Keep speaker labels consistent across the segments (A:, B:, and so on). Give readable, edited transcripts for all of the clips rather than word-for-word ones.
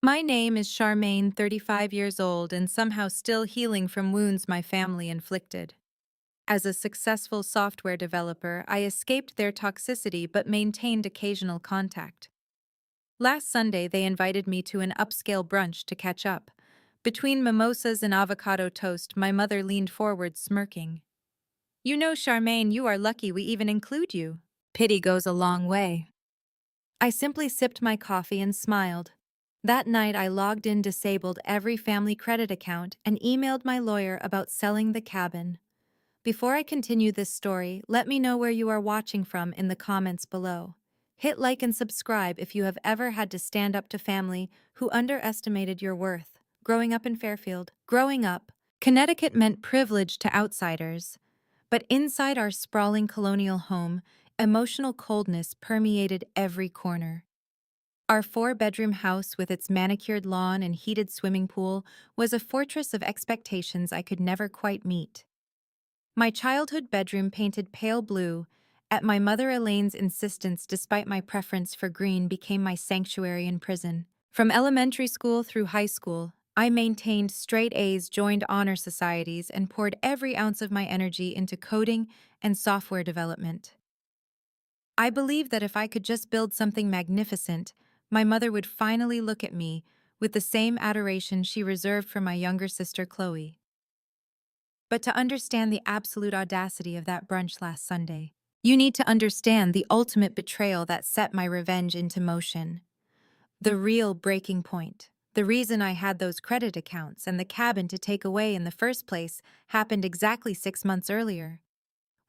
A: My name is Charmaine, 35 years old, and somehow still healing from wounds my family inflicted. As a successful software developer, I escaped their toxicity but maintained occasional contact. Last Sunday, they invited me to an upscale brunch to catch up. Between mimosas and avocado toast, my mother leaned forward, smirking. You know, Charmaine, you are lucky we even include you. Pity goes a long way. I simply sipped my coffee and smiled. That night, I logged in, disabled every family credit account, and emailed my lawyer about selling the cabin. Before I continue this story, let me know where you are watching from in the comments below. Hit like and subscribe if you have ever had to stand up to family who underestimated your worth. Growing up in Fairfield. Growing up, Connecticut meant privilege to outsiders. But inside our sprawling colonial home, emotional coldness permeated every corner. Our four-bedroom house with its manicured lawn and heated swimming pool was a fortress of expectations I could never quite meet. My childhood bedroom painted pale blue, at my mother Elaine's insistence despite my preference for green became my sanctuary in prison. From elementary school through high school, I maintained straight A's, joined honor societies, and poured every ounce of my energy into coding and software development. I believed that if I could just build something magnificent, my mother would finally look at me with the same adoration she reserved for my younger sister Chloe. But to understand the absolute audacity of that brunch last Sunday, you need to understand the ultimate betrayal that set my revenge into motion. The real breaking point. The reason I had those credit accounts and the cabin to take away in the first place happened exactly 6 months earlier.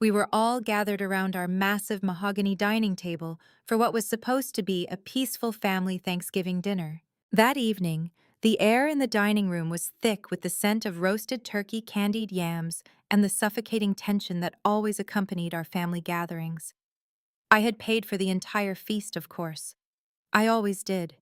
A: We were all gathered around our massive mahogany dining table for what was supposed to be a peaceful family Thanksgiving dinner. That evening, the air in the dining room was thick with the scent of roasted turkey, candied yams, and the suffocating tension that always accompanied our family gatherings. I had paid for the entire feast, of course. I always did.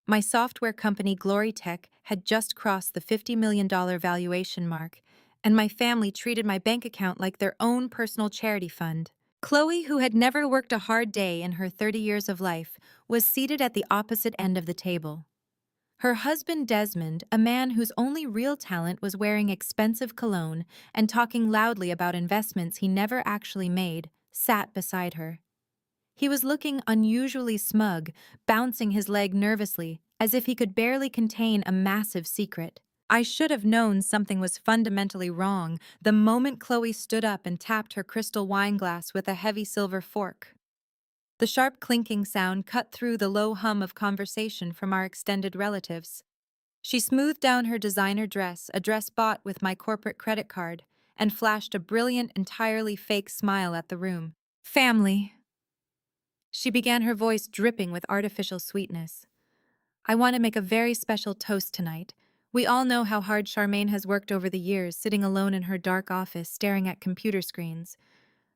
A: My software company, Glorytech, had just crossed the $50 million valuation mark, and my family treated my bank account like their own personal charity fund. Chloe, who had never worked a hard day in her 30 years of life, was seated at the opposite end of the table. Her husband, Desmond, a man whose only real talent was wearing expensive cologne and talking loudly about investments he never actually made, sat beside her. He was looking unusually smug, bouncing his leg nervously, as if he could barely contain a massive secret. I should have known something was fundamentally wrong the moment Chloe stood up and tapped her crystal wine glass with a heavy silver fork. The sharp clinking sound cut through the low hum of conversation from our extended relatives. She smoothed down her designer dress, a dress bought with my corporate credit card, and flashed a brilliant, entirely fake smile at the room. Family. She began, her voice dripping with artificial sweetness. I want to make a very special toast tonight. We all know how hard Charmaine has worked over the years, sitting alone in her dark office, staring at computer screens.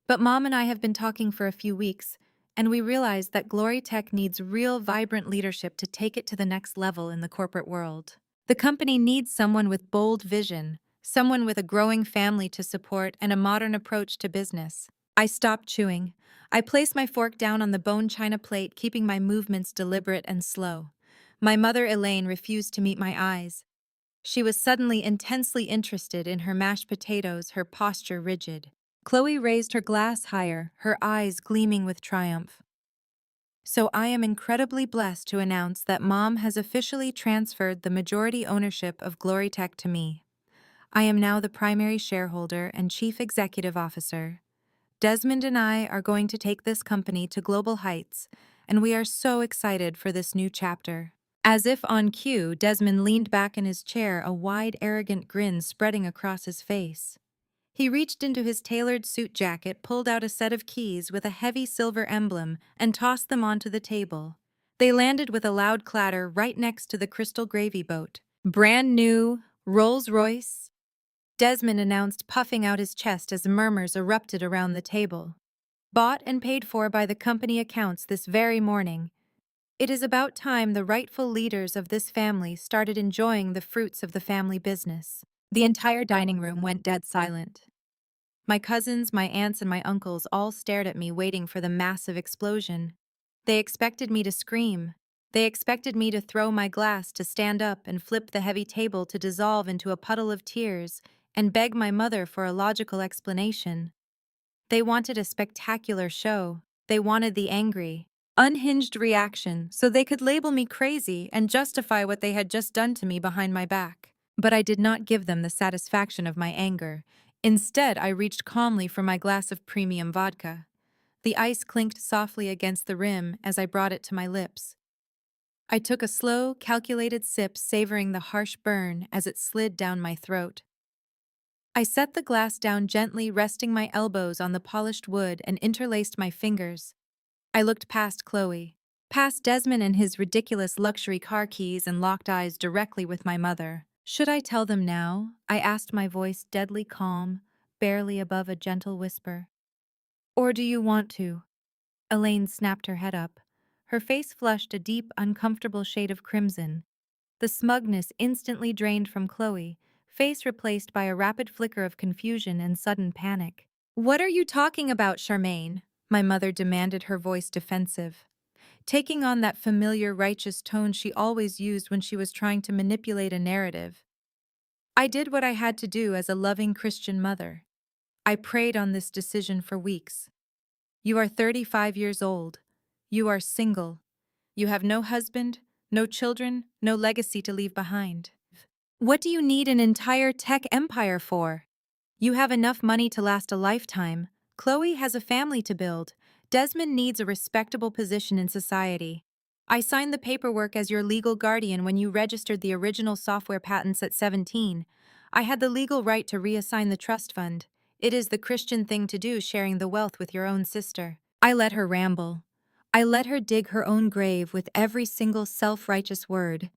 A: But Mom and I have been talking for a few weeks, and we realized that Glory Tech needs real, vibrant leadership to take it to the next level in the corporate world. The company needs someone with bold vision, someone with a growing family to support and a modern approach to business. I stopped chewing. I placed my fork down on the bone china plate, keeping my movements deliberate and slow. My mother, Elaine, refused to meet my eyes. She was suddenly intensely interested in her mashed potatoes, her posture rigid. Chloe raised her glass higher, her eyes gleaming with triumph. So I am incredibly blessed to announce that Mom has officially transferred the majority ownership of Glorytech to me. I am now the primary shareholder and chief executive officer. Desmond and I are going to take this company to global heights, and we are so excited for this new chapter. As if on cue, Desmond leaned back in his chair, a wide, arrogant grin spreading across his face. He reached into his tailored suit jacket, pulled out a set of keys with a heavy silver emblem, and tossed them onto the table. They landed with a loud clatter right next to the crystal gravy boat. Brand new, Rolls-Royce, Desmond announced, puffing out his chest as murmurs erupted around the table. Bought and paid for by the company accounts this very morning. It is about time the rightful leaders of this family started enjoying the fruits of the family business. The entire dining room went dead silent. My cousins, my aunts, and my uncles all stared at me, waiting for the massive explosion. They expected me to scream. They expected me to throw my glass, to stand up and flip the heavy table, to dissolve into a puddle of tears and beg my mother for a logical explanation. They wanted a spectacular show. They wanted the angry, unhinged reaction so they could label me crazy and justify what they had just done to me behind my back. But I did not give them the satisfaction of my anger. Instead, I reached calmly for my glass of premium vodka. The ice clinked softly against the rim as I brought it to my lips. I took a slow, calculated sip, savoring the harsh burn as it slid down my throat. I set the glass down gently, resting my elbows on the polished wood, and interlaced my fingers. I looked past Chloe, past Desmond and his ridiculous luxury car keys, and locked eyes directly with my mother. Should I tell them now? I asked, my voice deadly calm, barely above a gentle whisper. Or do you want to? Elaine snapped her head up. Her face flushed a deep, uncomfortable shade of crimson. The smugness instantly drained from Chloe, face replaced by a rapid flicker of confusion and sudden panic. What are you talking about, Charmaine? My mother demanded, her voice defensive, taking on that familiar righteous tone she always used when she was trying to manipulate a narrative. I did what I had to do as a loving Christian mother. I prayed on this decision for weeks. You are 35 years old. You are single. You have no husband, no children, no legacy to leave behind. What do you need an entire tech empire for? You have enough money to last a lifetime. Chloe has a family to build. Desmond needs a respectable position in society. I signed the paperwork as your legal guardian when you registered the original software patents at 17. I had the legal right to reassign the trust fund. It is the Christian thing to do, sharing the wealth with your own sister. I let her ramble. I let her dig her own grave with every single self-righteous word.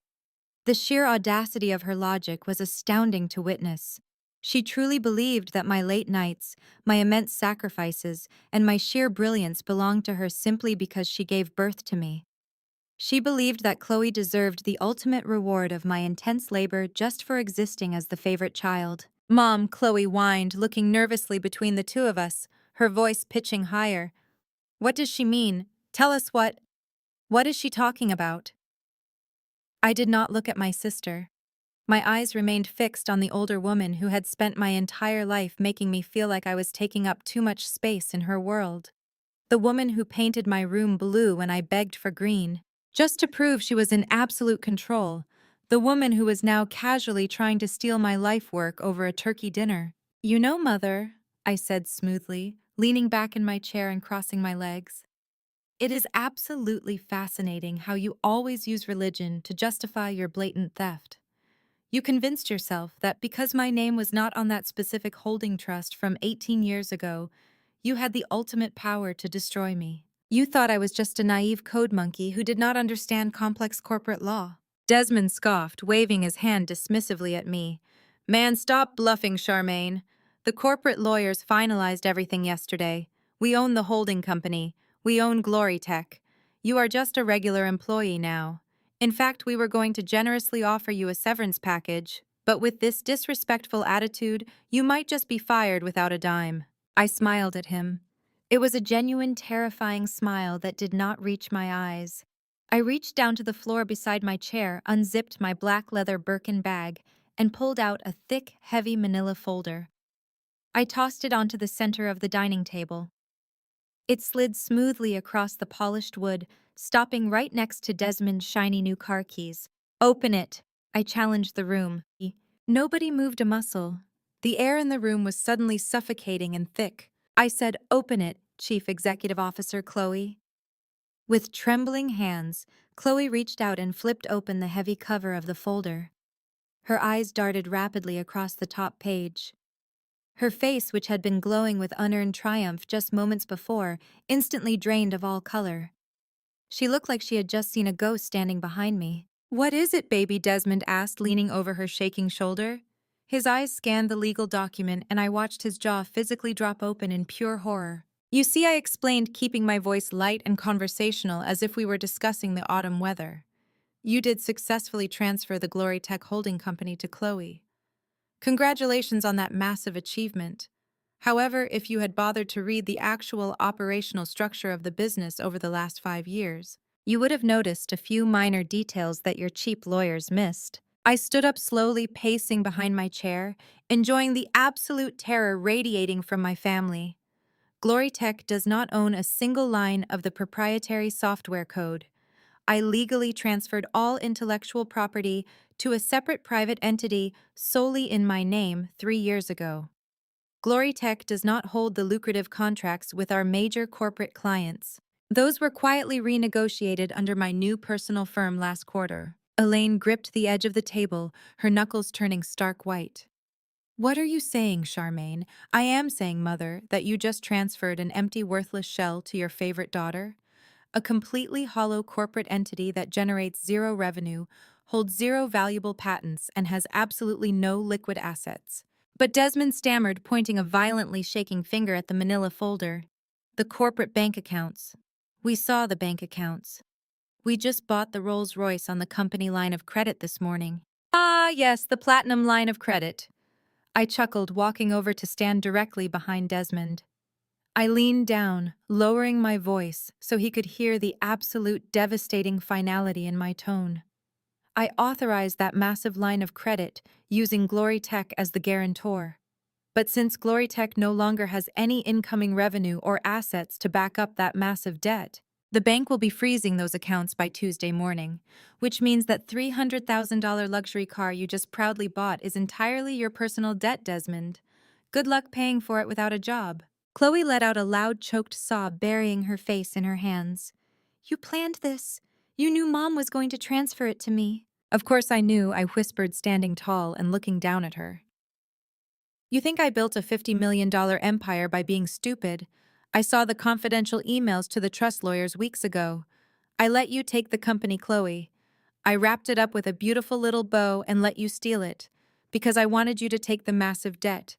A: The sheer audacity of her logic was astounding to witness. She truly believed that my late nights, my immense sacrifices, and my sheer brilliance belonged to her simply because she gave birth to me. She believed that Chloe deserved the ultimate reward of my intense labor just for existing as the favorite child. Mom, Chloe whined, looking nervously between the two of us, her voice pitching higher. What does she mean? Tell us what. What is she talking about? I did not look at my sister. My eyes remained fixed on the older woman who had spent my entire life making me feel like I was taking up too much space in her world. The woman who painted my room blue when I begged for green, just to prove she was in absolute control. The woman who was now casually trying to steal my life work over a turkey dinner. You know, Mother, I said smoothly, leaning back in my chair and crossing my legs. It is absolutely fascinating how you always use religion to justify your blatant theft. You convinced yourself that because my name was not on that specific holding trust from 18 years ago, you had the ultimate power to destroy me. You thought I was just a naive code monkey who did not understand complex corporate law. Desmond scoffed, waving his hand dismissively at me. Man, stop bluffing, Charmaine. The corporate lawyers finalized everything yesterday. We own the holding company. We own Glory Tech. You are just a regular employee now. In fact, we were going to generously offer you a severance package, but with this disrespectful attitude, you might just be fired without a dime. I smiled at him. It was a genuine, terrifying smile that did not reach my eyes. I reached down to the floor beside my chair, unzipped my black leather Birkin bag, and pulled out a thick, heavy manila folder. I tossed it onto the center of the dining table. It slid smoothly across the polished wood, stopping right next to Desmond's shiny new car keys. Open it, I challenged the room. Nobody moved a muscle. The air in the room was suddenly suffocating and thick. I said, open it, Chief Executive Officer Chloe. With trembling hands, Chloe reached out and flipped open the heavy cover of the folder. Her eyes darted rapidly across the top page. Her face, which had been glowing with unearned triumph just moments before, instantly drained of all color. She looked like she had just seen a ghost standing behind me. What is it, baby? Desmond asked, leaning over her shaking shoulder. His eyes scanned the legal document, and I watched his jaw physically drop open in pure horror. You see, I explained, keeping my voice light and conversational as if we were discussing the autumn weather. You did successfully transfer the Glory Tech holding company to Chloe. Congratulations on that massive achievement. However, if you had bothered to read the actual operational structure of the business over the last 5 years, You would have noticed a few minor details that your cheap lawyers missed. I stood up slowly, pacing behind my chair, enjoying the absolute terror radiating from my family. Glorytech does not own a single line of the proprietary software code. I legally transferred all intellectual property to a separate private entity solely in my name 3 years ago. Glorytech does not hold the lucrative contracts with our major corporate clients. Those were quietly renegotiated under my new personal firm last quarter. Elaine gripped the edge of the table, her knuckles turning stark white. What are you saying, Charmaine? I am saying, Mother, that you just transferred an empty, worthless shell to your favorite daughter? A completely hollow corporate entity that generates zero revenue, holds zero valuable patents, and has absolutely no liquid assets. But Desmond stammered, pointing a violently shaking finger at the manila folder. The corporate bank accounts. We saw the bank accounts. We just bought the Rolls-Royce on the company line of credit this morning. Ah, yes, the platinum line of credit. I chuckled, walking over to stand directly behind Desmond. I leaned down, lowering my voice so he could hear the absolute devastating finality in my tone. I authorized that massive line of credit using Glorytech as the guarantor. But since Glorytech no longer has any incoming revenue or assets to back up that massive debt, the bank will be freezing those accounts by Tuesday morning, which means that $300,000 luxury car you just proudly bought is entirely your personal debt, Desmond. Good luck paying for it without a job. Chloe let out a loud, choked sob, burying her face in her hands. You planned this. You knew Mom was going to transfer it to me. Of course I knew, I whispered, standing tall and looking down at her. You think I built a $50 million empire by being stupid? I saw the confidential emails to the trust lawyers weeks ago. I let you take the company, Chloe. I wrapped it up with a beautiful little bow and let you steal it, because I wanted you to take the massive debt.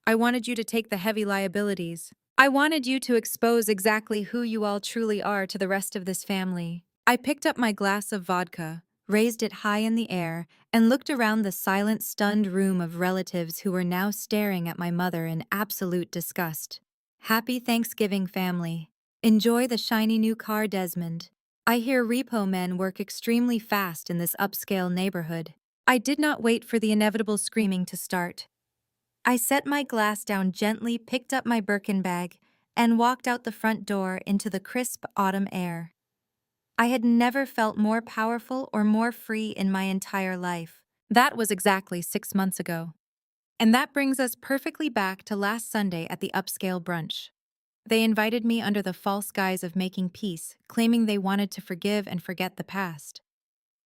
A: I wanted you to take the heavy liabilities. I wanted you to expose exactly who you all truly are to the rest of this family. I picked up my glass of vodka, raised it high in the air, and looked around the silent, stunned room of relatives who were now staring at my mother in absolute disgust. Happy Thanksgiving, family. Enjoy the shiny new car, Desmond. I hear repo men work extremely fast in this upscale neighborhood. I did not wait for the inevitable screaming to start. I set my glass down gently, picked up my Birkin bag, and walked out the front door into the crisp autumn air. I had never felt more powerful or more free in my entire life. That was exactly 6 months ago. And that brings us perfectly back to last Sunday at the upscale brunch. They invited me under the false guise of making peace, claiming they wanted to forgive and forget the past.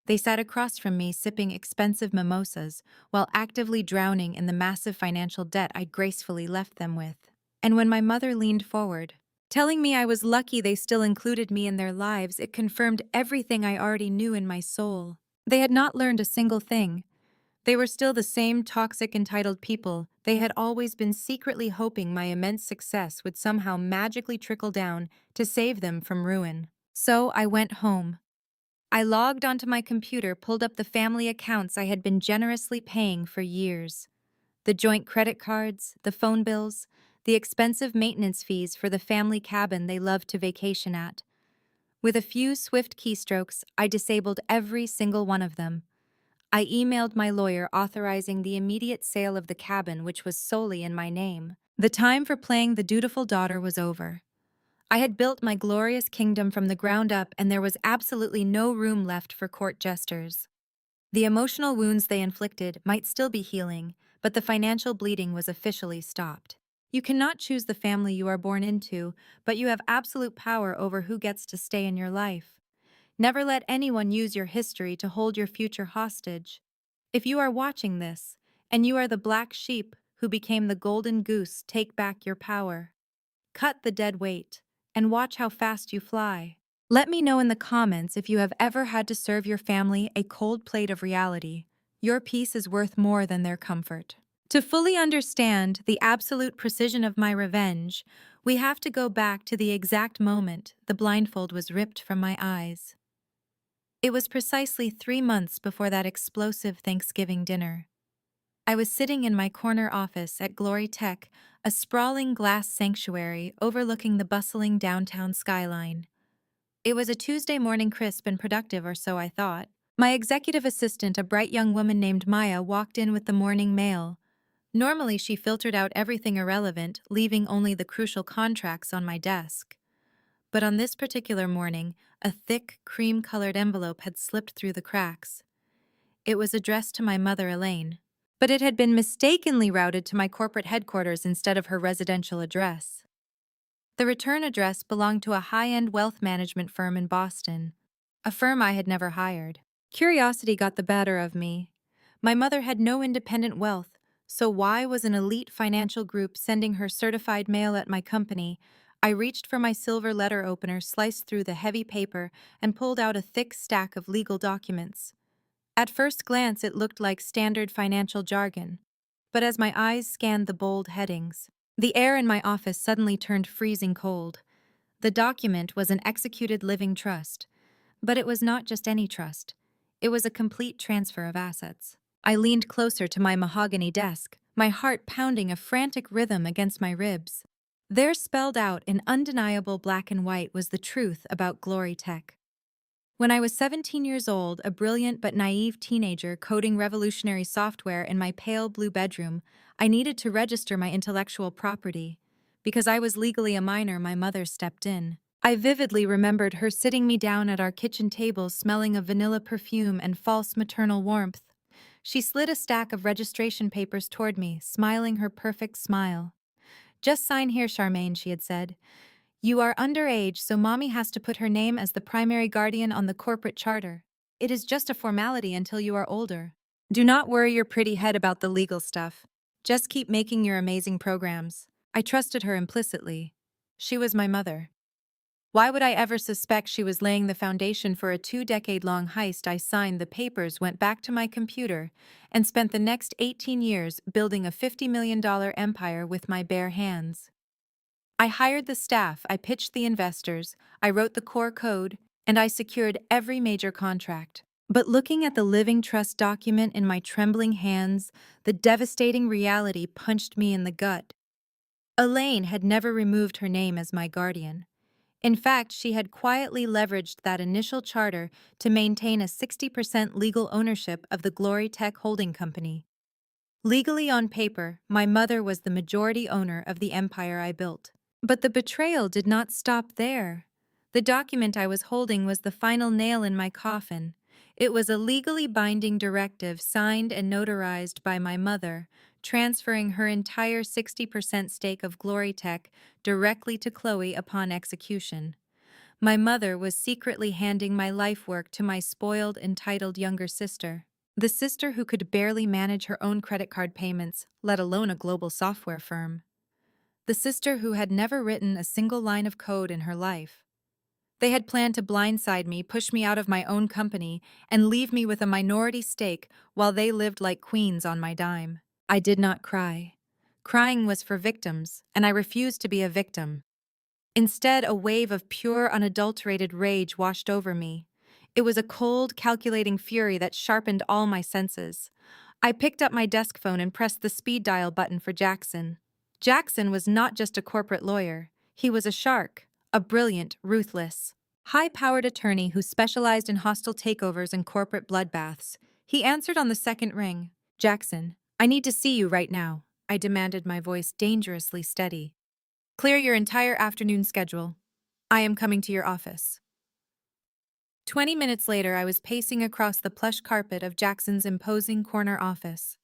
A: They sat across from me sipping expensive mimosas while actively drowning in the massive financial debt I'd gracefully left them with. And when my mother leaned forward, telling me I was lucky they still included me in their lives, it confirmed everything I already knew in my soul. They had not learned a single thing. They were still the same toxic, entitled people. They had always been secretly hoping my immense success would somehow magically trickle down to save them from ruin. So I went home. I logged onto my computer, pulled up the family accounts I had been generously paying for years. The joint credit cards, the phone bills, the expensive maintenance fees for the family cabin they loved to vacation at. With a few swift keystrokes, I disabled every single one of them. I emailed my lawyer authorizing the immediate sale of the cabin, which was solely in my name. The time for playing the dutiful daughter was over. I had built my glorious kingdom from the ground up, and there was absolutely no room left for court jesters. The emotional wounds they inflicted might still be healing, but the financial bleeding was officially stopped. You cannot choose the family you are born into, but you have absolute power over who gets to stay in your life. Never let anyone use your history to hold your future hostage. If you are watching this, and you are the black sheep who became the golden goose, take back your power. Cut the dead weight, and watch how fast you fly. Let me know in the comments if you have ever had to serve your family a cold plate of reality. Your peace is worth more than their comfort. To fully understand the absolute precision of my revenge, we have to go back to the exact moment the blindfold was ripped from my eyes. It was precisely 3 months before that explosive Thanksgiving dinner. I was sitting in my corner office at Glory Tech, a sprawling glass sanctuary overlooking the bustling downtown skyline. It was a Tuesday morning, crisp and productive, or so I thought. My executive assistant, a bright young woman named Maya, walked in with the morning mail. Normally, she filtered out everything irrelevant, leaving only the crucial contracts on my desk. But on this particular morning, a thick, cream-colored envelope had slipped through the cracks. It was addressed to my mother, Elaine, but it had been mistakenly routed to my corporate headquarters instead of her residential address. The return address belonged to a high-end wealth management firm in Boston, a firm I had never hired. Curiosity got the better of me. My mother had no independent wealth, so why was an elite financial group sending her certified mail at my company? I reached for my silver letter opener, sliced through the heavy paper, and pulled out a thick stack of legal documents. At first glance, it looked like standard financial jargon, but as my eyes scanned the bold headings, the air in my office suddenly turned freezing cold. The document was an executed living trust, but it was not just any trust. It was a complete transfer of assets. I leaned closer to my mahogany desk, my heart pounding a frantic rhythm against my ribs. There, spelled out in undeniable black and white, was the truth about Glory Tech. When I was 17 years old, a brilliant but naive teenager coding revolutionary software in my pale blue bedroom, I needed to register my intellectual property. Because I was legally a minor, my mother stepped in. I vividly remembered her sitting me down at our kitchen table, smelling of vanilla perfume and false maternal warmth. She slid a stack of registration papers toward me, smiling her perfect smile. "Just sign here, Charmaine," she had said. "You are underage, so Mommy has to put her name as the primary guardian on the corporate charter. It is just a formality until you are older. Do not worry your pretty head about the legal stuff. Just keep making your amazing programs." I trusted her implicitly. She was my mother. Why would I ever suspect she was laying the foundation for a 2-decade-long heist? I signed the papers, went back to my computer, and spent the next 18 years building a $50 million empire with my bare hands. I hired the staff, I pitched the investors, I wrote the core code, and I secured every major contract. But looking at the living trust document in my trembling hands, the devastating reality punched me in the gut. Elaine had never removed her name as my guardian. In fact, she had quietly leveraged that initial charter to maintain a 60% legal ownership of the Glory Tech holding company. Legally, on paper, my mother was the majority owner of the empire I built. But the betrayal did not stop there. The document I was holding was the final nail in my coffin. It was a legally binding directive signed and notarized by my mother, transferring her entire 60% stake of Glory Tech directly to Chloe upon execution. My mother was secretly handing my life work to my spoiled, entitled younger sister. The sister who could barely manage her own credit card payments, let alone a global software firm. The sister who had never written a single line of code in her life. They had planned to blindside me, push me out of my own company, and leave me with a minority stake while they lived like queens on my dime. I did not cry. Crying was for victims, and I refused to be a victim. Instead, a wave of pure, unadulterated rage washed over me. It was a cold, calculating fury that sharpened all my senses. I picked up my desk phone and pressed the speed dial button for Jackson. Jackson was not just a corporate lawyer. He was a shark, a brilliant, ruthless, high-powered attorney who specialized in hostile takeovers and corporate bloodbaths. He answered on the second ring. "Jackson, I need to see you right now," I demanded, my voice dangerously steady. "Clear your entire afternoon schedule. I am coming to your office." 20 minutes later, I was pacing across the plush carpet of Jackson's imposing corner office.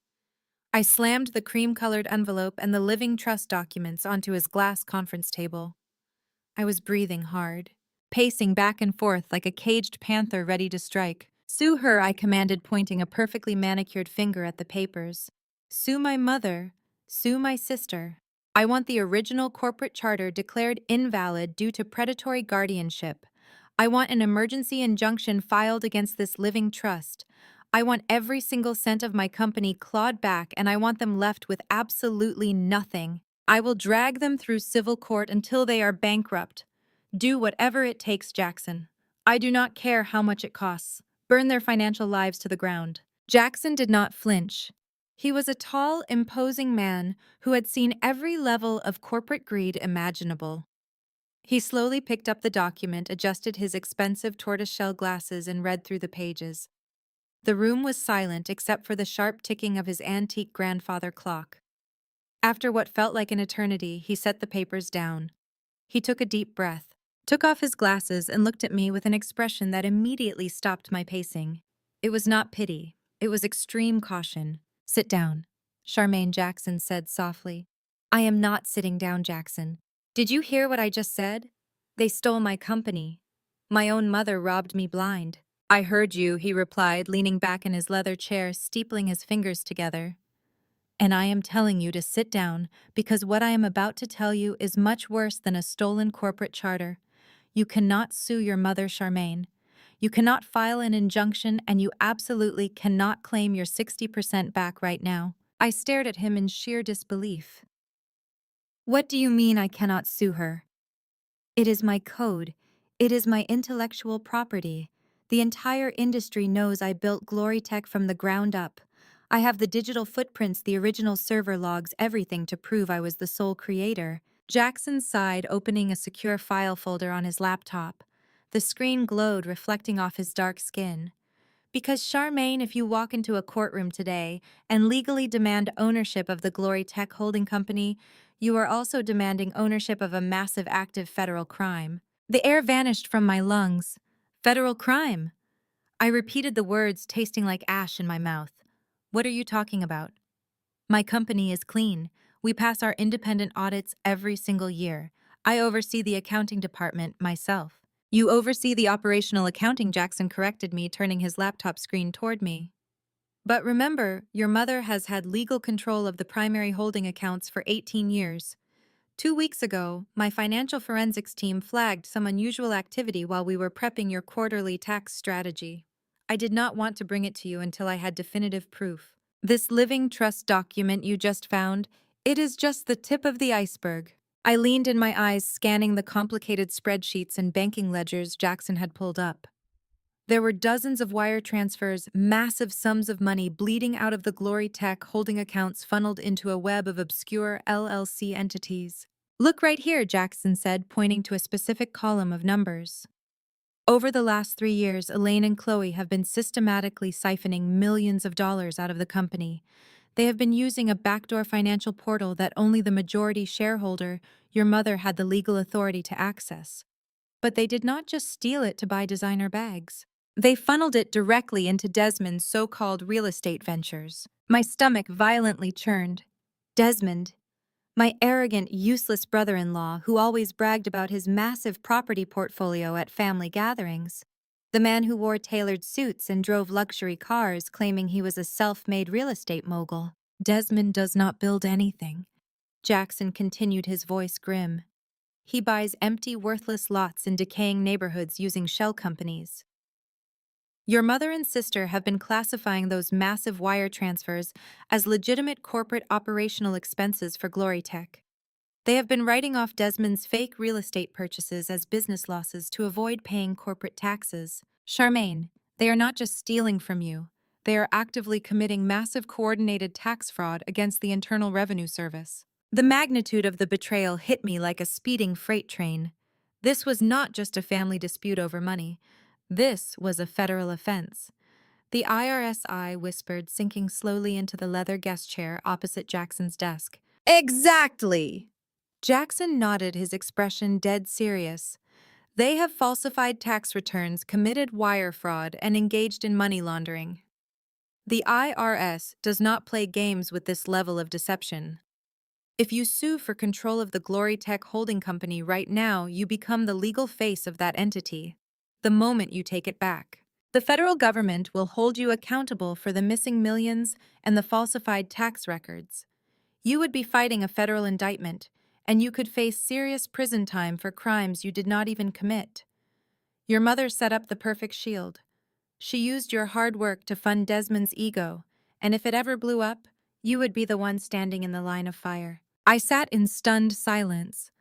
A: I slammed the cream-colored envelope and the living trust documents onto his glass conference table. I was breathing hard, pacing back and forth like a caged panther ready to strike. "Sue her," I commanded, pointing a perfectly manicured finger at the papers. "Sue my mother. Sue my sister. I want the original corporate charter declared invalid due to predatory guardianship. I want an emergency injunction filed against this living trust. I want every single cent of my company clawed back, and I want them left with absolutely nothing. I will drag them through civil court until they are bankrupt. Do whatever it takes, Jackson. I do not care how much it costs. Burn their financial lives to the ground." Jackson did not flinch. He was a tall, imposing man who had seen every level of corporate greed imaginable. He slowly picked up the document, adjusted his expensive tortoiseshell glasses, and read through the pages. The room was silent except for the sharp ticking of his antique grandfather clock. After what felt like an eternity, he set the papers down. He took a deep breath, took off his glasses, and looked at me with an expression that immediately stopped my pacing. It was not pity, it was extreme caution. "Sit down," Charmaine Jackson said softly. "I am not sitting down, Jackson. Did you hear what I just said? They stole my company. My own mother robbed me blind." "I heard you," he replied, leaning back in his leather chair, steepling his fingers together. "And I am telling you to sit down because what I am about to tell you is much worse than a stolen corporate charter. You cannot sue your mother, Charmaine. You cannot file an injunction, and you absolutely cannot claim your 60% back right now." I stared at him in sheer disbelief. "What do you mean I cannot sue her?" "It is my code. It is my intellectual property. The entire industry knows I built Glory Tech from the ground up. I have the digital footprints, the original server logs, everything to prove I was the sole creator." Jackson sighed, opening a secure file folder on his laptop. The screen glowed, reflecting off his dark skin. "Because, Charmaine, if you walk into a courtroom today and legally demand ownership of the Glory Tech Holding Company, you are also demanding ownership of a massive active federal crime." The air vanished from my lungs. "Federal crime?" I repeated the words, tasting like ash in my mouth. "What are you talking about?" "My company is clean. We pass our independent audits every single year. I oversee the accounting department myself." "You oversee the operational accounting," Jackson corrected me, turning his laptop screen toward me. "But remember, your mother has had legal control of the primary holding accounts for 18 years. 2 weeks ago, my financial forensics team flagged some unusual activity while we were prepping your quarterly tax strategy. I did not want to bring it to you until I had definitive proof. This living trust document you just found, it is just the tip of the iceberg." I leaned in my eyes, scanning the complicated spreadsheets and banking ledgers Jackson had pulled up. There were dozens of wire transfers, massive sums of money bleeding out of the Glory Tech holding accounts, funneled into a web of obscure LLC entities. "Look right here," Jackson said, pointing to a specific column of numbers. "Over the last 3 years, Elaine and Chloe have been systematically siphoning millions of dollars out of the company. They have been using a backdoor financial portal that only the majority shareholder, your mother, had the legal authority to access. But they did not just steal it to buy designer bags. They funneled it directly into Desmond's so-called real estate ventures." My stomach violently churned. Desmond, my arrogant, useless brother-in-law who always bragged about his massive property portfolio at family gatherings. The man who wore tailored suits and drove luxury cars, claiming he was a self-made real estate mogul. "Desmond does not build anything." Jackson continued, his voice grim. "He buys empty, worthless lots in decaying neighborhoods using shell companies. Your mother and sister have been classifying those massive wire transfers as legitimate corporate operational expenses for Glory Tech. They have been writing off Desmond's fake real estate purchases as business losses to avoid paying corporate taxes. Charmaine, they are not just stealing from you. They are actively committing massive coordinated tax fraud against the Internal Revenue Service." The magnitude of the betrayal hit me like a speeding freight train. This was not just a family dispute over money. This was a federal offense. "The IRS," whispered, sinking slowly into the leather guest chair opposite Jackson's desk. "Exactly!" Jackson nodded, his expression dead serious. "They have falsified tax returns, committed wire fraud, and engaged in money laundering. The IRS does not play games with this level of deception. If you sue for control of the Glory Tech Holding Company right now, you become the legal face of that entity. The moment you take it back, the federal government will hold you accountable for the missing millions and the falsified tax records. You would be fighting a federal indictment, and you could face serious prison time for crimes you did not even commit. Your mother set up the perfect shield. She used your hard work to fund Desmond's ego, and if it ever blew up, you would be the one standing in the line of fire." I sat in stunned silence.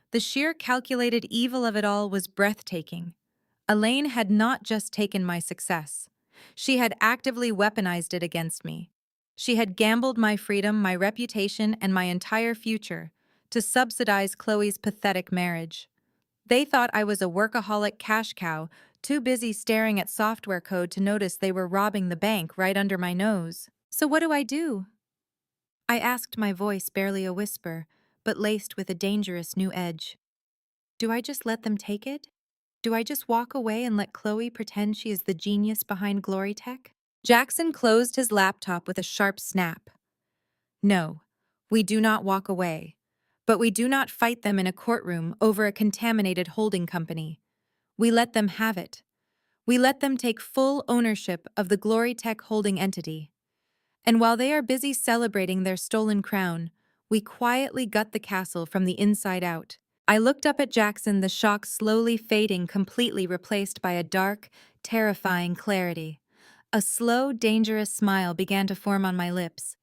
A: The sheer calculated evil of it all was breathtaking. Elaine had not just taken my success. She had actively weaponized it against me. She had gambled my freedom, my reputation, and my entire future to subsidize Chloe's pathetic marriage. They thought I was a workaholic cash cow, too busy staring at software code to notice they were robbing the bank right under my nose. So what do I do? I asked, my voice barely a whisper, but laced with a dangerous new edge. Do I just let them take it? Do I just walk away and let Chloe pretend she is the genius behind Glory Tech? Jackson closed his laptop with a sharp snap. No, we do not walk away. But we do not fight them in a courtroom over a contaminated holding company. We let them have it. We let them take full ownership of the Glory Tech holding entity. And while they are busy celebrating their stolen crown, we quietly gut the castle from the inside out. I looked up at Jackson, the shock slowly fading, completely replaced by a dark, terrifying clarity. A slow, dangerous smile began to form on my lips.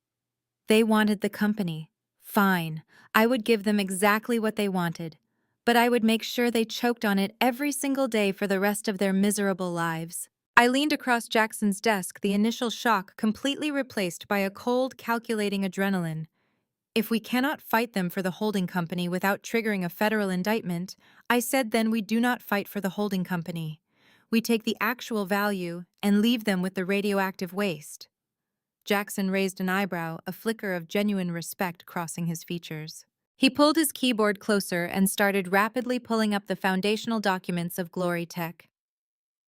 A: They wanted the company. Fine, I would give them exactly what they wanted. But I would make sure they choked on it every single day for the rest of their miserable lives. I leaned across Jackson's desk, the initial shock completely replaced by a cold, calculating adrenaline. If we cannot fight them for the holding company without triggering a federal indictment, I said, then we do not fight for the holding company. We take the actual value and leave them with the radioactive waste. Jackson raised an eyebrow, a flicker of genuine respect crossing his features. He pulled his keyboard closer and started rapidly pulling up the foundational documents of Glory Tech.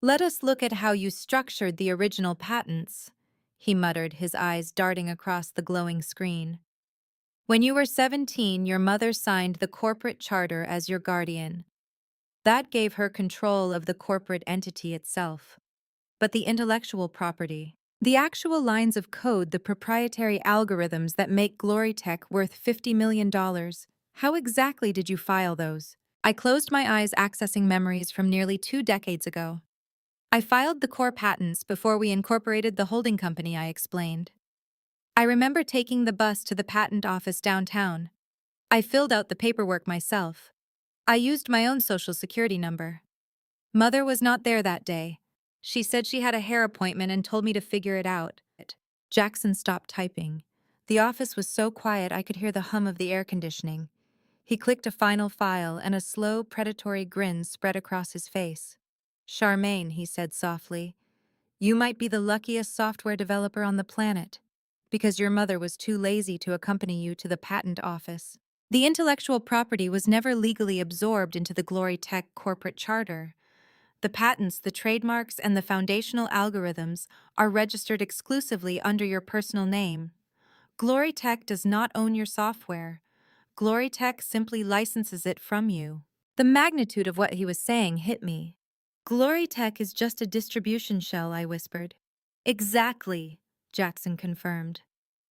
A: Let us look at how you structured the original patents, he muttered, his eyes darting across the glowing screen. When you were 17, your mother signed the corporate charter as your guardian. That gave her control of the corporate entity itself. But the intellectual property, the actual lines of code, the proprietary algorithms that make Glory Tech worth $50 million, how exactly did you file those? I closed my eyes, accessing memories from nearly 2 decades ago. I filed the core patents before we incorporated the holding company, I explained. I remember taking the bus to the patent office downtown. I filled out the paperwork myself. I used my own social security number. Mother was not there that day. She said she had a hair appointment and told me to figure it out. Jackson stopped typing. The office was so quiet I could hear the hum of the air conditioning. He clicked a final file and a slow, predatory grin spread across his face. Charmaine, he said softly, you might be the luckiest software developer on the planet, because your mother was too lazy to accompany you to the patent office. The intellectual property was never legally absorbed into the Glory Tech corporate charter. The patents, the trademarks, and the foundational algorithms are registered exclusively under your personal name. Glory Tech does not own your software. Glory Tech simply licenses it from you. The magnitude of what he was saying hit me. Glory Tech is just a distribution shell, I whispered. Exactly, Jackson confirmed.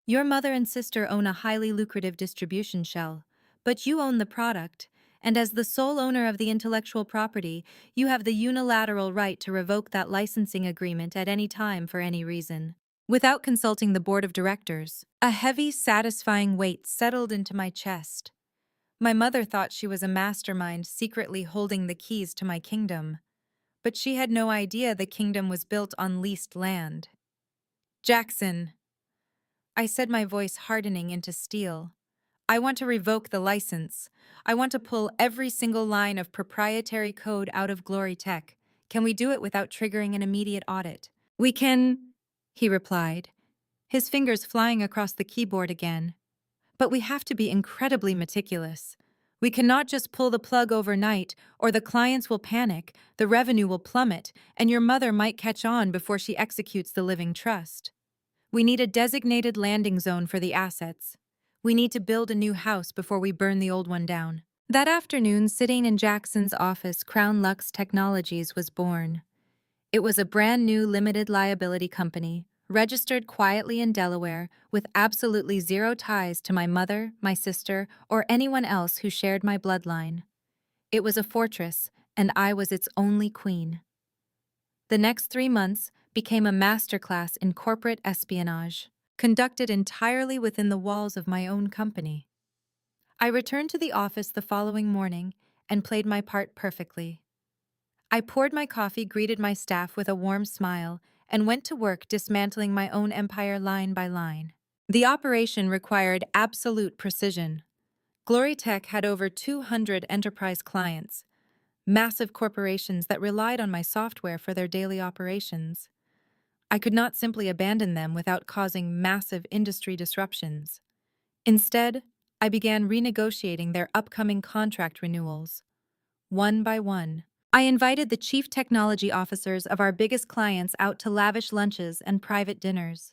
A: Your mother and sister own a highly lucrative distribution shell, but you own the product, and as the sole owner of the intellectual property, you have the unilateral right to revoke that licensing agreement at any time for any reason. Without consulting the board of directors, a heavy, satisfying weight settled into my chest. My mother thought she was a mastermind secretly holding the keys to my kingdom, but she had no idea the kingdom was built on leased land. Jackson, I said, my voice hardening into steel. I want to revoke the license. I want to pull every single line of proprietary code out of Glory Tech. Can we do it without triggering an immediate audit? We can, he replied, his fingers flying across the keyboard again. But we have to be incredibly meticulous. We cannot just pull the plug overnight, or the clients will panic, the revenue will plummet, and your mother might catch on before she executes the living trust. We need a designated landing zone for the assets. We need to build a new house before we burn the old one down. That afternoon, sitting in Jackson's office, Crown Lux Technologies was born. It was a brand new limited liability company, registered quietly in Delaware, with absolutely zero ties to my mother, my sister, or anyone else who shared my bloodline. It was a fortress, and I was its only queen. The next 3 months became a masterclass in corporate espionage, conducted entirely within the walls of my own company. I returned to the office the following morning and played my part perfectly. I poured my coffee, greeted my staff with a warm smile, and went to work dismantling my own empire line by line. The operation required absolute precision. Glory Tech had over 200 enterprise clients. massive corporations that relied on my software for their daily operations. I could not simply abandon them without causing massive industry disruptions. Instead, I began renegotiating their upcoming contract renewals, one by one. I invited the chief technology officers of our biggest clients out to lavish lunches and private dinners.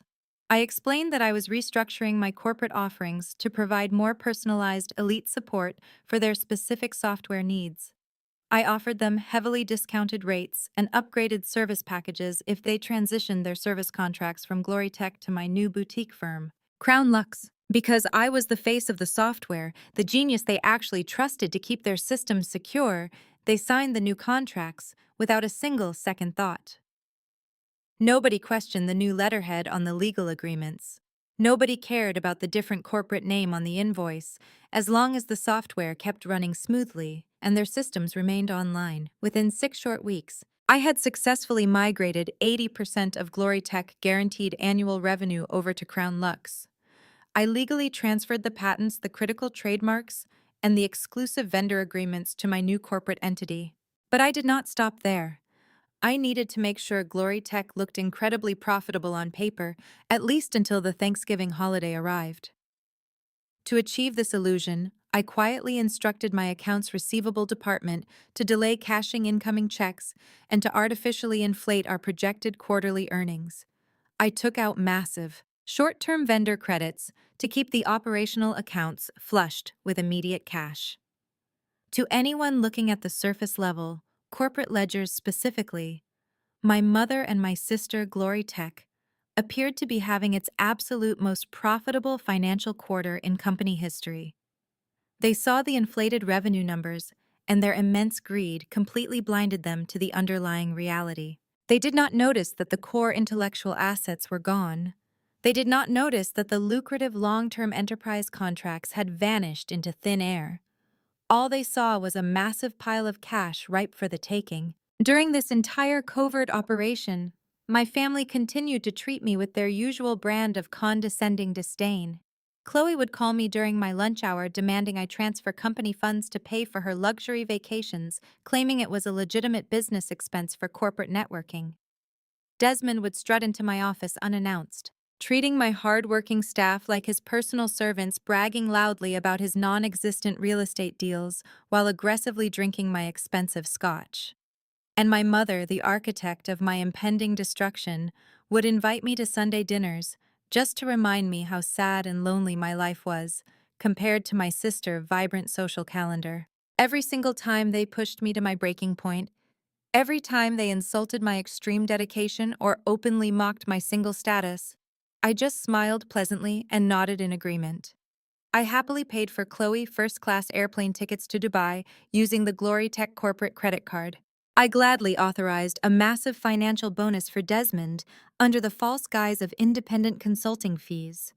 A: I explained that I was restructuring my corporate offerings to provide more personalized elite support for their specific software needs. I offered them heavily discounted rates and upgraded service packages if they transitioned their service contracts from Glorytech to my new boutique firm, Crown Lux. Because I was the face of the software, the genius they actually trusted to keep their systems secure, they signed the new contracts without a single second thought. Nobody questioned the new letterhead on the legal agreements. Nobody cared about the different corporate name on the invoice, as long as the software kept running smoothly and their systems remained online. Within 6 short weeks, I had successfully migrated 80% of Glorytech guaranteed annual revenue over to Crown Lux. I legally transferred the patents, the critical trademarks, and the exclusive vendor agreements to my new corporate entity. But I did not stop there. I needed to make sure Glorytech looked incredibly profitable on paper, at least until the Thanksgiving holiday arrived. To achieve this illusion, I quietly instructed my accounts receivable department to delay cashing incoming checks and to artificially inflate our projected quarterly earnings. I took out massive, short-term vendor credits to keep the operational accounts flushed with immediate cash. To anyone looking at the surface level, corporate ledgers specifically, my mother and my sister, Glorytech, appeared to be having its absolute most profitable financial quarter in company history. They saw the inflated revenue numbers, and their immense greed completely blinded them to the underlying reality. They did not notice that the core intellectual assets were gone. They did not notice that the lucrative long-term enterprise contracts had vanished into thin air. All they saw was a massive pile of cash ripe for the taking. During this entire covert operation, my family continued to treat me with their usual brand of condescending disdain. Chloe would call me during my lunch hour demanding I transfer company funds to pay for her luxury vacations, claiming it was a legitimate business expense for corporate networking. Desmond would strut into my office unannounced, treating my hard-working staff like his personal servants, bragging loudly about his non-existent real estate deals while aggressively drinking my expensive scotch. And my mother, the architect of my impending destruction, would invite me to Sunday dinners just to remind me how sad and lonely my life was, compared to my sister's vibrant social calendar. Every single time they pushed me to my breaking point, every time they insulted my extreme dedication or openly mocked my single status, I just smiled pleasantly and nodded in agreement. I happily paid for Chloe first-class airplane tickets to Dubai using the Glorytech corporate credit card. I gladly authorized a massive financial bonus for Desmond under the false guise of independent consulting fees.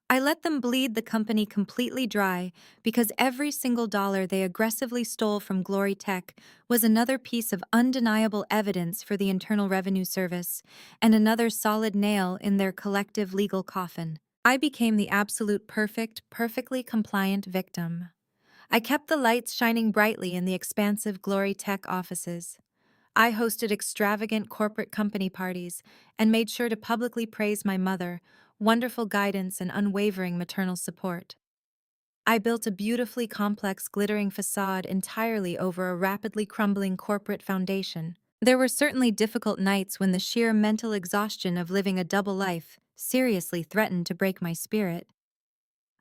A: I let them bleed the company completely dry because every single dollar they aggressively stole from Glorytech was another piece of undeniable evidence for the Internal Revenue Service and another solid nail in their collective legal coffin. I became the absolute perfectly compliant victim. I kept the lights shining brightly in the expansive Glorytech offices. I hosted extravagant corporate company parties and made sure to publicly praise my mother, wonderful guidance and unwavering maternal support. I built a beautifully complex glittering facade entirely over a rapidly crumbling corporate foundation. There were certainly difficult nights when the sheer mental exhaustion of living a double life seriously threatened to break my spirit.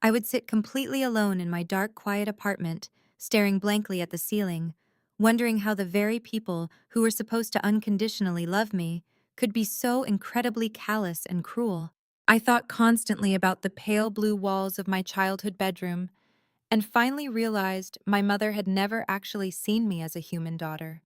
A: I would sit completely alone in my dark, quiet apartment, staring blankly at the ceiling, wondering how the very people who were supposed to unconditionally love me could be so incredibly callous and cruel. I thought constantly about the pale blue walls of my childhood bedroom, and finally realized my mother had never actually seen me as a human daughter.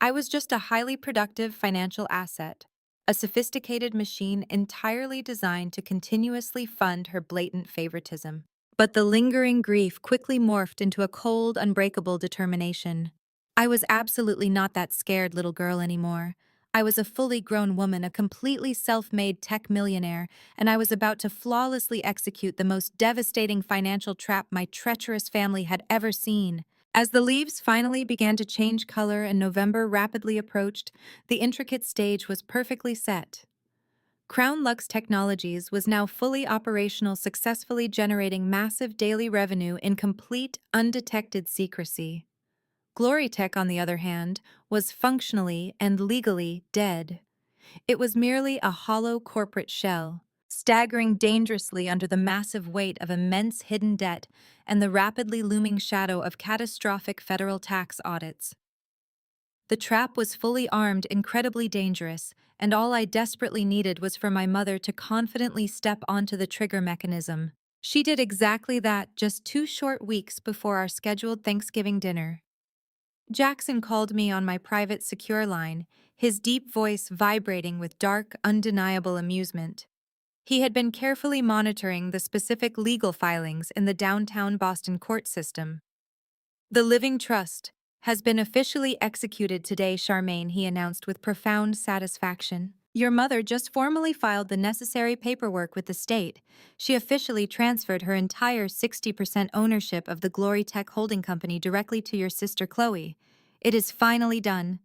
A: I was just a highly productive financial asset, a sophisticated machine entirely designed to continuously fund her blatant favoritism. But the lingering grief quickly morphed into a cold, unbreakable determination. I was absolutely not that scared little girl anymore. I was a fully grown woman, a completely self-made tech millionaire, and I was about to flawlessly execute the most devastating financial trap my treacherous family had ever seen. As the leaves finally began to change color and November rapidly approached, the intricate stage was perfectly set. Crown Lux Technologies was now fully operational, successfully generating massive daily revenue in complete, undetected secrecy. Glorytech, on the other hand, was functionally and legally dead. It was merely a hollow corporate shell, staggering dangerously under the massive weight of immense hidden debt and the rapidly looming shadow of catastrophic federal tax audits. The trap was fully armed, incredibly dangerous, and all I desperately needed was for my mother to confidently step onto the trigger mechanism. She did exactly that just 2 short weeks before our scheduled Thanksgiving dinner. Jackson called me on my private secure line, his deep voice vibrating with dark, undeniable amusement. He had been carefully monitoring the specific legal filings in the downtown Boston court system. "The living trust has been officially executed today, Charmaine," he announced with profound satisfaction. "Your mother just formally filed the necessary paperwork with the state. She officially transferred her entire 60% ownership of the Glory Tech Holding Company directly to your sister Chloe. It is finally done.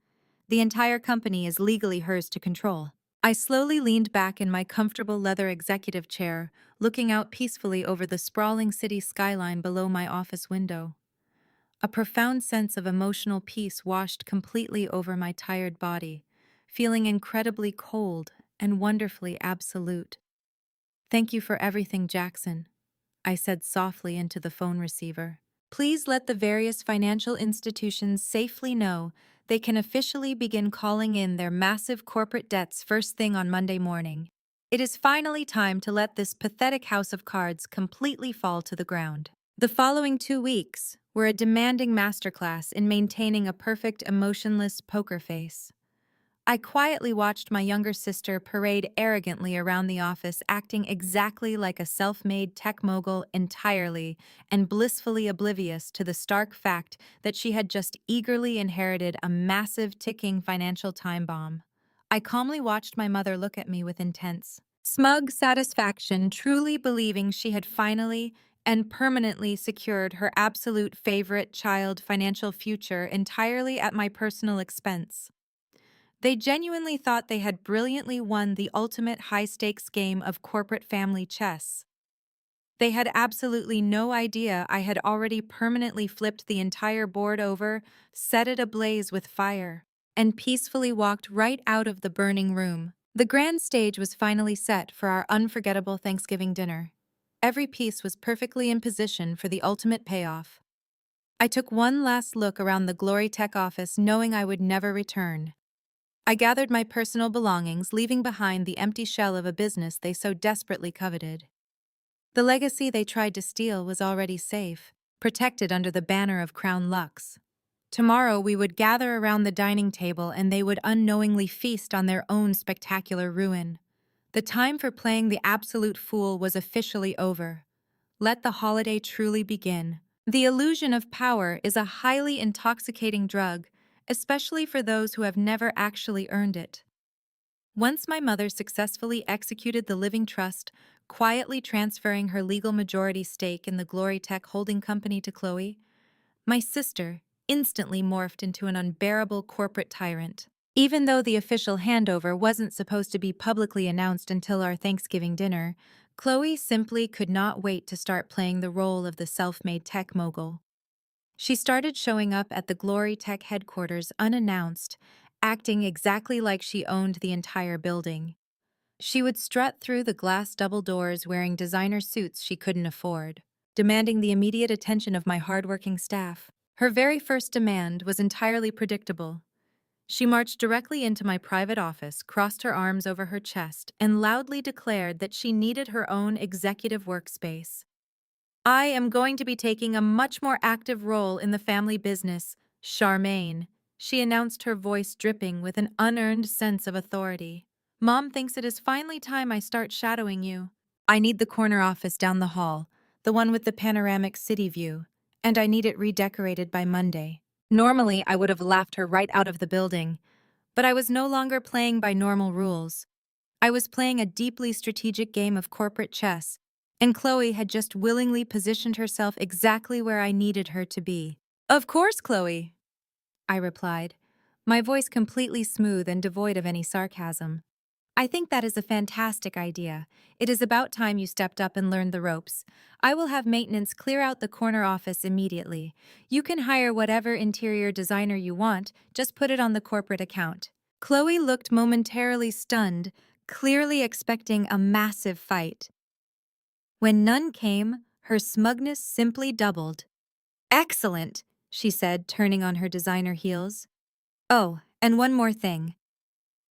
A: The entire company is legally hers to control." I slowly leaned back in my comfortable leather executive chair, looking out peacefully over the sprawling city skyline below my office window. A profound sense of emotional peace washed completely over my tired body, feeling incredibly cold and wonderfully absolute. "Thank you for everything, Jackson," I said softly into the phone receiver. "Please let the various financial institutions safely know they can officially begin calling in their massive corporate debts first thing on Monday morning. It is finally time to let this pathetic house of cards completely fall to the ground." The following 2 weeks were a demanding masterclass in maintaining a perfect, emotionless poker face. I quietly watched my younger sister parade arrogantly around the office, acting exactly like a self-made tech mogul, entirely and blissfully oblivious to the stark fact that she had just eagerly inherited a massive ticking financial time bomb. I calmly watched my mother look at me with intense, smug satisfaction, truly believing she had finally and permanently secured her absolute favorite child financial future entirely at my personal expense. They genuinely thought they had brilliantly won the ultimate high-stakes game of corporate family chess. They had absolutely no idea I had already permanently flipped the entire board over, set it ablaze with fire, and peacefully walked right out of the burning room. The grand stage was finally set for our unforgettable Thanksgiving dinner. Every piece was perfectly in position for the ultimate payoff. I took one last look around the Glory Tech office, knowing I would never return. I gathered my personal belongings, leaving behind the empty shell of a business they so desperately coveted. The legacy they tried to steal was already safe, protected under the banner of Crown Lux. Tomorrow we would gather around the dining table and they would unknowingly feast on their own spectacular ruin. The time for playing the absolute fool was officially over. Let the holiday truly begin. The illusion of power is a highly intoxicating drug, especially for those who have never actually earned it. Once my mother successfully executed the living trust, quietly transferring her legal majority stake in the Glory Tech Holding Company to Chloe, my sister instantly morphed into an unbearable corporate tyrant. Even though the official handover wasn't supposed to be publicly announced until our Thanksgiving dinner, Chloe simply could not wait to start playing the role of the self-made tech mogul. She started showing up at the Glory Tech headquarters unannounced, acting exactly like she owned the entire building. She would strut through the glass double doors wearing designer suits she couldn't afford, demanding the immediate attention of my hardworking staff. Her very first demand was entirely predictable. She marched directly into my private office, crossed her arms over her chest, and loudly declared that she needed her own executive workspace. "I am going to be taking a much more active role in the family business, Charmaine," she announced, her voice dripping with an unearned sense of authority. "Mom thinks it is finally time I start shadowing you. I need the corner office down the hall, the one with the panoramic city view, and I need it redecorated by Monday." Normally, I would have laughed her right out of the building, but I was no longer playing by normal rules. I was playing a deeply strategic game of corporate chess, and Chloe had just willingly positioned herself exactly where I needed her to be. Of course, Chloe, I replied, my voice completely smooth and devoid of any sarcasm. I think that is a fantastic idea. It is about time you stepped up and learned the ropes. I will have maintenance clear out the corner office immediately. You can hire whatever interior designer you want, just put it on the corporate account. Chloe looked momentarily stunned, clearly expecting a massive fight. When none came, her smugness simply doubled. Excellent, she said, turning on her designer heels. Oh, and one more thing.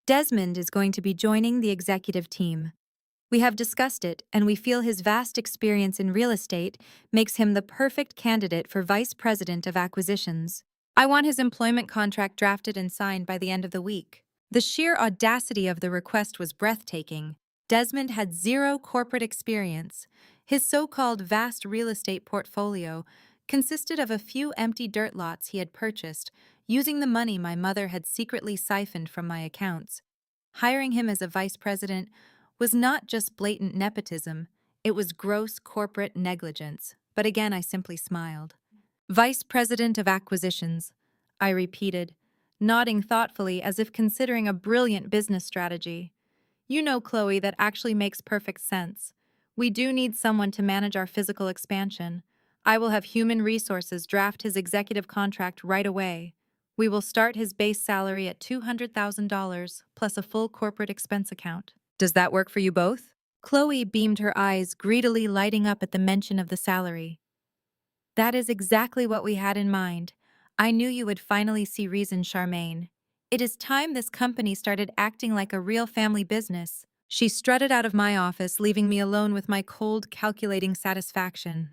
A: Desmond is going to be joining the executive team. We have discussed it, and we feel his vast experience in real estate makes him the perfect candidate for Vice President of Acquisitions. I want his employment contract drafted and signed by the end of the week. The sheer audacity of the request was breathtaking. Desmond had zero corporate experience. His so-called vast real estate portfolio consisted of a few empty dirt lots he had purchased, using the money my mother had secretly siphoned from my accounts. Hiring him as a vice president was not just blatant nepotism, it was gross corporate negligence. But again, I simply smiled. Vice President of Acquisitions, I repeated, nodding thoughtfully as if considering a brilliant business strategy. You know, Chloe, that actually makes perfect sense. We do need someone to manage our physical expansion. I will have human resources draft his executive contract right away. We will start his base salary at $200,000 plus a full corporate expense account. Does that work for you both? Chloe beamed her eyes, greedily lighting up at the mention of the salary. That is exactly what we had in mind. I knew you would finally see reason, Charmaine. It is time this company started acting like a real family business. She strutted out of my office, leaving me alone with my cold, calculating satisfaction.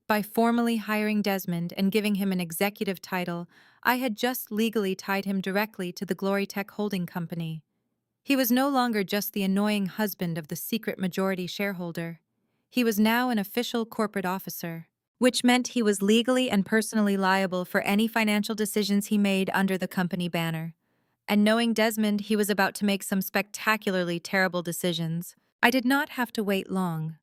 A: By formally hiring Desmond and giving him an executive title, I had just legally tied him directly to the Glorytech Holding Company. He was no longer just the annoying husband of the secret majority shareholder. He was now an official corporate officer, which meant he was legally and personally liable for any financial decisions he made under the company banner. And knowing Desmond, he was about to make some spectacularly terrible decisions. I did not have to wait long.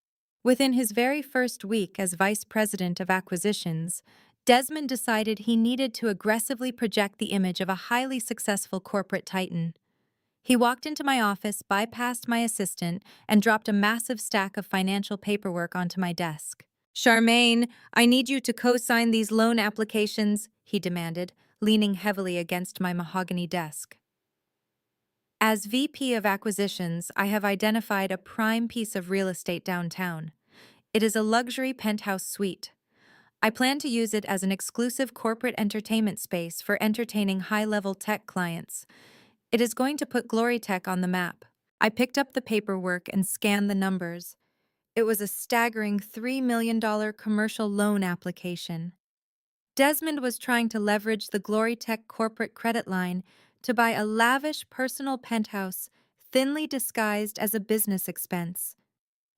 A: Within his very first week as Vice President of Acquisitions, Desmond decided he needed to aggressively project the image of a highly successful corporate titan. He walked into my office, bypassed my assistant, and dropped a massive stack of financial paperwork onto my desk. Charmaine, I need you to co-sign these loan applications, he demanded, leaning heavily against my mahogany desk. As VP of Acquisitions, I have identified a prime piece of real estate downtown. It is a luxury penthouse suite. I plan to use it as an exclusive corporate entertainment space for entertaining high-level tech clients. It is going to put Glorytech on the map. I picked up the paperwork and scanned the numbers. It was a staggering $3 million commercial loan application. Desmond was trying to leverage the Glorytech corporate credit line to buy a lavish personal penthouse thinly disguised as a business expense.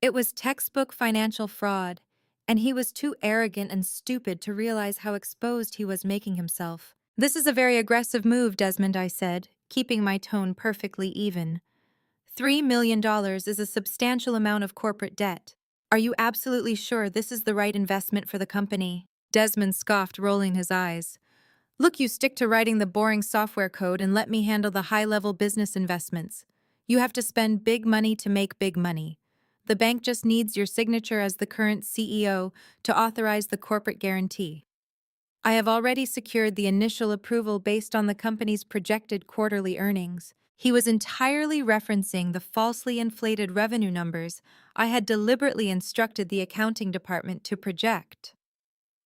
A: It was textbook financial fraud, and he was too arrogant and stupid to realize how exposed he was making himself. This is a very aggressive move, Desmond, I said, keeping my tone perfectly even. $3 million is a substantial amount of corporate debt. Are you absolutely sure this is the right investment for the company? Desmond scoffed, rolling his eyes. Look, you stick to writing the boring software code and let me handle the high-level business investments. You have to spend big money to make big money. The bank just needs your signature as the current CEO to authorize the corporate guarantee. I have already secured the initial approval based on the company's projected quarterly earnings. He was entirely referencing the falsely inflated revenue numbers I had deliberately instructed the accounting department to project.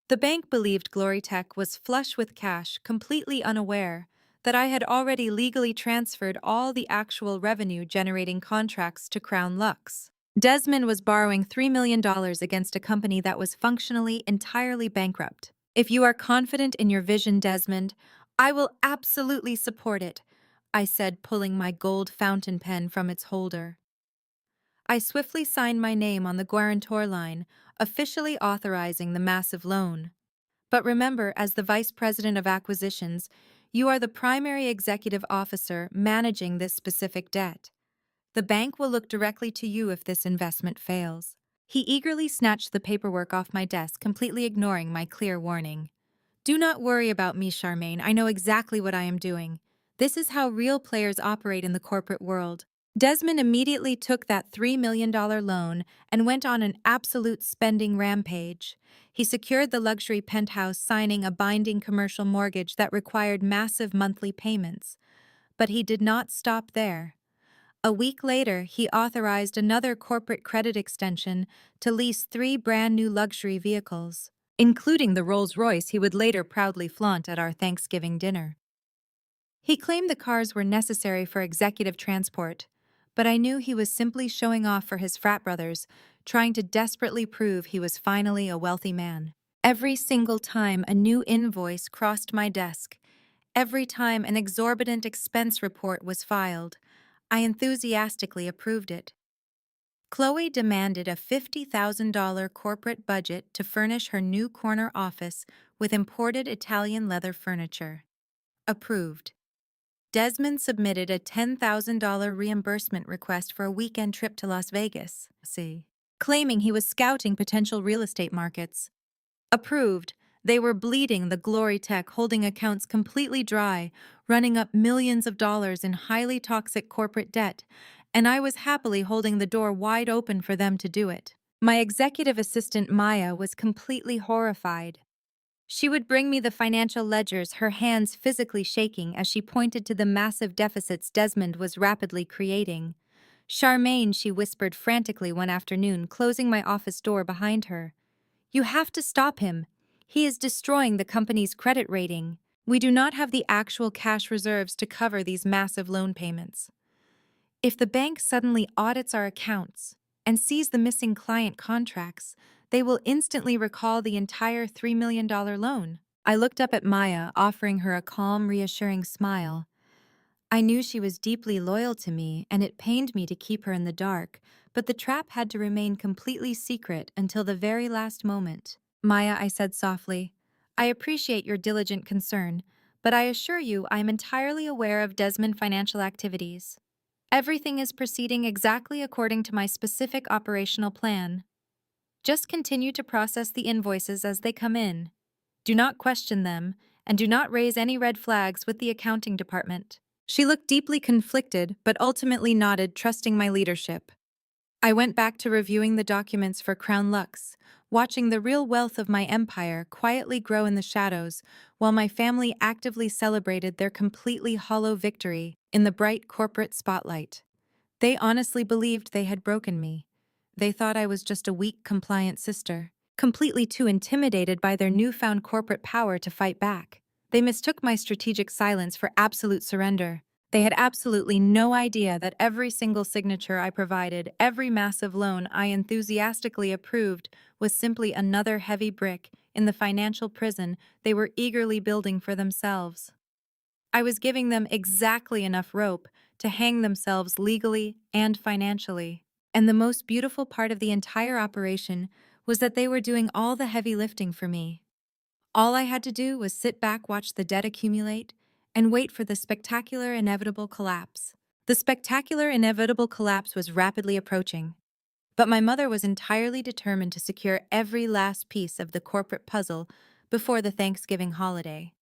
A: The bank believed Glorytech was flush with cash, completely unaware that I had already legally transferred all the actual revenue-generating contracts to Crown Lux. Desmond was borrowing $3 million against a company that was functionally entirely bankrupt. If you are confident in your vision, Desmond, I will absolutely support it, I said, pulling my gold fountain pen from its holder. I swiftly signed my name on the guarantor line, officially authorizing the massive loan. But remember, as the Vice President of Acquisitions, you are the primary executive officer managing this specific debt. The bank will look directly to you if this investment fails. He eagerly snatched the paperwork off my desk, completely ignoring my clear warning. Do not worry about me, Charmaine. I know exactly what I am doing. This is how real players operate in the corporate world. Desmond immediately took that $3 million loan and went on an absolute spending rampage. He secured the luxury penthouse, signing a binding commercial mortgage that required massive monthly payments. But he did not stop there. A week later, he authorized another corporate credit extension to lease three brand new luxury vehicles, including the Rolls-Royce he would later proudly flaunt at our Thanksgiving dinner. He claimed the cars were necessary for executive transport, but I knew he was simply showing off for his frat brothers, trying to desperately prove he was finally a wealthy man. Every single time a new invoice crossed my desk, every time an exorbitant expense report was filed, I enthusiastically approved it. Chloe demanded a $50,000 corporate budget to furnish her new corner office with imported Italian leather furniture. Approved. Desmond submitted a $10,000 reimbursement request for a weekend trip to Las Vegas, claiming he was scouting potential real estate markets. Approved. They were bleeding the glory tech, holding accounts completely dry, running up millions of dollars in highly toxic corporate debt, and I was happily holding the door wide open for them to do it. My executive assistant Maya was completely horrified. She would bring me the financial ledgers, her hands physically shaking as she pointed to the massive deficits Desmond was rapidly creating. "Charmaine," she whispered frantically one afternoon, closing my office door behind her. "You have to stop him. He is destroying the company's credit rating. We do not have the actual cash reserves to cover these massive loan payments. If the bank suddenly audits our accounts and sees the missing client contracts, they will instantly recall the entire $3 million loan." I looked up at Maya, offering her a calm, reassuring smile. I knew she was deeply loyal to me, and it pained me to keep her in the dark, but the trap had to remain completely secret until the very last moment. "Maya," I said softly, "I appreciate your diligent concern, but I assure you I am entirely aware of Desmond financial activities. Everything is proceeding exactly according to my specific operational plan. Just continue to process the invoices as they come in. Do not question them, and do not raise any red flags with the accounting department." She looked deeply conflicted, but ultimately nodded, trusting my leadership. I went back to reviewing the documents for Crown Lux, watching the real wealth of my empire quietly grow in the shadows, while my family actively celebrated their completely hollow victory in the bright corporate spotlight. They honestly believed they had broken me. They thought I was just a weak, compliant sister, completely too intimidated by their newfound corporate power to fight back. They mistook my strategic silence for absolute surrender. They had absolutely no idea that every single signature I provided, every massive loan I enthusiastically approved, was simply another heavy brick in the financial prison they were eagerly building for themselves. I was giving them exactly enough rope to hang themselves legally and financially. And the most beautiful part of the entire operation was that they were doing all the heavy lifting for me. All I had to do was sit back, watch the debt accumulate, and wait for the spectacular, inevitable collapse. The spectacular, inevitable collapse was rapidly approaching, but my mother was entirely determined to secure every last piece of the corporate puzzle before the Thanksgiving holiday.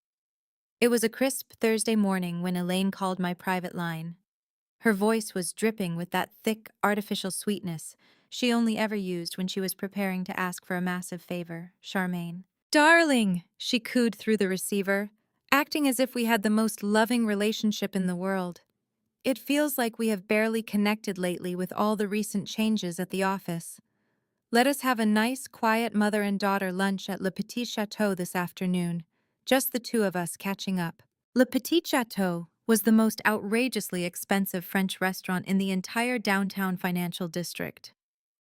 A: It was a crisp Thursday morning when Elaine called my private line. Her voice was dripping with that thick, artificial sweetness she only ever used when she was preparing to ask for a massive favor. "Charmaine." "Darling," she cooed through the receiver, acting as if we had the most loving relationship in the world. "It feels like we have barely connected lately with all the recent changes at the office. Let us have a nice, quiet mother and daughter lunch at Le Petit Chateau this afternoon, just the two of us catching up." Le Petit Chateau was the most outrageously expensive French restaurant in the entire downtown financial district.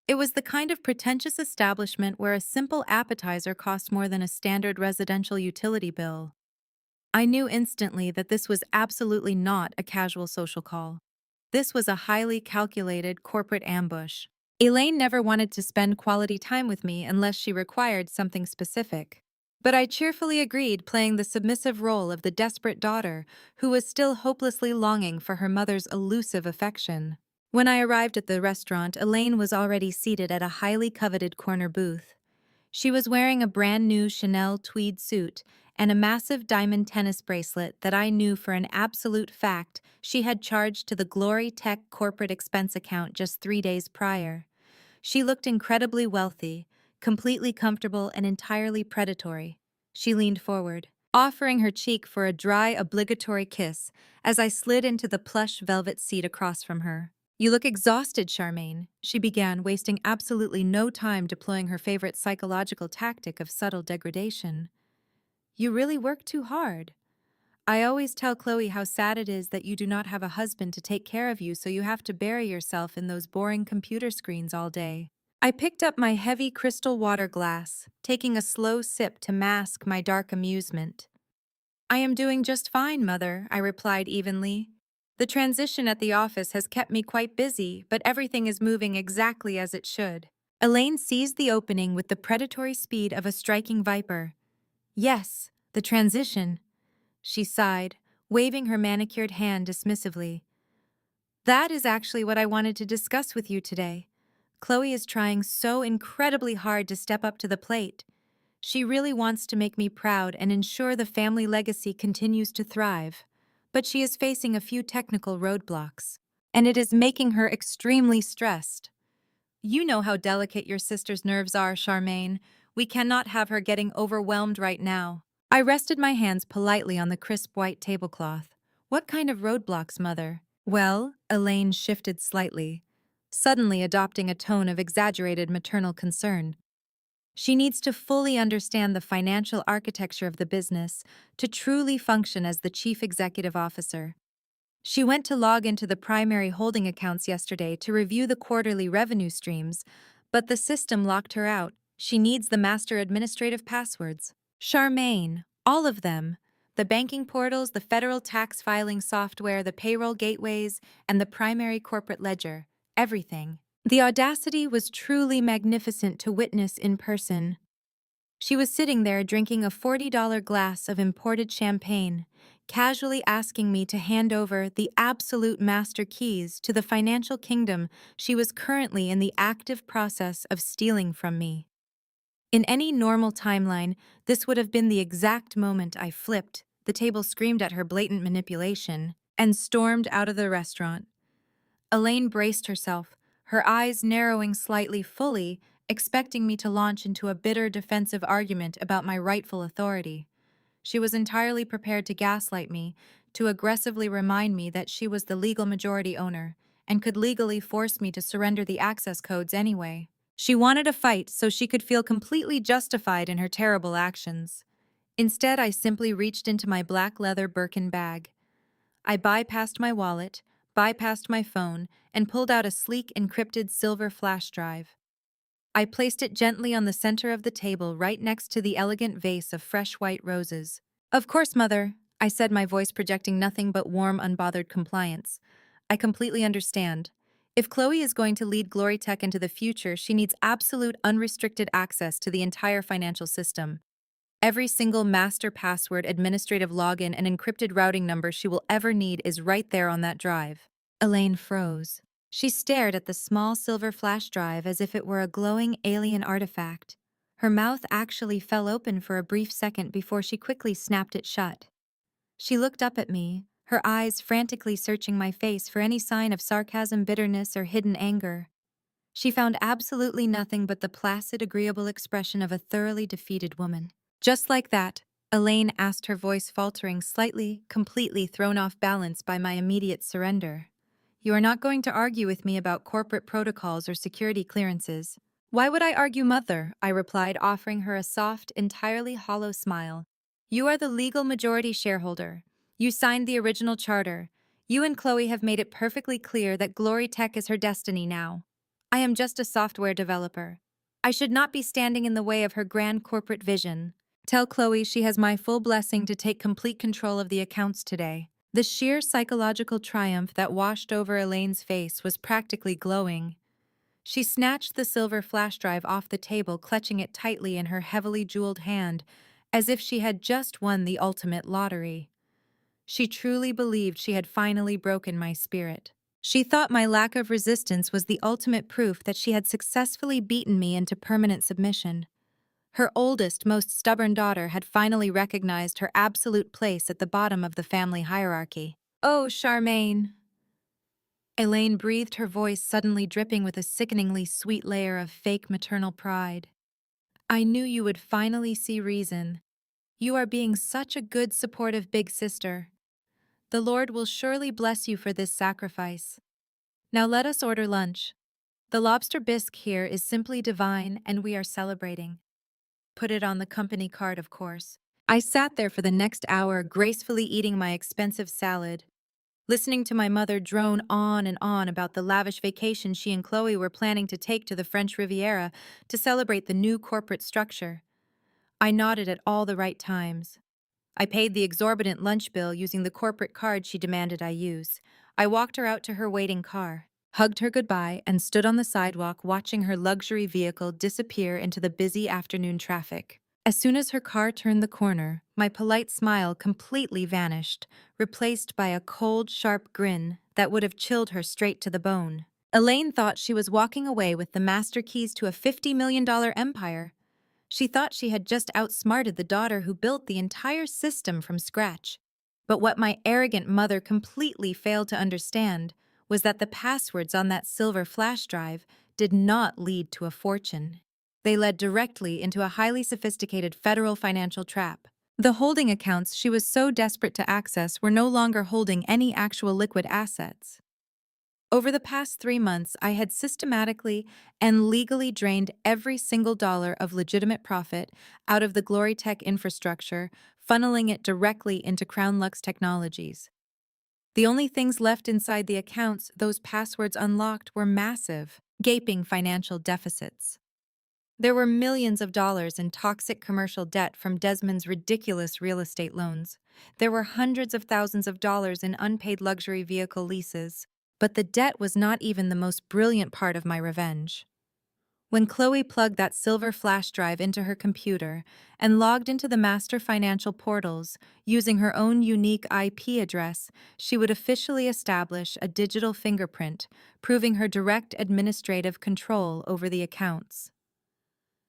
A: It was the kind of pretentious establishment where a simple appetizer cost more than a standard residential utility bill. I knew instantly that this was absolutely not a casual social call. This was a highly calculated corporate ambush. Elaine never wanted to spend quality time with me unless she required something specific. But I cheerfully agreed, playing the submissive role of the desperate daughter who was still hopelessly longing for her mother's elusive affection. When I arrived at the restaurant, Elaine was already seated at a highly coveted corner booth. She was wearing a brand new Chanel tweed suit and a massive diamond tennis bracelet that I knew for an absolute fact she had charged to the Glory Tech corporate expense account just 3 days prior. She looked incredibly wealthy, completely comfortable, and entirely predatory. She leaned forward, offering her cheek for a dry, obligatory kiss as I slid into the plush velvet seat across from her. "You look exhausted, Charmaine," she began, wasting absolutely no time deploying her favorite psychological tactic of subtle degradation. "You really work too hard. I always tell Chloe how sad it is that you do not have a husband to take care of you, so you have to bury yourself in those boring computer screens all day." I picked up my heavy crystal water glass, taking a slow sip to mask my dark amusement. "I am doing just fine, Mother," I replied evenly. "The transition at the office has kept me quite busy, but everything is moving exactly as it should." Elaine seized the opening with the predatory speed of a striking viper. "Yes, the transition," she sighed, waving her manicured hand dismissively. "That is actually what I wanted to discuss with you today. Chloe is trying so incredibly hard to step up to the plate. She really wants to make me proud and ensure the family legacy continues to thrive. But she is facing a few technical roadblocks, and it is making her extremely stressed. You know how delicate your sister's nerves are, Charmaine. We cannot have her getting overwhelmed right now." I rested my hands politely on the crisp white tablecloth. "What kind of roadblocks, Mother?" "Well," Elaine shifted slightly, suddenly adopting a tone of exaggerated maternal concern. "She needs to fully understand the financial architecture of the business to truly function as the chief executive officer. She went to log into the primary holding accounts yesterday to review the quarterly revenue streams, but the system locked her out. She needs the master administrative passwords. Charmaine, all of them. The banking portals, the federal tax filing software, the payroll gateways, and the primary corporate ledger. Everything." The audacity was truly magnificent to witness in person. She was sitting there drinking a $40 glass of imported champagne, casually asking me to hand over the absolute master keys to the financial kingdom she was currently in the active process of stealing from me. In any normal timeline, this would have been the exact moment I flipped, the table screamed at her blatant manipulation, and stormed out of the restaurant. Elaine braced herself, her eyes narrowing slightly fully, expecting me to launch into a bitter defensive argument about my rightful authority. She was entirely prepared to gaslight me, to aggressively remind me that she was the legal majority owner, and could legally force me to surrender the access codes anyway. She wanted a fight so she could feel completely justified in her terrible actions. Instead, I simply reached into my black leather Birkin bag. I bypassed my wallet, bypassed my phone, and pulled out a sleek encrypted silver flash drive. I placed it gently on the center of the table right next to the elegant vase of fresh white roses. "Of course, Mother," I said, my voice projecting nothing but warm, unbothered compliance. "I completely understand. If Chloe is going to lead Glory Tech into the future, she needs absolute unrestricted access to the entire financial system. Every single master password, administrative login, and encrypted routing number she will ever need is right there on that drive." Elaine froze. She stared at the small silver flash drive as if it were a glowing alien artifact. Her mouth actually fell open for a brief second before she quickly snapped it shut. She looked up at me, her eyes frantically searching my face for any sign of sarcasm, bitterness, or hidden anger. She found absolutely nothing but the placid, agreeable expression of a thoroughly defeated woman. "Just like that," Elaine asked, her voice faltering slightly, completely thrown off balance by my immediate surrender. "You are not going to argue with me about corporate protocols or security clearances." "Why would I argue, Mother?" I replied, offering her a soft, entirely hollow smile. "You are the legal majority shareholder. You signed the original charter. You and Chloe have made it perfectly clear that Glory Tech is her destiny now. I am just a software developer. I should not be standing in the way of her grand corporate vision. Tell Chloe she has my full blessing to take complete control of the accounts today." The sheer psychological triumph that washed over Elaine's face was practically glowing. She snatched the silver flash drive off the table, clutching it tightly in her heavily jeweled hand, as if she had just won the ultimate lottery. She truly believed she had finally broken my spirit. She thought my lack of resistance was the ultimate proof that she had successfully beaten me into permanent submission. Her oldest, most stubborn daughter had finally recognized her absolute place at the bottom of the family hierarchy. "Oh, Charmaine." Elaine breathed, her voice suddenly dripping with a sickeningly sweet layer of fake maternal pride. "I knew you would finally see reason. You are being such a good, supportive big sister. The Lord will surely bless you for this sacrifice. Now let us order lunch. The lobster bisque here is simply divine, and we are celebrating." Put it on the company card, of course. I sat there for the next hour, gracefully eating my expensive salad, listening to my mother drone on and on about the lavish vacation she and Chloe were planning to take to the French Riviera to celebrate the new corporate structure. I nodded at all the right times. I paid the exorbitant lunch bill using the corporate card she demanded I use. I walked her out to her waiting car, hugged her goodbye, and stood on the sidewalk watching her luxury vehicle disappear into the busy afternoon traffic. As soon as her car turned the corner, my polite smile completely vanished, replaced by a cold, sharp grin that would have chilled her straight to the bone. Elaine thought she was walking away with the master keys to a $50 million empire. She thought she had just outsmarted the daughter who built the entire system from scratch. But what my arrogant mother completely failed to understand was that the passwords on that silver flash drive did not lead to a fortune. They led directly into a highly sophisticated federal financial trap. The holding accounts she was so desperate to access were no longer holding any actual liquid assets. Over the past 3 months, I had systematically and legally drained every single dollar of legitimate profit out of the Glorytech infrastructure, funneling it directly into Crown Lux Technologies. The only things left inside the accounts those passwords unlocked were massive, gaping financial deficits. There were millions of dollars in toxic commercial debt from Desmond's ridiculous real estate loans. There were hundreds of thousands of dollars in unpaid luxury vehicle leases. But the debt was not even the most brilliant part of my revenge. When Chloe plugged that silver flash drive into her computer and logged into the master financial portals using her own unique IP address, she would officially establish a digital fingerprint, proving her direct administrative control over the accounts.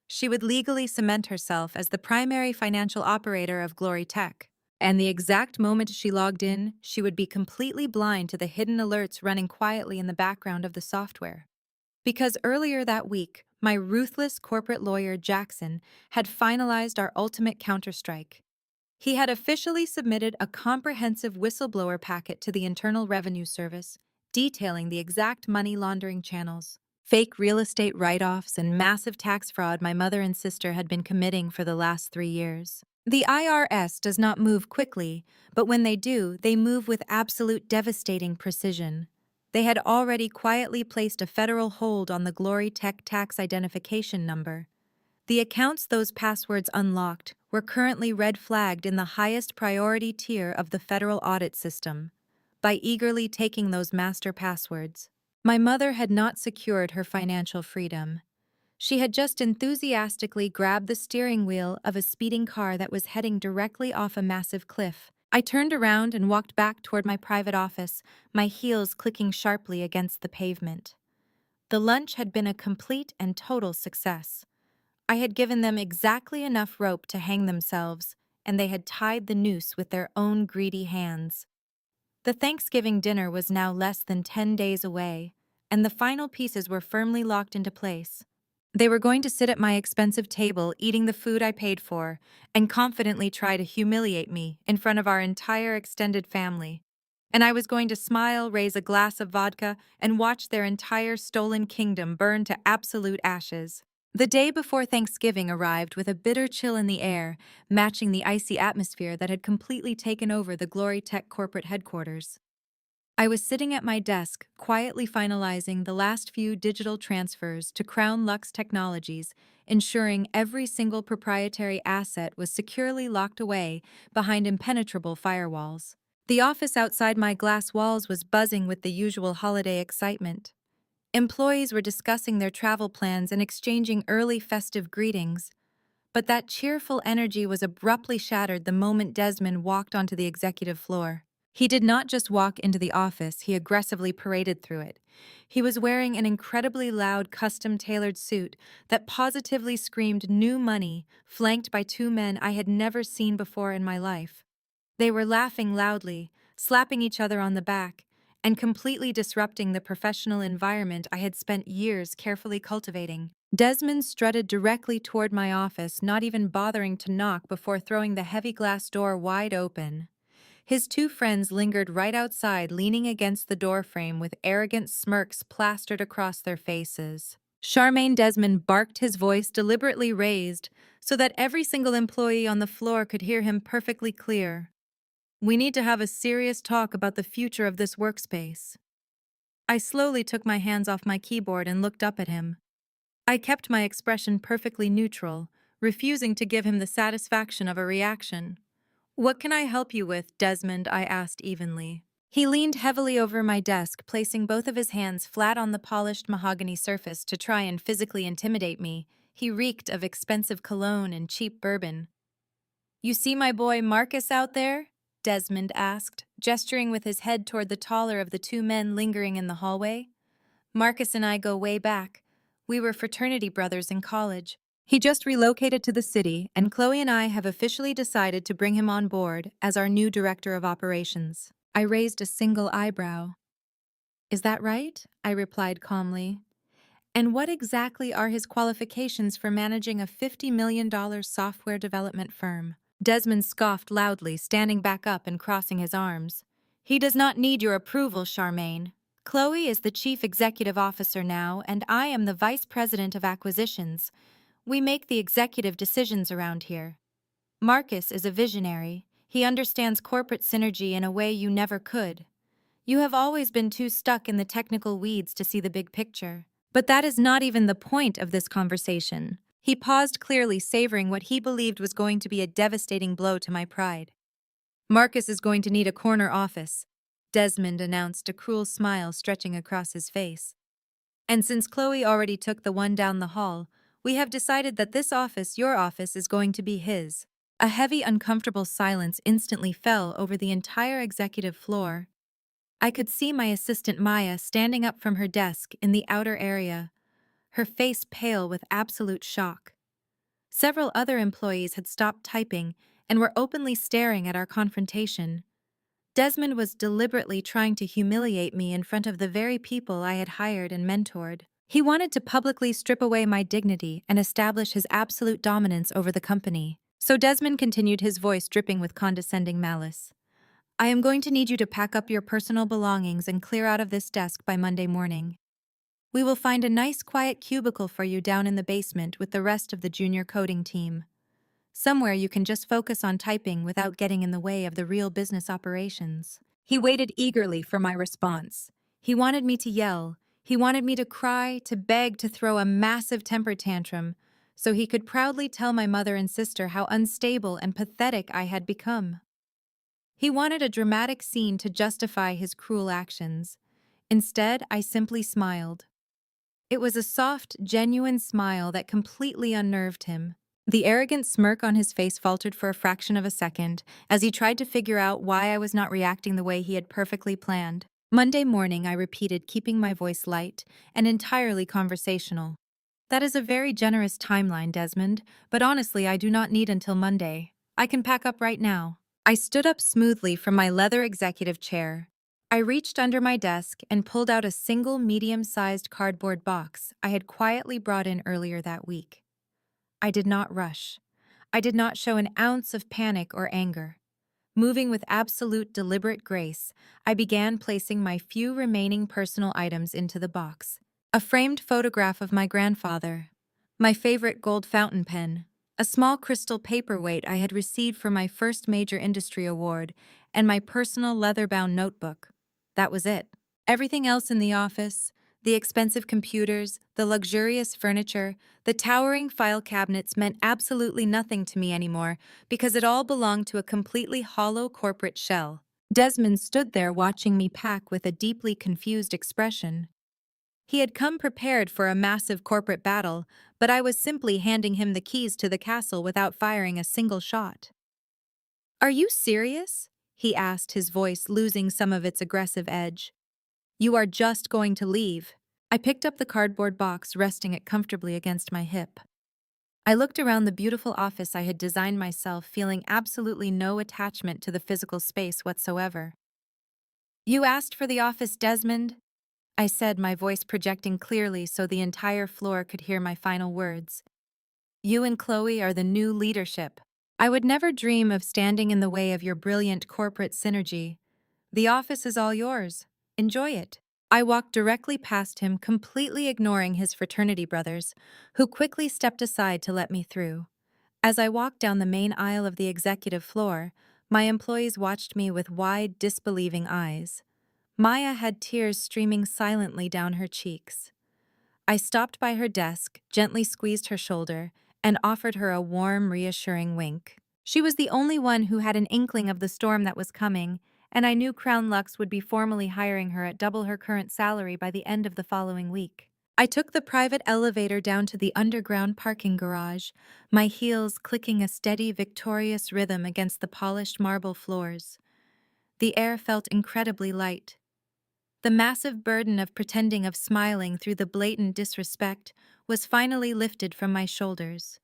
A: She would legally cement herself as the primary financial operator of Glory Tech. And the exact moment she logged in, she would be completely blind to the hidden alerts running quietly in the background of the software. Because earlier that week, my ruthless corporate lawyer, Jackson, had finalized our ultimate counterstrike. He had officially submitted a comprehensive whistleblower packet to the Internal Revenue Service, detailing the exact money laundering channels, fake real estate write-offs, and massive tax fraud my mother and sister had been committing for the last 3 years. The IRS does not move quickly, but when they do, they move with absolute devastating precision. They had already quietly placed a federal hold on the Glory Tech tax identification number. The accounts those passwords unlocked were currently red flagged in the highest priority tier of the federal audit system. By eagerly taking those master passwords, my mother had not secured her financial freedom. She had just enthusiastically grabbed the steering wheel of a speeding car that was heading directly off a massive cliff. I turned around and walked back toward my private office, my heels clicking sharply against the pavement. The lunch had been a complete and total success. I had given them exactly enough rope to hang themselves, and they had tied the noose with their own greedy hands. The Thanksgiving dinner was now less than 10 days away, and the final pieces were firmly locked into place. They were going to sit at my expensive table eating the food I paid for and confidently try to humiliate me in front of our entire extended family. And I was going to smile, raise a glass of vodka, and watch their entire stolen kingdom burn to absolute ashes. The day before Thanksgiving arrived with a bitter chill in the air, matching the icy atmosphere that had completely taken over the Glory Tech corporate headquarters. I was sitting at my desk, quietly finalizing the last few digital transfers to Crown Lux Technologies, ensuring every single proprietary asset was securely locked away behind impenetrable firewalls. The office outside my glass walls was buzzing with the usual holiday excitement. Employees were discussing their travel plans and exchanging early festive greetings. But that cheerful energy was abruptly shattered the moment Desmond walked onto the executive floor. He did not just walk into the office, he aggressively paraded through it. He was wearing an incredibly loud, custom-tailored suit that positively screamed new money, flanked by two men I had never seen before in my life. They were laughing loudly, slapping each other on the back, and completely disrupting the professional environment I had spent years carefully cultivating. Desmond strutted directly toward my office, not even bothering to knock before throwing the heavy glass door wide open. His two friends lingered right outside, leaning against the doorframe with arrogant smirks plastered across their faces. Charmaine Desmond barked, his voice deliberately raised so that every single employee on the floor could hear him perfectly clear. "We need to have a serious talk about the future of this workspace." I slowly took my hands off my keyboard and looked up at him. I kept my expression perfectly neutral, refusing to give him the satisfaction of a reaction. "What can I help you with, Desmond?" I asked evenly. He leaned heavily over my desk, placing both of his hands flat on the polished mahogany surface to try and physically intimidate me. He reeked of expensive cologne and cheap bourbon. "You see my boy Marcus out there?" Desmond asked, gesturing with his head toward the taller of the two men lingering in the hallway. "Marcus and I go way back. We were fraternity brothers in college. He just relocated to the city, and Chloe and I have officially decided to bring him on board as our new director of operations." I raised a single eyebrow. "Is that right?" I replied calmly. "And what exactly are his qualifications for managing a $50 million software development firm?" Desmond scoffed loudly, standing back up and crossing his arms. "He does not need your approval, Charmaine. Chloe is the chief executive officer now, and I am the vice president of acquisitions. We make the executive decisions around here. Marcus is a visionary. He understands corporate synergy in a way you never could. You have always been too stuck in the technical weeds to see the big picture. But that is not even the point of this conversation." He paused, clearly savoring what he believed was going to be a devastating blow to my pride. "Marcus is going to need a corner office," Desmond announced, a cruel smile stretching across his face. "And since Chloe already took the one down the hall, we have decided that this office, your office, is going to be his." A heavy, uncomfortable silence instantly fell over the entire executive floor. I could see my assistant Maya standing up from her desk in the outer area, her face pale with absolute shock. Several other employees had stopped typing and were openly staring at our confrontation. Desmond was deliberately trying to humiliate me in front of the very people I had hired and mentored. He wanted to publicly strip away my dignity and establish his absolute dominance over the company. So Desmond continued, his voice dripping with condescending malice. "I am going to need you to pack up your personal belongings and clear out of this desk by Monday morning. We will find a nice quiet cubicle for you down in the basement with the rest of the junior coding team. Somewhere you can just focus on typing without getting in the way of the real business operations." He waited eagerly for my response. He wanted me to yell. He wanted me to cry, to beg, to throw a massive temper tantrum, so he could proudly tell my mother and sister how unstable and pathetic I had become. He wanted a dramatic scene to justify his cruel actions. Instead, I simply smiled. It was a soft, genuine smile that completely unnerved him. The arrogant smirk on his face faltered for a fraction of a second as he tried to figure out why I was not reacting the way he had perfectly planned. "Monday morning," I repeated, keeping my voice light and entirely conversational. "That is a very generous timeline, Desmond, but honestly, I do not need until Monday. I can pack up right now." I stood up smoothly from my leather executive chair. I reached under my desk and pulled out a single medium-sized cardboard box I had quietly brought in earlier that week. I did not rush. I did not show an ounce of panic or anger. Moving with absolute deliberate grace, I began placing my few remaining personal items into the box. A framed photograph of my grandfather, my favorite gold fountain pen, a small crystal paperweight I had received for my first major industry award, and my personal leather-bound notebook. That was it. Everything else in the office, the expensive computers, the luxurious furniture, the towering file cabinets meant absolutely nothing to me anymore because it all belonged to a completely hollow corporate shell. Desmond stood there watching me pack with a deeply confused expression. He had come prepared for a massive corporate battle, but I was simply handing him the keys to the castle without firing a single shot. "Are you serious?" he asked, his voice losing some of its aggressive edge. You are just going to leave. I picked up the cardboard box, resting it comfortably against my hip. I looked around the beautiful office I had designed myself, feeling absolutely no attachment to the physical space whatsoever. You asked for the office, Desmond? I said, my voice projecting clearly so the entire floor could hear my final words. You and Chloe are the new leadership. I would never dream of standing in the way of your brilliant corporate synergy. The office is all yours. Enjoy it. I walked directly past him, completely ignoring his fraternity brothers, who quickly stepped aside to let me through. As I walked down the main aisle of the executive floor, my employees watched me with wide, disbelieving eyes. Maya had tears streaming silently down her cheeks. I stopped by her desk, gently squeezed her shoulder, and offered her a warm, reassuring wink. She was the only one who had an inkling of the storm that was coming, and I knew Crown Lux would be formally hiring her at double her current salary by the end of the following week. I took the private elevator down to the underground parking garage, my heels clicking a steady, victorious rhythm against the polished marble floors. The air felt incredibly light. The massive burden of pretending of smiling through the blatant disrespect was finally lifted from my shoulders.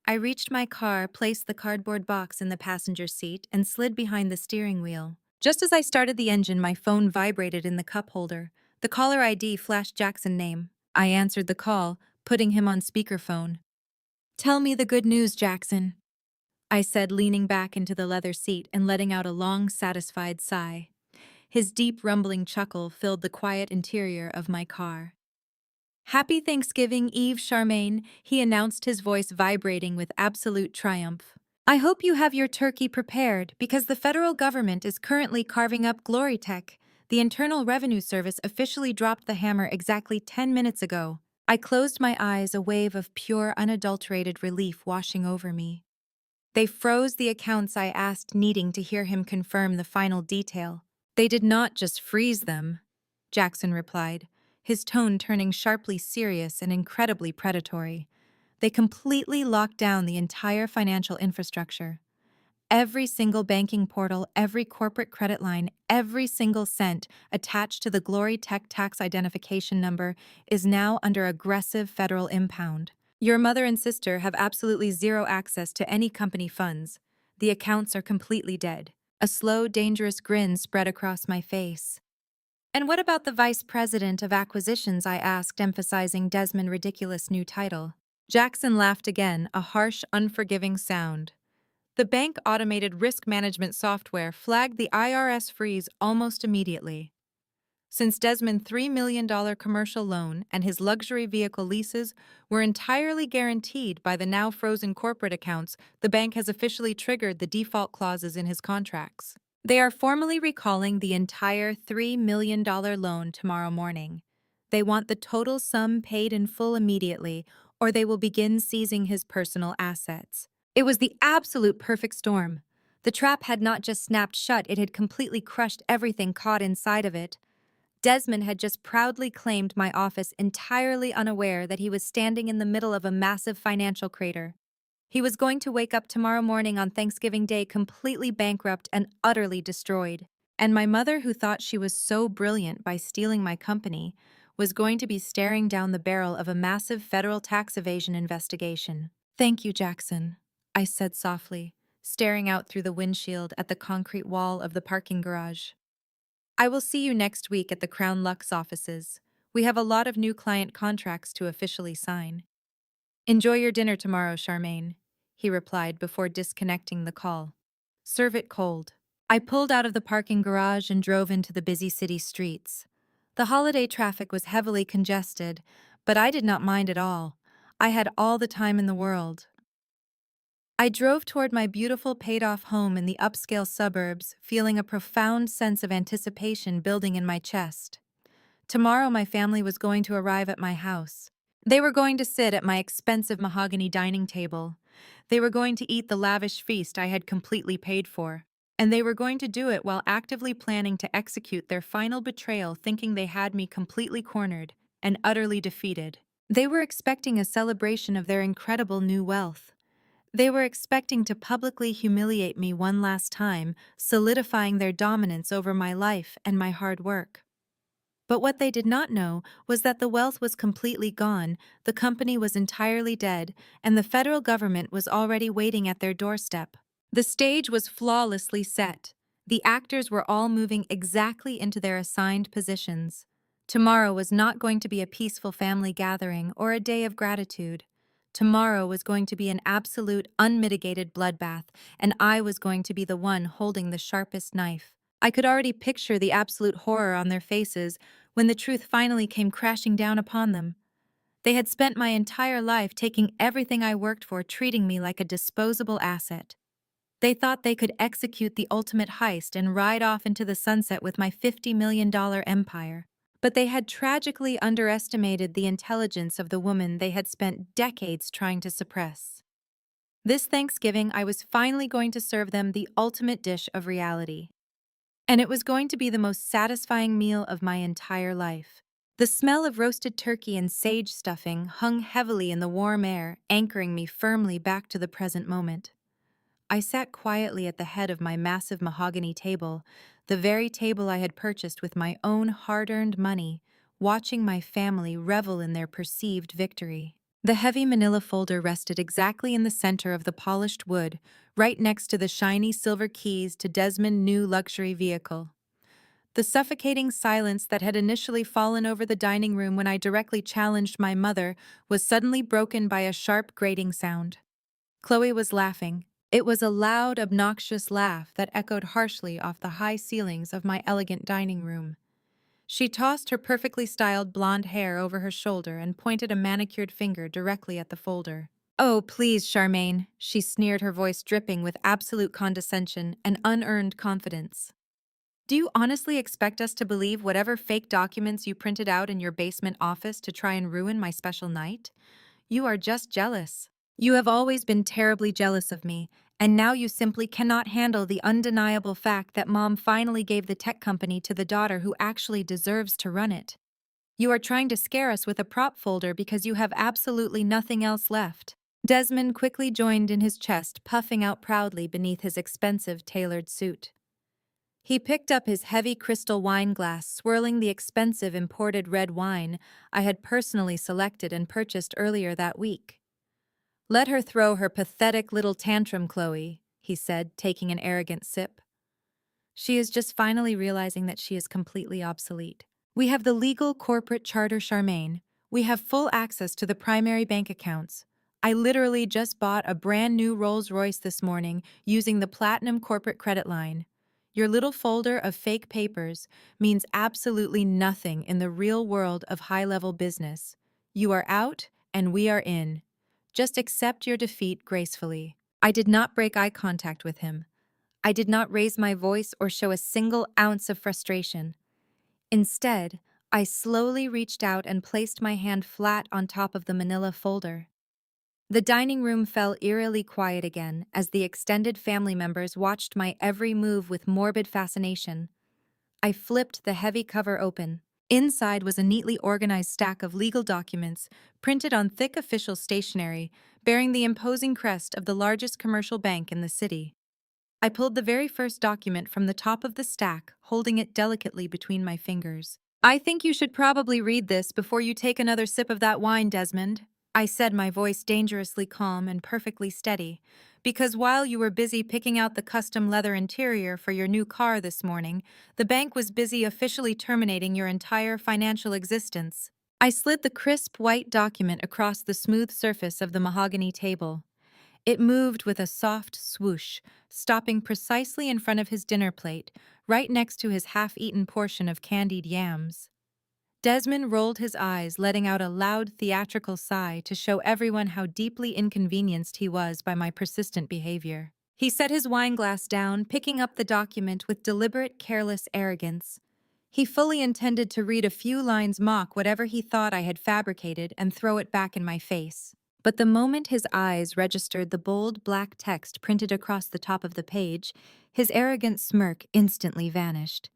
A: I reached my car, placed the cardboard box in the passenger seat, and slid behind the steering wheel. Just as I started the engine, my phone vibrated in the cup holder. The caller ID flashed Jackson's name. I answered the call, putting him on speakerphone. Tell me the good news, Jackson, I said, leaning back into the leather seat and letting out a long, satisfied sigh. His deep, rumbling chuckle filled the quiet interior of my car. Happy Thanksgiving Eve, Charmaine, he announced, his voice vibrating with absolute triumph. I hope you have your turkey prepared because the federal government is currently carving up Glorytech. The Internal Revenue Service officially dropped the hammer exactly 10 minutes ago. I closed my eyes, a wave of pure, unadulterated relief washing over me. They froze the accounts I asked, needing to hear him confirm the final detail. They did not just freeze them, Jackson replied, his tone turning sharply serious and incredibly predatory. They completely locked down the entire financial infrastructure. Every single banking portal, every corporate credit line, every single cent attached to the Glory Tech tax identification number is now under aggressive federal impound. Your mother and sister have absolutely zero access to any company funds. The accounts are completely dead. A slow, dangerous grin spread across my face. And what about the vice president of acquisitions? I asked, emphasizing Desmond's ridiculous new title. Jackson laughed again, a harsh, unforgiving sound. The bank automated risk management software flagged the IRS freeze almost immediately. Since Desmond's $3 million commercial loan and his luxury vehicle leases were entirely guaranteed by the now frozen corporate accounts, the bank has officially triggered the default clauses in his contracts. They are formally recalling the entire $3 million loan tomorrow morning. They want the total sum paid in full immediately, or they will begin seizing his personal assets. It was the absolute perfect storm. The trap had not just snapped shut, it had completely crushed everything caught inside of it. Desmond had just proudly claimed my office, entirely unaware that he was standing in the middle of a massive financial crater. He was going to wake up tomorrow morning on Thanksgiving Day completely bankrupt and utterly destroyed. And my mother, who thought she was so brilliant by stealing my company, was going to be staring down the barrel of a massive federal tax evasion investigation. Thank you, Jackson, I said softly, staring out through the windshield at the concrete wall of the parking garage. I will see you next week at the Crown Lux offices. We have a lot of new client contracts to officially sign. Enjoy your dinner tomorrow, Charmaine, he replied before disconnecting the call. Serve it cold. I pulled out of the parking garage and drove into the busy city streets. The holiday traffic was heavily congested, but I did not mind at all. I had all the time in the world. I drove toward my beautiful paid-off home in the upscale suburbs, feeling a profound sense of anticipation building in my chest. Tomorrow my family was going to arrive at my house. They were going to sit at my expensive mahogany dining table. They were going to eat the lavish feast I had completely paid for. And they were going to do it while actively planning to execute their final betrayal, thinking they had me completely cornered and utterly defeated. They were expecting a celebration of their incredible new wealth. They were expecting to publicly humiliate me one last time, solidifying their dominance over my life and my hard work. But what they did not know was that the wealth was completely gone, the company was entirely dead, and the federal government was already waiting at their doorstep. The stage was flawlessly set. The actors were all moving exactly into their assigned positions. Tomorrow was not going to be a peaceful family gathering or a day of gratitude. Tomorrow was going to be an absolute, unmitigated bloodbath, and I was going to be the one holding the sharpest knife. I could already picture the absolute horror on their faces when the truth finally came crashing down upon them. They had spent my entire life taking everything I worked for, treating me like a disposable asset. They thought they could execute the ultimate heist and ride off into the sunset with my $50 million empire. But they had tragically underestimated the intelligence of the woman they had spent decades trying to suppress. This Thanksgiving, I was finally going to serve them the ultimate dish of reality. And it was going to be the most satisfying meal of my entire life. The smell of roasted turkey and sage stuffing hung heavily in the warm air, anchoring me firmly back to the present moment. I sat quietly at the head of my massive mahogany table, the very table I had purchased with my own hard-earned money, watching my family revel in their perceived victory. The heavy manila folder rested exactly in the center of the polished wood, right next to the shiny silver keys to Desmond's new luxury vehicle. The suffocating silence that had initially fallen over the dining room when I directly challenged my mother was suddenly broken by a sharp grating sound. Chloe was laughing. It was a loud, obnoxious laugh that echoed harshly off the high ceilings of my elegant dining room. She tossed her perfectly styled blonde hair over her shoulder and pointed a manicured finger directly at the folder. "Oh, please, Charmaine," she sneered, her voice dripping with absolute condescension and unearned confidence. "Do you honestly expect us to believe whatever fake documents you printed out in your basement office to try and ruin my special night? You are just jealous. You have always been terribly jealous of me, and now you simply cannot handle the undeniable fact that Mom finally gave the tech company to the daughter who actually deserves to run it. You are trying to scare us with a prop folder because you have absolutely nothing else left." Desmond quickly joined in his chest, puffing out proudly beneath his expensive tailored suit. He picked up his heavy crystal wine glass, swirling the expensive imported red wine I had personally selected and purchased earlier that week. "Let her throw her pathetic little tantrum, Chloe," he said, taking an arrogant sip. "She is just finally realizing that she is completely obsolete. We have the legal corporate charter, Charmaine. We have full access to the primary bank accounts. I literally just bought a brand new Rolls-Royce this morning using the Platinum corporate credit line. Your little folder of fake papers means absolutely nothing in the real world of high-level business. You are out, and we are in. Just accept your defeat gracefully." I did not break eye contact with him. I did not raise my voice or show a single ounce of frustration. Instead, I slowly reached out and placed my hand flat on top of the manila folder. The dining room fell eerily quiet again as the extended family members watched my every move with morbid fascination. I flipped the heavy cover open. Inside was a neatly organized stack of legal documents printed on thick official stationery, bearing the imposing crest of the largest commercial bank in the city. I pulled the very first document from the top of the stack, holding it delicately between my fingers. "I think you should probably read this before you take another sip of that wine, Desmond," I said, my voice dangerously calm and perfectly steady, "because while you were busy picking out the custom leather interior for your new car this morning, the bank was busy officially terminating your entire financial existence." I slid the crisp white document across the smooth surface of the mahogany table. It moved with a soft swoosh, stopping precisely in front of his dinner plate, right next to his half-eaten portion of candied yams. Desmond rolled his eyes, letting out a loud theatrical sigh to show everyone how deeply inconvenienced he was by my persistent behavior. He set his wineglass down, picking up the document with deliberate, careless arrogance. He fully intended to read a few lines, mock whatever he thought I had fabricated, and throw it back in my face. But the moment his eyes registered the bold black text printed across the top of the page, his arrogant smirk instantly vanished.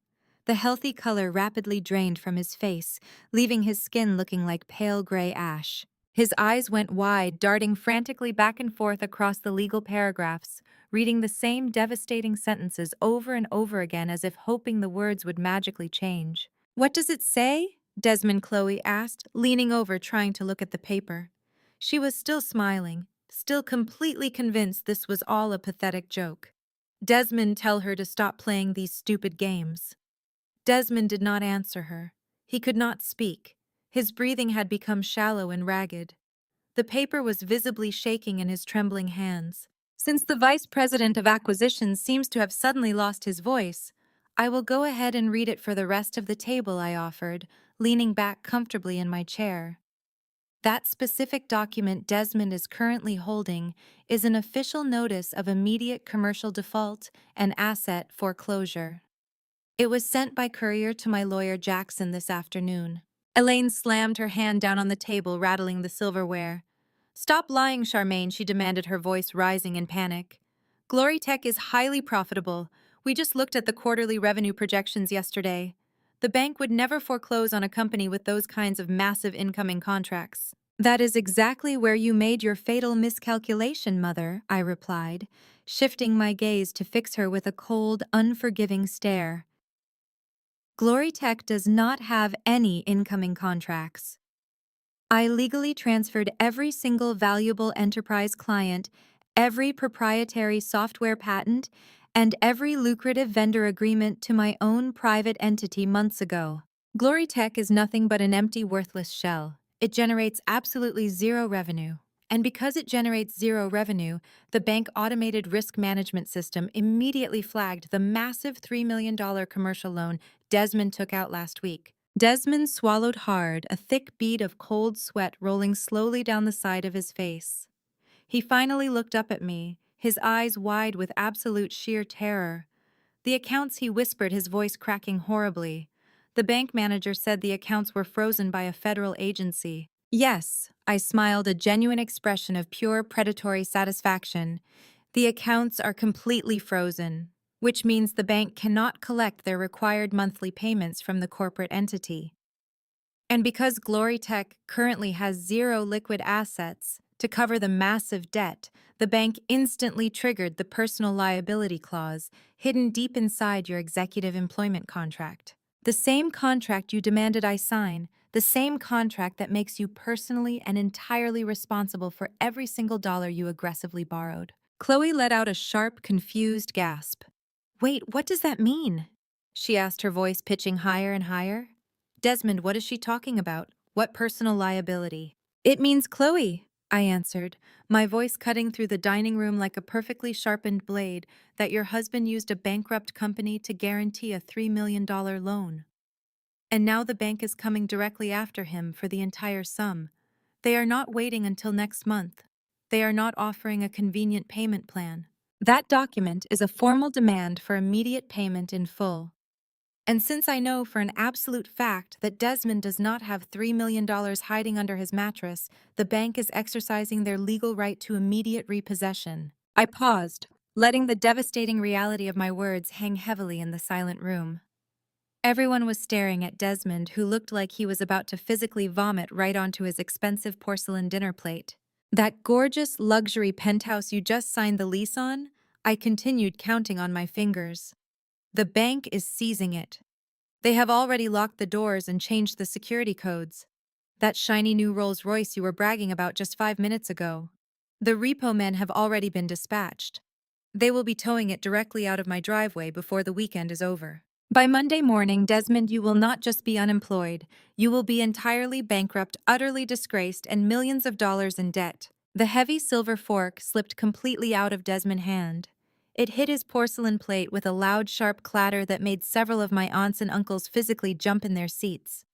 A: The healthy color rapidly drained from his face, leaving his skin looking like pale gray ash. His eyes went wide, darting frantically back and forth across the legal paragraphs, reading the same devastating sentences over and over again as if hoping the words would magically change. "What does it say?" Desmond Chloe asked, leaning over trying to look at the paper. She was still smiling, still completely convinced this was all a pathetic joke. Desmond tell her to stop playing these stupid games. Desmond did not answer her. He could not speak. His breathing had become shallow and ragged. The paper was visibly shaking in his trembling hands. "Since the vice president of acquisitions seems to have suddenly lost his voice, I will go ahead and read it for the rest of the table," I offered, leaning back comfortably in my chair. That specific document Desmond is currently holding is an official notice of immediate commercial default and asset foreclosure. It was sent by courier to my lawyer Jackson this afternoon. Elaine slammed her hand down on the table, rattling the silverware. "Stop lying, Charmaine," she demanded, her voice rising in panic. "Glory Tech is highly profitable. We just looked at the quarterly revenue projections yesterday. The bank would never foreclose on a company with those kinds of massive incoming contracts." "That is exactly where you made your fatal miscalculation, Mother," I replied, shifting my gaze to fix her with a cold, unforgiving stare. "Glory Tech does not have any incoming contracts. I legally transferred every single valuable enterprise client, every proprietary software patent, and every lucrative vendor agreement to my own private entity months ago. Glory Tech is nothing but an empty, worthless shell. It generates absolutely zero revenue. And because it generates zero revenue, the bank automated risk management system immediately flagged the massive $3 million commercial loan Desmond took out last week." Desmond swallowed hard, a thick bead of cold sweat rolling slowly down the side of his face. He finally looked up at me, his eyes wide with absolute sheer terror. "The accounts," he whispered, his voice cracking horribly. "The bank manager said the accounts were frozen by a federal agency." "Yes," I smiled, a genuine expression of pure predatory satisfaction. "The accounts are completely frozen, which means the bank cannot collect their required monthly payments from the corporate entity. And because Glory Tech currently has zero liquid assets to cover the massive debt, the bank instantly triggered the personal liability clause hidden deep inside your executive employment contract. The same contract you demanded I sign, the same contract that makes you personally and entirely responsible for every single dollar you aggressively borrowed." Chloe let out a sharp, confused gasp. "Wait, what does that mean?" she asked, her voice pitching higher and higher. "Desmond, what is she talking about? What personal liability?" "It means, Chloe," I answered, my voice cutting through the dining room like a perfectly sharpened blade, "that your husband used a bankrupt company to guarantee a $3 million loan. And now the bank is coming directly after him for the entire sum. They are not waiting until next month. They are not offering a convenient payment plan. That document is a formal demand for immediate payment in full. And since I know for an absolute fact that Desmond does not have $3 million hiding under his mattress, the bank is exercising their legal right to immediate repossession." I paused, letting the devastating reality of my words hang heavily in the silent room. Everyone was staring at Desmond, who looked like he was about to physically vomit right onto his expensive porcelain dinner plate. "That gorgeous luxury penthouse you just signed the lease on?" I continued, counting on my fingers. "The bank is seizing it. They have already locked the doors and changed the security codes. That shiny new Rolls-Royce you were bragging about just 5 minutes ago. The repo men have already been dispatched. They will be towing it directly out of my driveway before the weekend is over. By Monday morning, Desmond, you will not just be unemployed. You will be entirely bankrupt, utterly disgraced, and millions of dollars in debt." The heavy silver fork slipped completely out of Desmond's hand. It hit his porcelain plate with a loud, sharp clatter that made several of my aunts and uncles physically jump in their seats.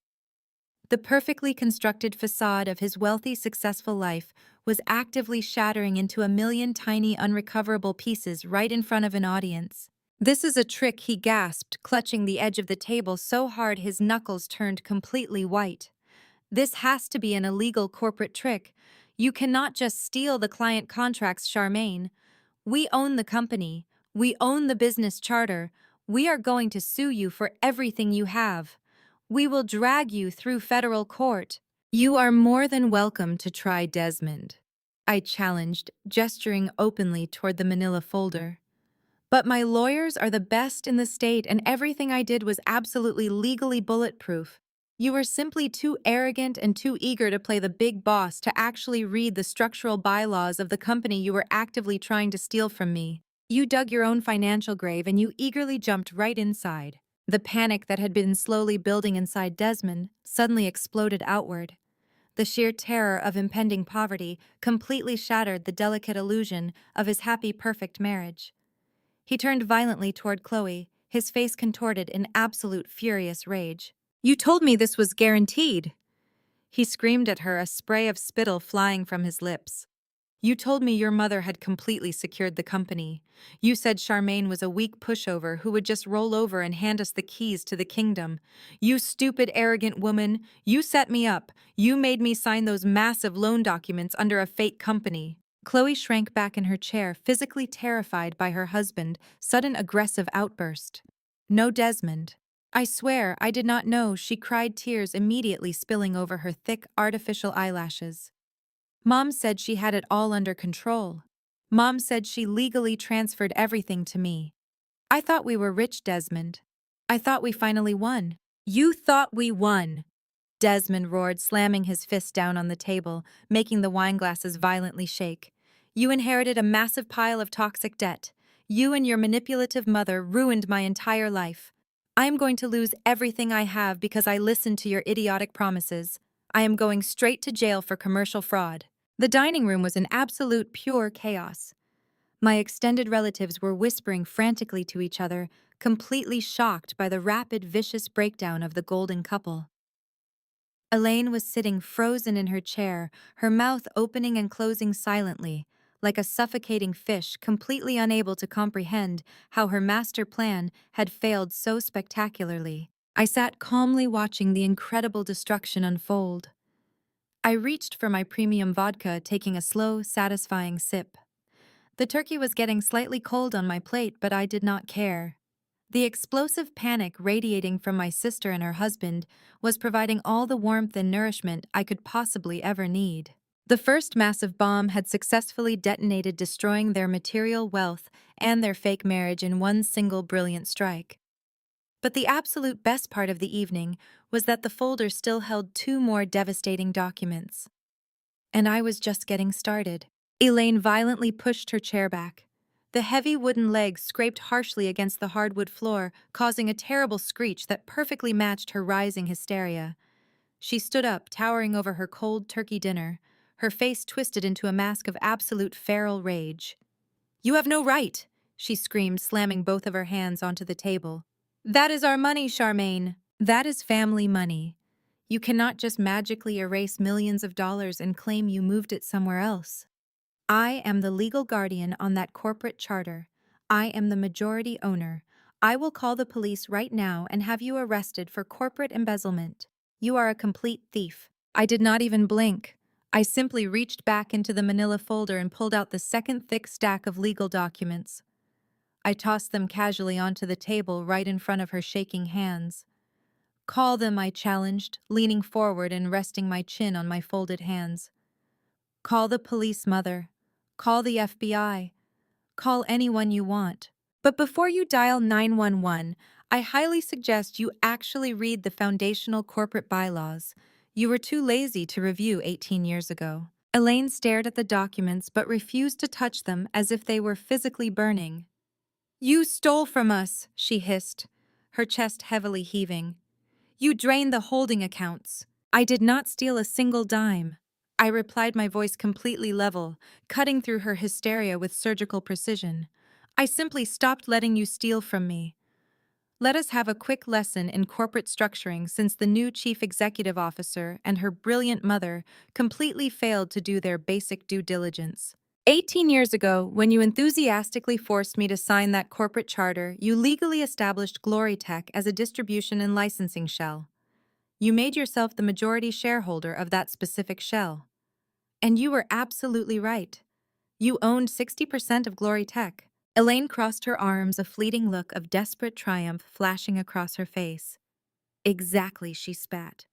A: The perfectly constructed facade of his wealthy, successful life was actively shattering into a million tiny, unrecoverable pieces right in front of an audience. "This is a trick," he gasped, clutching the edge of the table so hard his knuckles turned completely white. "This has to be an illegal corporate trick. You cannot just steal the client contracts, Charmaine. We own the company. We own the business charter. We are going to sue you for everything you have. We will drag you through federal court." You are more than welcome to try Desmond, I challenged, gesturing openly toward the manila folder. But my lawyers are the best in the state, and everything I did was absolutely legally bulletproof. You were simply too arrogant and too eager to play the big boss to actually read the structural bylaws of the company you were actively trying to steal from me. You dug your own financial grave and you eagerly jumped right inside. The panic that had been slowly building inside Desmond suddenly exploded outward. The sheer terror of impending poverty completely shattered the delicate illusion of his happy, perfect marriage. He turned violently toward Chloe, his face contorted in absolute furious rage. You told me this was guaranteed. He screamed at her, a spray of spittle flying from his lips. You told me your mother had completely secured the company. You said Charmaine was a weak pushover who would just roll over and hand us the keys to the kingdom. You stupid, arrogant woman, you set me up. You made me sign those massive loan documents under a fake company. Chloe shrank back in her chair, physically terrified by her husband's sudden aggressive outburst. No, Desmond. I swear I did not know, she cried, tears immediately spilling over her thick, artificial eyelashes. Mom said she had it all under control. Mom said she legally transferred everything to me. I thought we were rich, Desmond. I thought we finally won. You thought we won, Desmond roared, slamming his fist down on the table, making the wine glasses violently shake. You inherited a massive pile of toxic debt. You and your manipulative mother ruined my entire life. I am going to lose everything I have because I listened to your idiotic promises. I am going straight to jail for commercial fraud. The dining room was in absolute pure chaos. My extended relatives were whispering frantically to each other, completely shocked by the rapid, vicious breakdown of the golden couple. Elaine was sitting frozen in her chair, her mouth opening and closing silently, like a suffocating fish, completely unable to comprehend how her master plan had failed so spectacularly. I sat calmly watching the incredible destruction unfold. I reached for my premium vodka, taking a slow, satisfying sip. The turkey was getting slightly cold on my plate, but I did not care. The explosive panic radiating from my sister and her husband was providing all the warmth and nourishment I could possibly ever need. The first massive bomb had successfully detonated, destroying their material wealth and their fake marriage in one single brilliant strike. But the absolute best part of the evening was that the folder still held two more devastating documents. And I was just getting started. Elaine violently pushed her chair back. The heavy wooden legs scraped harshly against the hardwood floor, causing a terrible screech that perfectly matched her rising hysteria. She stood up, towering over her cold turkey dinner, her face twisted into a mask of absolute feral rage. You have no right, she screamed, slamming both of her hands onto the table. That is our money, Charmaine. That is family money. You cannot just magically erase millions of dollars and claim you moved it somewhere else. I am the legal guardian on that corporate charter. I am the majority owner. I will call the police right now and have you arrested for corporate embezzlement. You are a complete thief. I did not even blink. I simply reached back into the manila folder and pulled out the second thick stack of legal documents. I tossed them casually onto the table right in front of her shaking hands. Call them, I challenged, leaning forward and resting my chin on my folded hands. Call the police, Mother. Call the FBI. Call anyone you want. But before you dial 911, I highly suggest you actually read the foundational corporate bylaws. You were too lazy to review 18 years ago. Elaine stared at the documents but refused to touch them, as if they were physically burning. You stole from us, she hissed, her chest heavily heaving. You drained the holding accounts. I did not steal a single dime. I replied, my voice completely level, cutting through her hysteria with surgical precision. I simply stopped letting you steal from me. Let us have a quick lesson in corporate structuring, since the new chief executive officer and her brilliant mother completely failed to do their basic due diligence. 18 years ago, when you enthusiastically forced me to sign that corporate charter, you legally established Glory Tech as a distribution and licensing shell. You made yourself the majority shareholder of that specific shell. And you were absolutely right. You owned 60% of Glory Tech. Elaine crossed her arms, a fleeting look of desperate triumph flashing across her face. Exactly, she spat.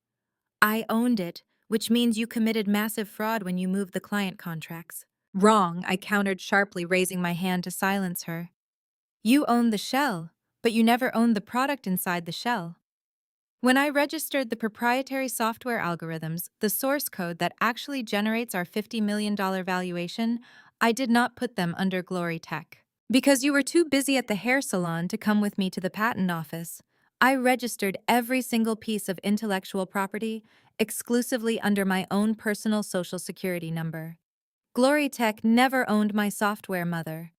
A: I owned it, which means you committed massive fraud when you moved the client contracts. Wrong, I countered sharply, raising my hand to silence her. You own the shell, but you never owned the product inside the shell. When I registered the proprietary software algorithms, the source code that actually generates our $50 million valuation, I did not put them under Glory Tech. Because you were too busy at the hair salon to come with me to the patent office, I registered every single piece of intellectual property exclusively under my own personal social security number. Glory Tech never owned my software, mother.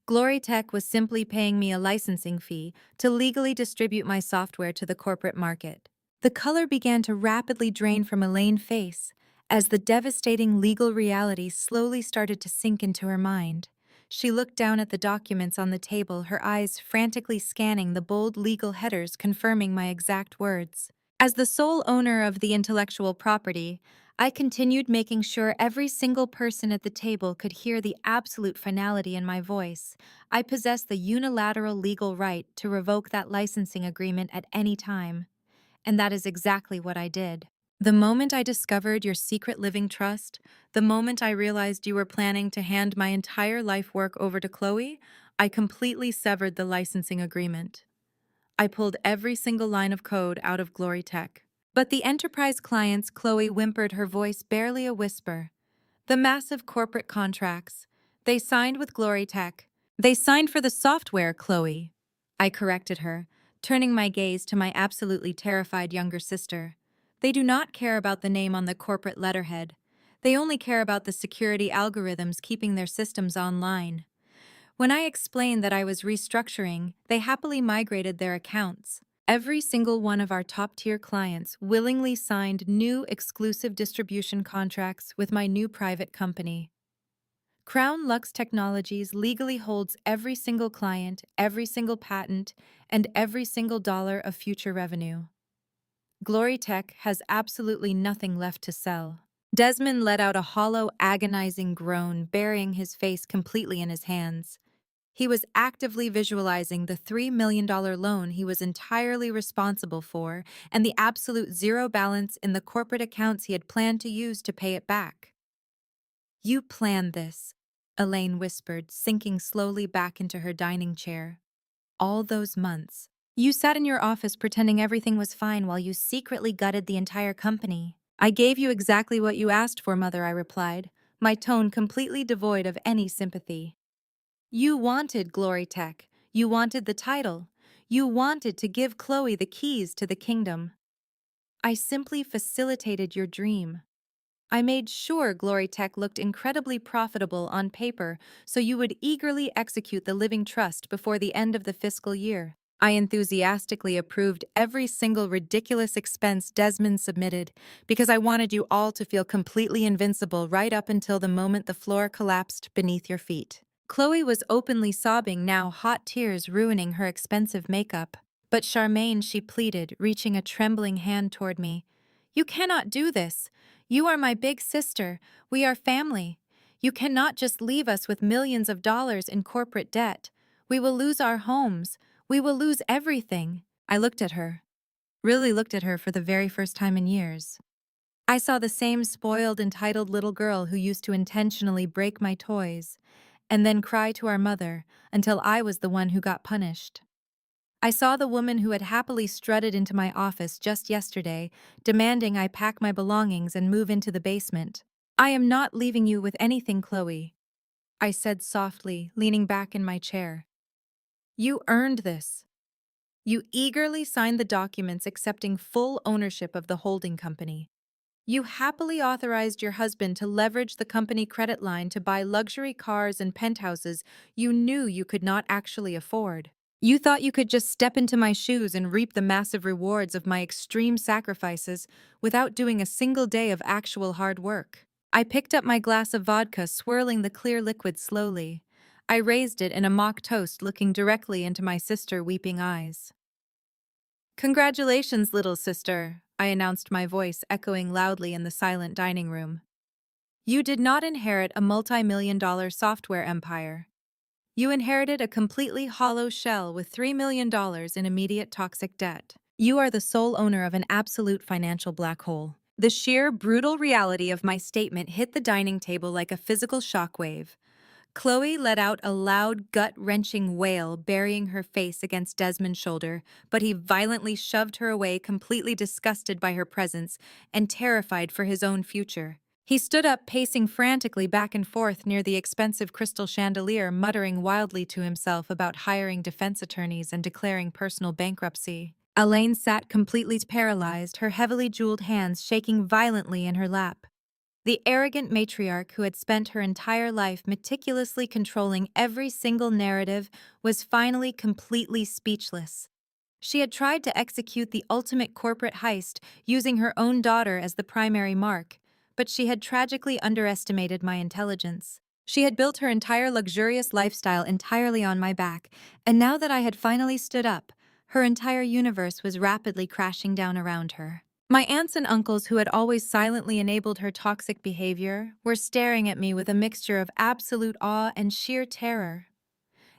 A: Glory Tech was simply paying me a licensing fee to legally distribute my software to the corporate market. The color began to rapidly drain from Elaine's face as the devastating legal reality slowly started to sink into her mind. She looked down at the documents on the table, her eyes frantically scanning the bold legal headers confirming my exact words. As the sole owner of the intellectual property, I continued making sure every single person at the table could hear the absolute finality in my voice. I possessed the unilateral legal right to revoke that licensing agreement at any time. And that is exactly what I did. The moment I discovered your secret living trust, the moment I realized you were planning to hand my entire life work over to Chloe, I completely severed the licensing agreement. I pulled every single line of code out of Glory Tech. But the enterprise clients, Chloe whimpered, her voice barely a whisper. The massive corporate contracts. They signed with Glory Tech. They signed for the software, Chloe. I corrected her, turning my gaze to my absolutely terrified younger sister. They do not care about the name on the corporate letterhead. They only care about the security algorithms keeping their systems online. When I explained that I was restructuring, they happily migrated their accounts. Every single one of our top-tier clients willingly signed new exclusive distribution contracts with my new private company. Crown Lux Technologies legally holds every single client, every single patent, and every single dollar of future revenue. Glory Tech has absolutely nothing left to sell. Desmond let out a hollow, agonizing groan, burying his face completely in his hands. He was actively visualizing the $3 million loan he was entirely responsible for and the absolute zero balance in the corporate accounts he had planned to use to pay it back. You planned this, Elaine whispered, sinking slowly back into her dining chair. All those months. You sat in your office pretending everything was fine while you secretly gutted the entire company. I gave you exactly what you asked for, Mother, I replied, my tone completely devoid of any sympathy. You wanted Glory Tech. You wanted the title. You wanted to give Chloe the keys to the kingdom. I simply facilitated your dream. I made sure Glory Tech looked incredibly profitable on paper so you would eagerly execute the living trust before the end of the fiscal year. I enthusiastically approved every single ridiculous expense Desmond submitted because I wanted you all to feel completely invincible right up until the moment the floor collapsed beneath your feet. Chloe was openly sobbing now, hot tears ruining her expensive makeup. But Charmaine, she pleaded, reaching a trembling hand toward me. You cannot do this. You are my big sister. We are family. You cannot just leave us with millions of dollars in corporate debt. We will lose our homes. We will lose everything. I looked at her. Really looked at her for the very first time in years. I saw the same spoiled, entitled little girl who used to intentionally break my toys and then cry to our mother until I was the one who got punished. I saw the woman who had happily strutted into my office just yesterday, demanding I pack my belongings and move into the basement. I am not leaving you with anything, Chloe, I said softly, leaning back in my chair. You earned this. You eagerly signed the documents accepting full ownership of the holding company. You happily authorized your husband to leverage the company credit line to buy luxury cars and penthouses you knew you could not actually afford. You thought you could just step into my shoes and reap the massive rewards of my extreme sacrifices without doing a single day of actual hard work. I picked up my glass of vodka, swirling the clear liquid slowly. I raised it in a mock toast, looking directly into my sister's weeping eyes. Congratulations, little sister, I announced, my voice echoing loudly in the silent dining room. You did not inherit a multi-million-dollar software empire. You inherited a completely hollow shell with $3 million in immediate toxic debt. You are the sole owner of an absolute financial black hole. The sheer, brutal reality of my statement hit the dining table like a physical shockwave. Chloe let out a loud, gut-wrenching wail, burying her face against Desmond's shoulder, but he violently shoved her away, completely disgusted by her presence and terrified for his own future. He stood up, pacing frantically back and forth near the expensive crystal chandelier, muttering wildly to himself about hiring defense attorneys and declaring personal bankruptcy. Elaine sat completely paralyzed, her heavily jeweled hands shaking violently in her lap. The arrogant matriarch who had spent her entire life meticulously controlling every single narrative was finally completely speechless. She had tried to execute the ultimate corporate heist using her own daughter as the primary mark, but she had tragically underestimated my intelligence. She had built her entire luxurious lifestyle entirely on my back, and now that I had finally stood up, her entire universe was rapidly crashing down around her. My aunts and uncles, who had always silently enabled her toxic behavior, were staring at me with a mixture of absolute awe and sheer terror.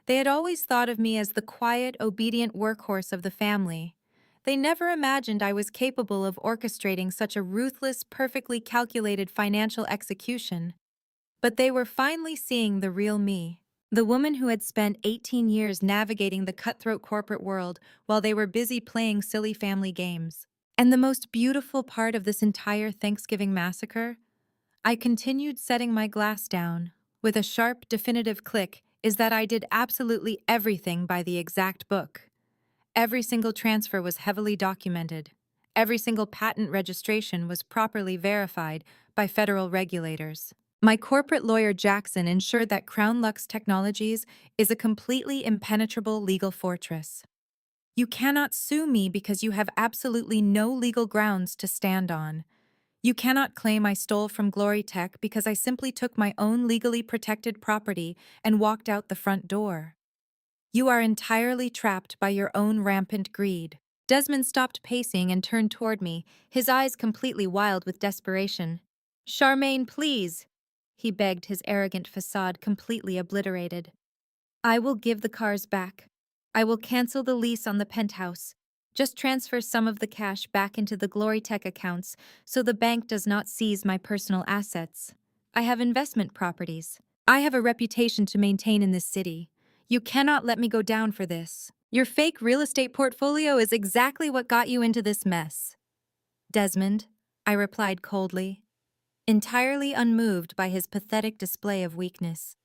A: They had always thought of me as the quiet, obedient workhorse of the family. They never imagined I was capable of orchestrating such a ruthless, perfectly calculated financial execution. But they were finally seeing the real me. The woman who had spent 18 years navigating the cutthroat corporate world while they were busy playing silly family games. And the most beautiful part of this entire Thanksgiving massacre? I continued setting my glass down, with a sharp, definitive click, is that I did absolutely everything by the exact book. Every single transfer was heavily documented. Every single patent registration was properly verified by federal regulators. My corporate lawyer Jackson ensured that Crown Lux Technologies is a completely impenetrable legal fortress. You cannot sue me because you have absolutely no legal grounds to stand on. You cannot claim I stole from Glory Tech because I simply took my own legally protected property and walked out the front door. You are entirely trapped by your own rampant greed. Desmond stopped pacing and turned toward me, his eyes completely wild with desperation. "Charmaine, please," he begged, his arrogant facade completely obliterated. "I will give the cars back. I will cancel the lease on the penthouse. Just transfer some of the cash back into the Glorytech accounts so the bank does not seize my personal assets. I have investment properties. I have a reputation to maintain in this city. You cannot let me go down for this. Your fake real estate portfolio is exactly what got you into this mess." "Desmond," I replied coldly, entirely unmoved by his pathetic display of weakness.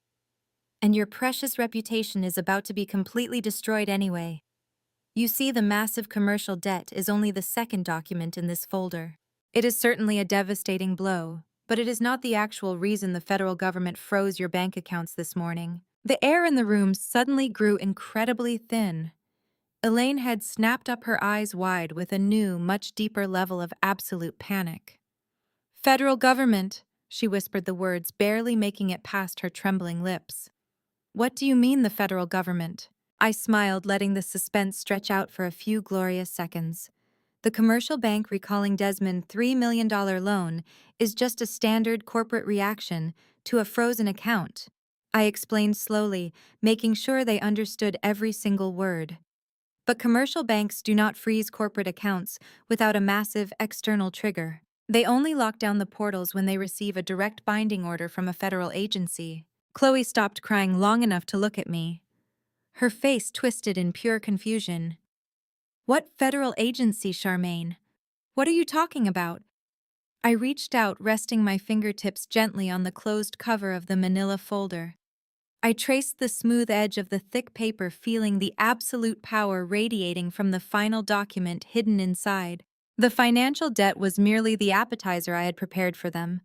A: "And your precious reputation is about to be completely destroyed anyway. You see, the massive commercial debt is only the second document in this folder. It is certainly a devastating blow, but it is not the actual reason the federal government froze your bank accounts this morning." The air in the room suddenly grew incredibly thin. Elaine had snapped up her eyes wide with a new, much deeper level of absolute panic. "Federal government," she whispered the words, barely making it past her trembling lips. "What do you mean, the federal government?" I smiled, letting the suspense stretch out for a few glorious seconds. The commercial bank recalling Desmond's $3 million loan is just a standard corporate reaction to a frozen account. I explained slowly, making sure they understood every single word. But commercial banks do not freeze corporate accounts without a massive external trigger. They only lock down the portals when they receive a direct binding order from a federal agency. Chloe stopped crying long enough to look at me. Her face twisted in pure confusion. "What federal agency, Charmaine? What are you talking about?" I reached out, resting my fingertips gently on the closed cover of the manila folder. I traced the smooth edge of the thick paper, feeling the absolute power radiating from the final document hidden inside. The financial debt was merely the appetizer I had prepared for them.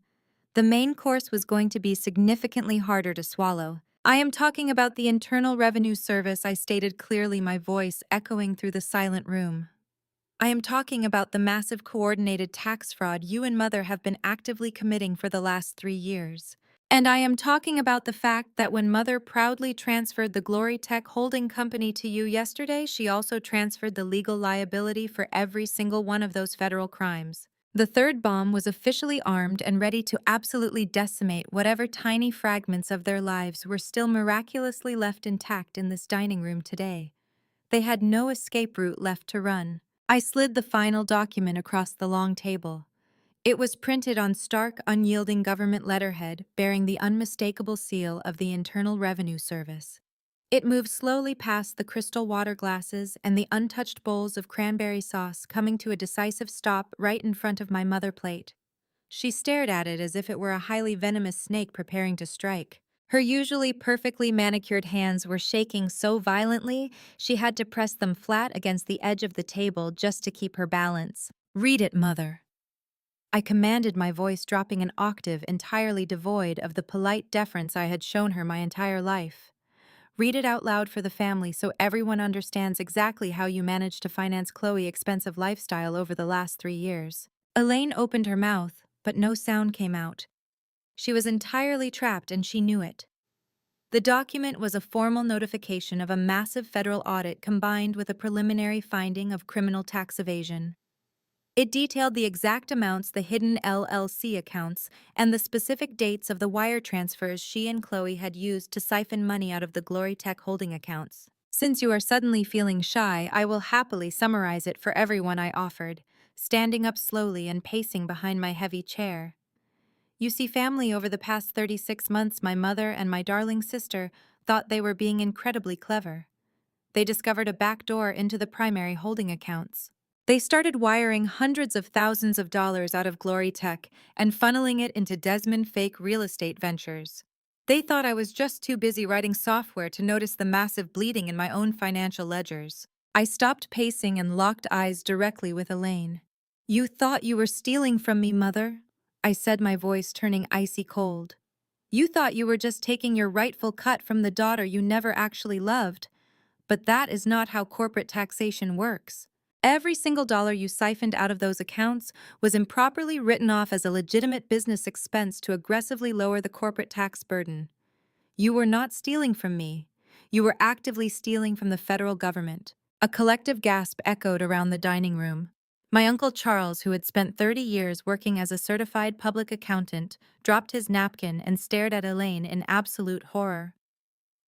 A: The main course was going to be significantly harder to swallow. "I am talking about the Internal Revenue Service," I stated clearly, my voice echoing through the silent room. "I am talking about the massive coordinated tax fraud you and Mother have been actively committing for the last 3 years. And I am talking about the fact that when Mother proudly transferred the Glory Tech holding company to you yesterday, she also transferred the legal liability for every single one of those federal crimes. The third bomb was officially armed and ready to absolutely decimate whatever tiny fragments of their lives were still miraculously left intact in this dining room today. They had no escape route left to run." I slid the final document across the long table. It was printed on stark, unyielding government letterhead bearing the unmistakable seal of the Internal Revenue Service. It moved slowly past the crystal water glasses and the untouched bowls of cranberry sauce, coming to a decisive stop right in front of my mother plate. She stared at it as if it were a highly venomous snake preparing to strike. Her usually perfectly manicured hands were shaking so violently she had to press them flat against the edge of the table just to keep her balance. "Read it, Mother." I commanded, my voice dropping an octave entirely devoid of the polite deference I had shown her my entire life. "Read it out loud for the family so everyone understands exactly how you managed to finance Chloe's expensive lifestyle over the last 3 years." Elaine opened her mouth, but no sound came out. She was entirely trapped and she knew it. The document was a formal notification of a massive federal audit combined with a preliminary finding of criminal tax evasion. It detailed the exact amounts, the hidden LLC accounts, and the specific dates of the wire transfers she and Chloe had used to siphon money out of the Glory Tech holding accounts. "Since you are suddenly feeling shy, I will happily summarize it for everyone," I offered, standing up slowly and pacing behind my heavy chair. "You see, family, over the past 36 months, my mother and my darling sister thought they were being incredibly clever. They discovered a back door into the primary holding accounts. They started wiring hundreds of thousands of dollars out of Glory Tech and funneling it into Desmond fake real estate ventures. They thought I was just too busy writing software to notice the massive bleeding in my own financial ledgers." I stopped pacing and locked eyes directly with Elaine. "You thought you were stealing from me, Mother?" I said, my voice turning icy cold. "You thought you were just taking your rightful cut from the daughter you never actually loved. But that is not how corporate taxation works. Every single dollar you siphoned out of those accounts was improperly written off as a legitimate business expense to aggressively lower the corporate tax burden. You were not stealing from me. You were actively stealing from the federal government." A collective gasp echoed around the dining room. My Uncle Charles, who had spent 30 years working as a certified public accountant, dropped his napkin and stared at Elaine in absolute horror.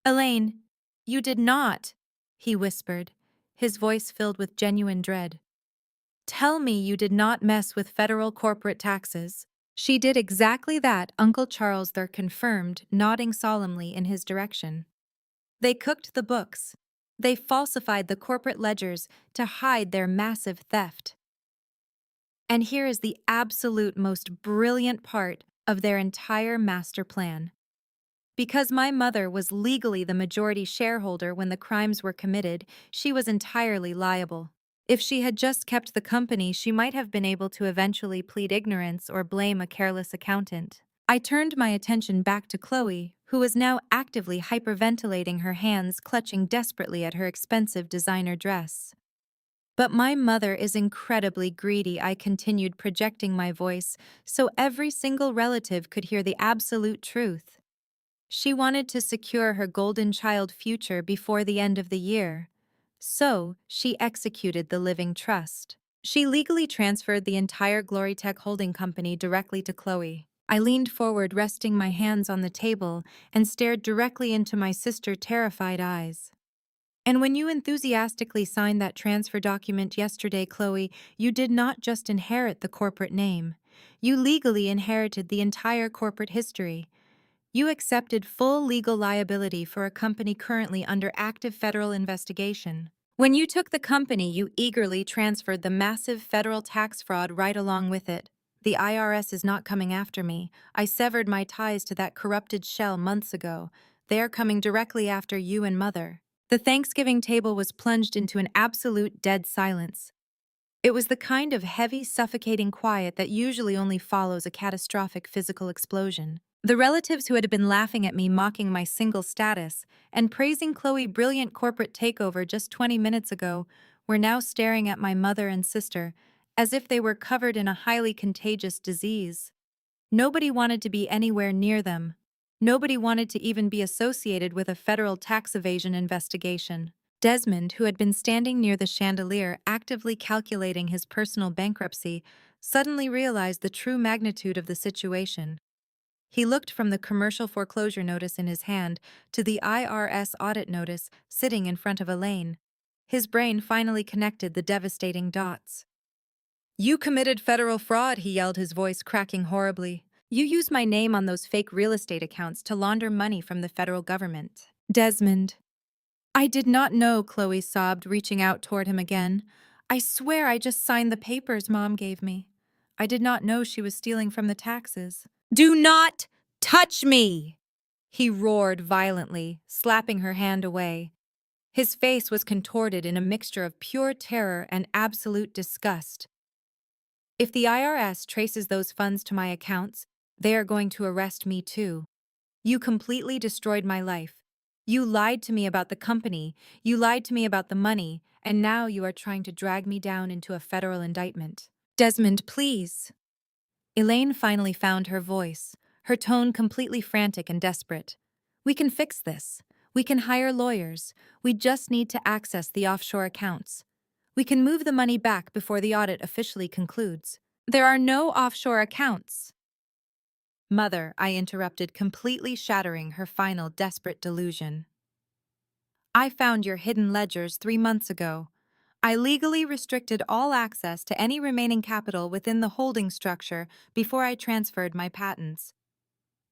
A: "Elaine, you did not," he whispered, his voice filled with genuine dread. "Tell me you did not mess with federal corporate taxes." "She did exactly that," Uncle Charles there confirmed, nodding solemnly in his direction. "They cooked the books. They falsified the corporate ledgers to hide their massive theft. And here is the absolute most brilliant part of their entire master plan. Because my mother was legally the majority shareholder when the crimes were committed, she was entirely liable. If she had just kept the company, she might have been able to eventually plead ignorance or blame a careless accountant." I turned my attention back to Chloe, who was now actively hyperventilating, her hands clutching desperately at her expensive designer dress. "But my mother is incredibly greedy," I continued, projecting my voice so every single relative could hear the absolute truth. "She wanted to secure her golden child future before the end of the year. So, she executed the living trust. She legally transferred the entire Glory Tech holding company directly to Chloe." I leaned forward, resting my hands on the table, and stared directly into my sister's terrified eyes. "And when you enthusiastically signed that transfer document yesterday, Chloe, you did not just inherit the corporate name. You legally inherited the entire corporate history. You accepted full legal liability for a company currently under active federal investigation. When you took the company, you eagerly transferred the massive federal tax fraud right along with it. The IRS is not coming after me. I severed my ties to that corrupted shell months ago. They are coming directly after you and Mother." The Thanksgiving table was plunged into an absolute dead silence. It was the kind of heavy, suffocating quiet that usually only follows a catastrophic physical explosion. The relatives who had been laughing at me, mocking my single status, and praising Chloe's brilliant corporate takeover just 20 minutes ago, were now staring at my mother and sister as if they were covered in a highly contagious disease. Nobody wanted to be anywhere near them. Nobody wanted to even be associated with a federal tax evasion investigation. Desmond, who had been standing near the chandelier actively calculating his personal bankruptcy, suddenly realized the true magnitude of the situation. He looked from the commercial foreclosure notice in his hand to the IRS audit notice sitting in front of Elaine. His brain finally connected the devastating dots. You committed federal fraud, he yelled, his voice cracking horribly. You used my name on those fake real estate accounts to launder money from the federal government. Desmond. I did not know, Chloe sobbed, reaching out toward him again. I swear I just signed the papers Mom gave me. I did not know she was stealing from the taxes. Do not touch me! He roared violently, slapping her hand away. His face was contorted in a mixture of pure terror and absolute disgust. If the IRS traces those funds to my accounts, they are going to arrest me too. You completely destroyed my life. You lied to me about the company, you lied to me about the money, and now you are trying to drag me down into a federal indictment. Desmond, please. Elaine finally found her voice, her tone completely frantic and desperate. We can fix this. We can hire lawyers. We just need to access the offshore accounts. We can move the money back before the audit officially concludes. There are no offshore accounts. Mother, I interrupted, completely shattering her final desperate delusion. I found your hidden ledgers 3 months ago. I legally restricted all access to any remaining capital within the holding structure before I transferred my patents.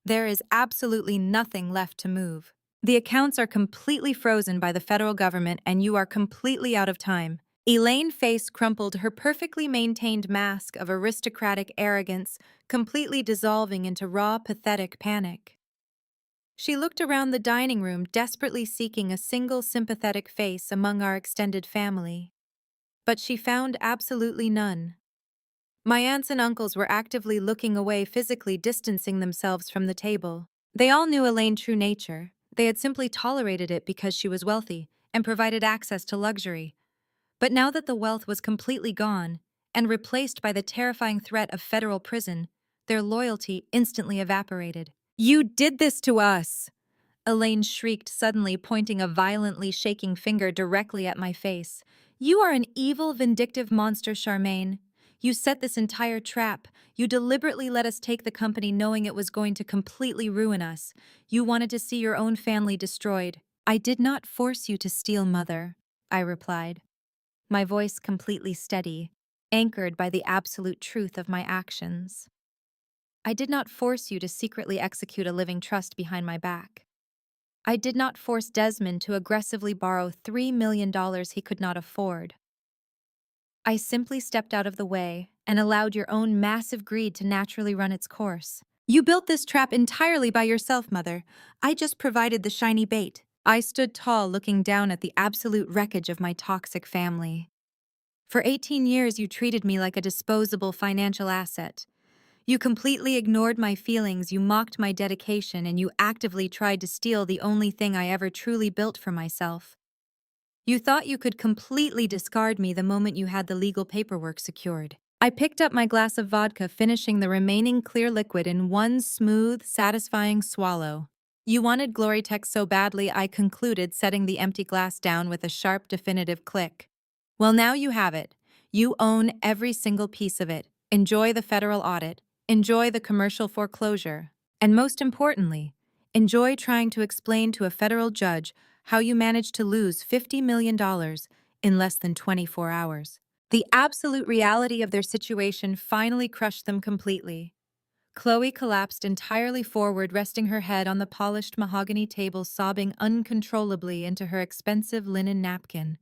A: There is absolutely nothing left to move. The accounts are completely frozen by the federal government and you are completely out of time. Elaine's face crumpled, her perfectly maintained mask of aristocratic arrogance completely dissolving into raw, pathetic panic. She looked around the dining room, desperately seeking a single sympathetic face among our extended family. But she found absolutely none. My aunts and uncles were actively looking away, physically distancing themselves from the table. They all knew Elaine's true nature. They had simply tolerated it because she was wealthy and provided access to luxury. But now that the wealth was completely gone and replaced by the terrifying threat of federal prison, their loyalty instantly evaporated. You did this to us! Elaine shrieked, suddenly pointing a violently shaking finger directly at my face. You are an evil, vindictive monster, Charmaine. You set this entire trap. You deliberately let us take the company knowing it was going to completely ruin us. You wanted to see your own family destroyed. I did not force you to steal, Mother, I replied, my voice completely steady, anchored by the absolute truth of my actions. I did not force you to secretly execute a living trust behind my back. I did not force Desmond to aggressively borrow $3 million he could not afford. I simply stepped out of the way and allowed your own massive greed to naturally run its course. You built this trap entirely by yourself, Mother. I just provided the shiny bait. I stood tall, looking down at the absolute wreckage of my toxic family. For 18 years, you treated me like a disposable financial asset. You completely ignored my feelings, you mocked my dedication, and you actively tried to steal the only thing I ever truly built for myself. You thought you could completely discard me the moment you had the legal paperwork secured. I picked up my glass of vodka, finishing the remaining clear liquid in one smooth, satisfying swallow. You wanted Glorytech so badly, I concluded, setting the empty glass down with a sharp, definitive click. Well, now you have it. You own every single piece of it. Enjoy the federal audit. Enjoy the commercial foreclosure. And most importantly, enjoy trying to explain to a federal judge how you managed to lose $50 million in less than 24 hours. The absolute reality of their situation finally crushed them completely. Chloe collapsed entirely forward, resting her head on the polished mahogany table, sobbing uncontrollably into her expensive linen napkin.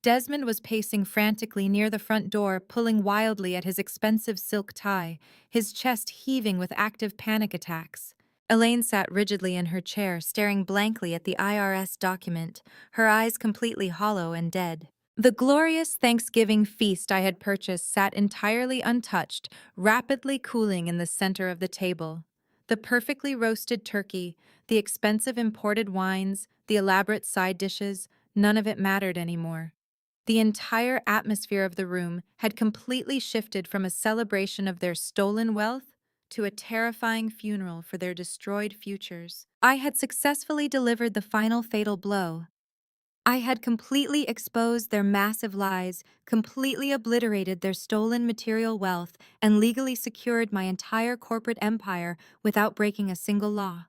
A: Desmond was pacing frantically near the front door, pulling wildly at his expensive silk tie, his chest heaving with active panic attacks. Elaine sat rigidly in her chair, staring blankly at the IRS document, her eyes completely hollow and dead. The glorious Thanksgiving feast I had purchased sat entirely untouched, rapidly cooling in the center of the table. The perfectly roasted turkey, the expensive imported wines, the elaborate side dishes, none of it mattered anymore. The entire atmosphere of the room had completely shifted from a celebration of their stolen wealth to a terrifying funeral for their destroyed futures. I had successfully delivered the final fatal blow. I had completely exposed their massive lies, completely obliterated their stolen material wealth, and legally secured my entire corporate empire without breaking a single law.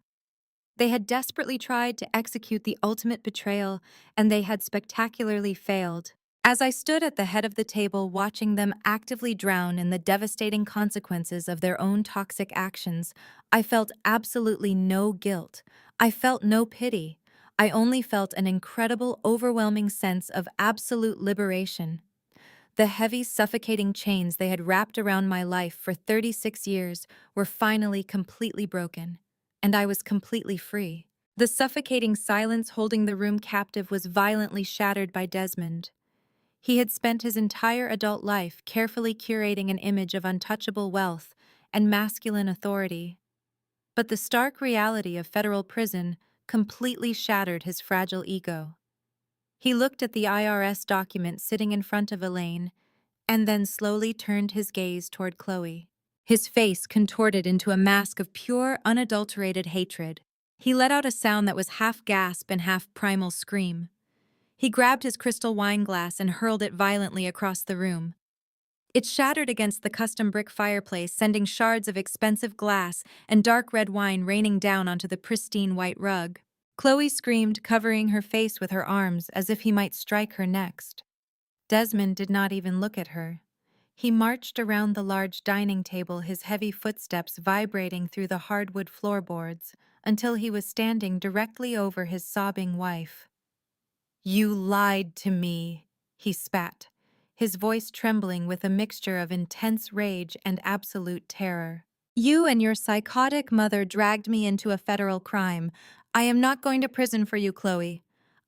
A: They had desperately tried to execute the ultimate betrayal, and they had spectacularly failed. As I stood at the head of the table watching them actively drown in the devastating consequences of their own toxic actions, I felt absolutely no guilt. I felt no pity. I only felt an incredible, overwhelming sense of absolute liberation. The heavy, suffocating chains they had wrapped around my life for 36 years were finally completely broken, and I was completely free. The suffocating silence holding the room captive was violently shattered by Desmond. He had spent his entire adult life carefully curating an image of untouchable wealth and masculine authority. But the stark reality of federal prison completely shattered his fragile ego. He looked at the IRS document sitting in front of Elaine and then slowly turned his gaze toward Chloe. His face contorted into a mask of pure, unadulterated hatred. He let out a sound that was half gasp and half primal scream. He grabbed his crystal wine glass and hurled it violently across the room. It shattered against the custom brick fireplace, sending shards of expensive glass and dark red wine raining down onto the pristine white rug. Chloe screamed, covering her face with her arms as if he might strike her next. Desmond did not even look at her. He marched around the large dining table, his heavy footsteps vibrating through the hardwood floorboards, until he was standing directly over his sobbing wife. "You lied to me," he spat, his voice trembling with a mixture of intense rage and absolute terror. "You and your psychotic mother dragged me into a federal crime. I am not going to prison for you, Chloe.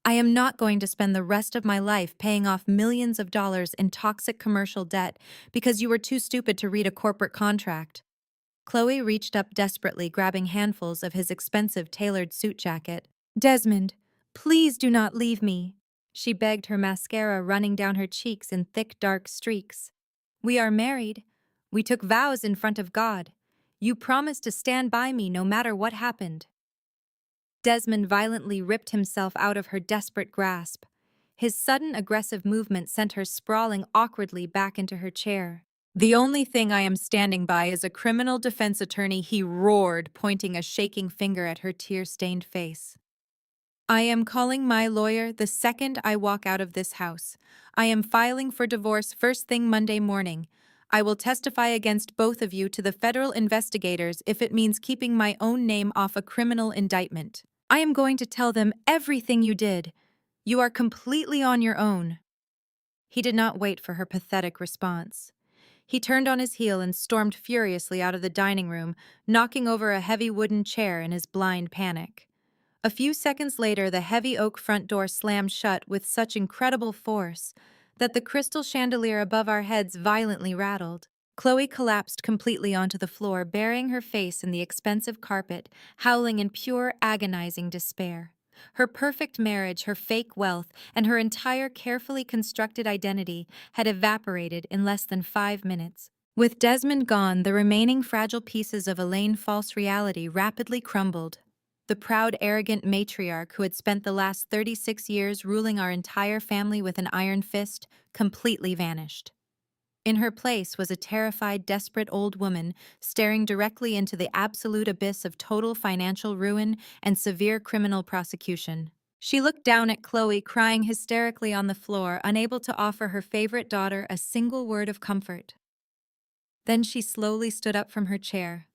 A: I am not going to spend the rest of my life paying off millions of dollars in toxic commercial debt because you were too stupid to read a corporate contract." Chloe reached up desperately, grabbing handfuls of his expensive tailored suit jacket. "Desmond, please do not leave me," she begged, her mascara running down her cheeks in thick, dark streaks. "We are married. We took vows in front of God. You promised to stand by me no matter what happened." Desmond violently ripped himself out of her desperate grasp. His sudden aggressive movement sent her sprawling awkwardly back into her chair. "The only thing I am standing by is a criminal defense attorney," he roared, pointing a shaking finger at her tear-stained face. "I am calling my lawyer the second I walk out of this house. I am filing for divorce first thing Monday morning. I will testify against both of you to the federal investigators if it means keeping my own name off a criminal indictment. I am going to tell them everything you did. You are completely on your own." He did not wait for her pathetic response. He turned on his heel and stormed furiously out of the dining room, knocking over a heavy wooden chair in his blind panic. A few seconds later, the heavy oak front door slammed shut with such incredible force that the crystal chandelier above our heads violently rattled. Chloe collapsed completely onto the floor, burying her face in the expensive carpet, howling in pure, agonizing despair. Her perfect marriage, her fake wealth, and her entire carefully constructed identity had evaporated in less than 5 minutes. With Desmond gone, the remaining fragile pieces of Elaine's false reality rapidly crumbled. The proud, arrogant matriarch who had spent the last 36 years ruling our entire family with an iron fist completely vanished. In her place was a terrified, desperate old woman staring directly into the absolute abyss of total financial ruin and severe criminal prosecution. She looked down at Chloe, crying hysterically on the floor, unable to offer her favorite daughter a single word of comfort. Then she slowly stood up from her chair.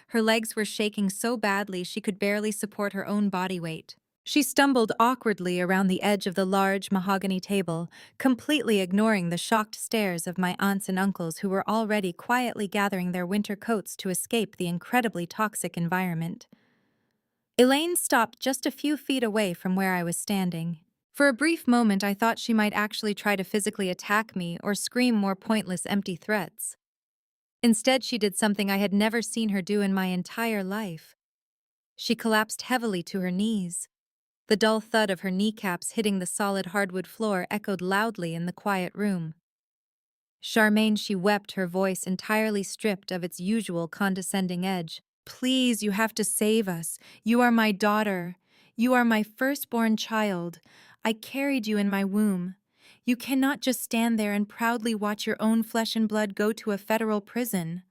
A: Her legs were shaking so badly she could barely support her own body weight. She stumbled awkwardly around the edge of the large mahogany table, completely ignoring the shocked stares of my aunts and uncles who were already quietly gathering their winter coats to escape the incredibly toxic environment. Elaine stopped just a few feet away from where I was standing. For a brief moment, I thought she might actually try to physically attack me or scream more pointless, empty threats. Instead, she did something I had never seen her do in my entire life. She collapsed heavily to her knees. The dull thud of her kneecaps hitting the solid hardwood floor echoed loudly in the quiet room. "Charmaine," she wept, her voice entirely stripped of its usual condescending edge. "Please, you have to save us. You are my daughter. You are my firstborn child. I carried you in my womb. You cannot just stand there and proudly watch your own flesh and blood go to a federal prison."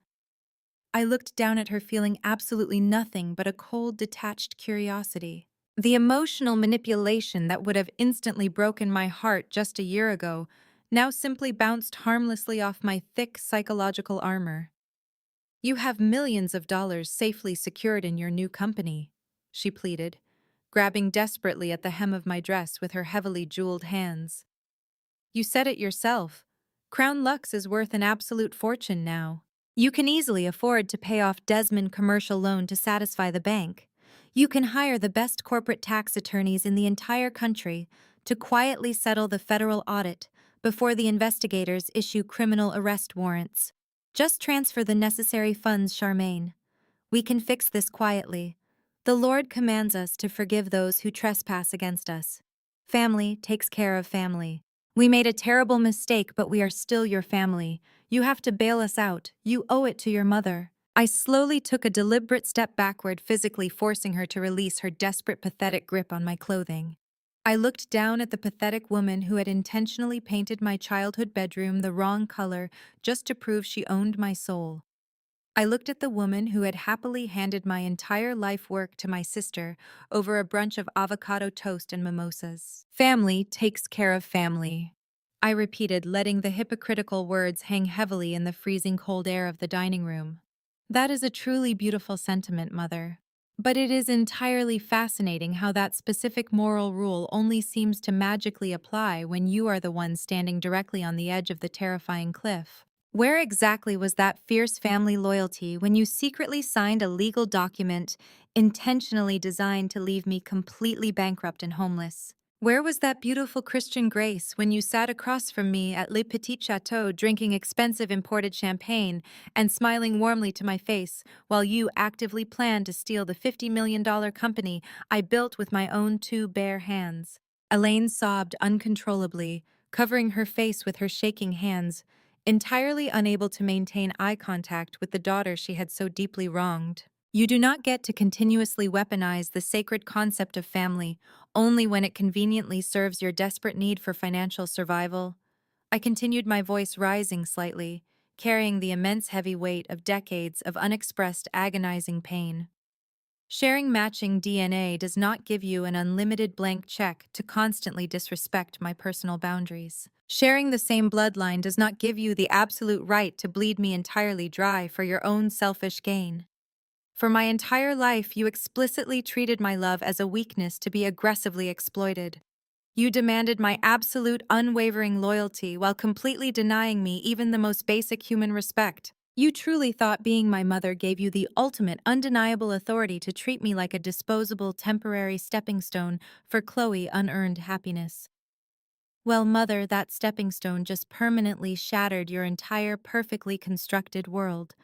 A: I looked down at her, feeling absolutely nothing but a cold, detached curiosity. The emotional manipulation that would have instantly broken my heart just a year ago now simply bounced harmlessly off my thick psychological armor. "You have millions of dollars safely secured in your new company," she pleaded, grabbing desperately at the hem of my dress with her heavily jeweled hands. "You said it yourself. Crown Lux is worth an absolute fortune now. You can easily afford to pay off Desmond commercial loan to satisfy the bank. You can hire the best corporate tax attorneys in the entire country to quietly settle the federal audit before the investigators issue criminal arrest warrants. Just transfer the necessary funds, Charmaine. We can fix this quietly. The Lord commands us to forgive those who trespass against us. Family takes care of family. We made a terrible mistake, but we are still your family. You have to bail us out. You owe it to your mother." I slowly took a deliberate step backward, physically forcing her to release her desperate, pathetic grip on my clothing. I looked down at the pathetic woman who had intentionally painted my childhood bedroom the wrong color just to prove she owned my soul. I looked at the woman who had happily handed my entire life work to my sister over a brunch of avocado toast and mimosas. "Family takes care of family," I repeated, letting the hypocritical words hang heavily in the freezing cold air of the dining room. "That is a truly beautiful sentiment, Mother. But it is entirely fascinating how that specific moral rule only seems to magically apply when you are the one standing directly on the edge of the terrifying cliff. Where exactly was that fierce family loyalty when you secretly signed a legal document intentionally designed to leave me completely bankrupt and homeless? Where was that beautiful Christian grace when you sat across from me at Le Petit Chateau drinking expensive imported champagne and smiling warmly to my face while you actively planned to steal the $50 million company I built with my own two bare hands?" Elaine sobbed uncontrollably, covering her face with her shaking hands, entirely unable to maintain eye contact with the daughter she had so deeply wronged. "You do not get to continuously weaponize the sacred concept of family only when it conveniently serves your desperate need for financial survival." I continued, my voice rising slightly, carrying the immense heavy weight of decades of unexpressed agonizing pain. "Sharing matching DNA does not give you an unlimited blank check to constantly disrespect my personal boundaries. Sharing the same bloodline does not give you the absolute right to bleed me entirely dry for your own selfish gain. For my entire life, you explicitly treated my love as a weakness to be aggressively exploited. You demanded my absolute, unwavering loyalty while completely denying me even the most basic human respect. You truly thought being my mother gave you the ultimate, undeniable authority to treat me like a disposable, temporary stepping stone for Chloe unearned happiness. Well, Mother, that stepping stone just permanently shattered your entire perfectly constructed world.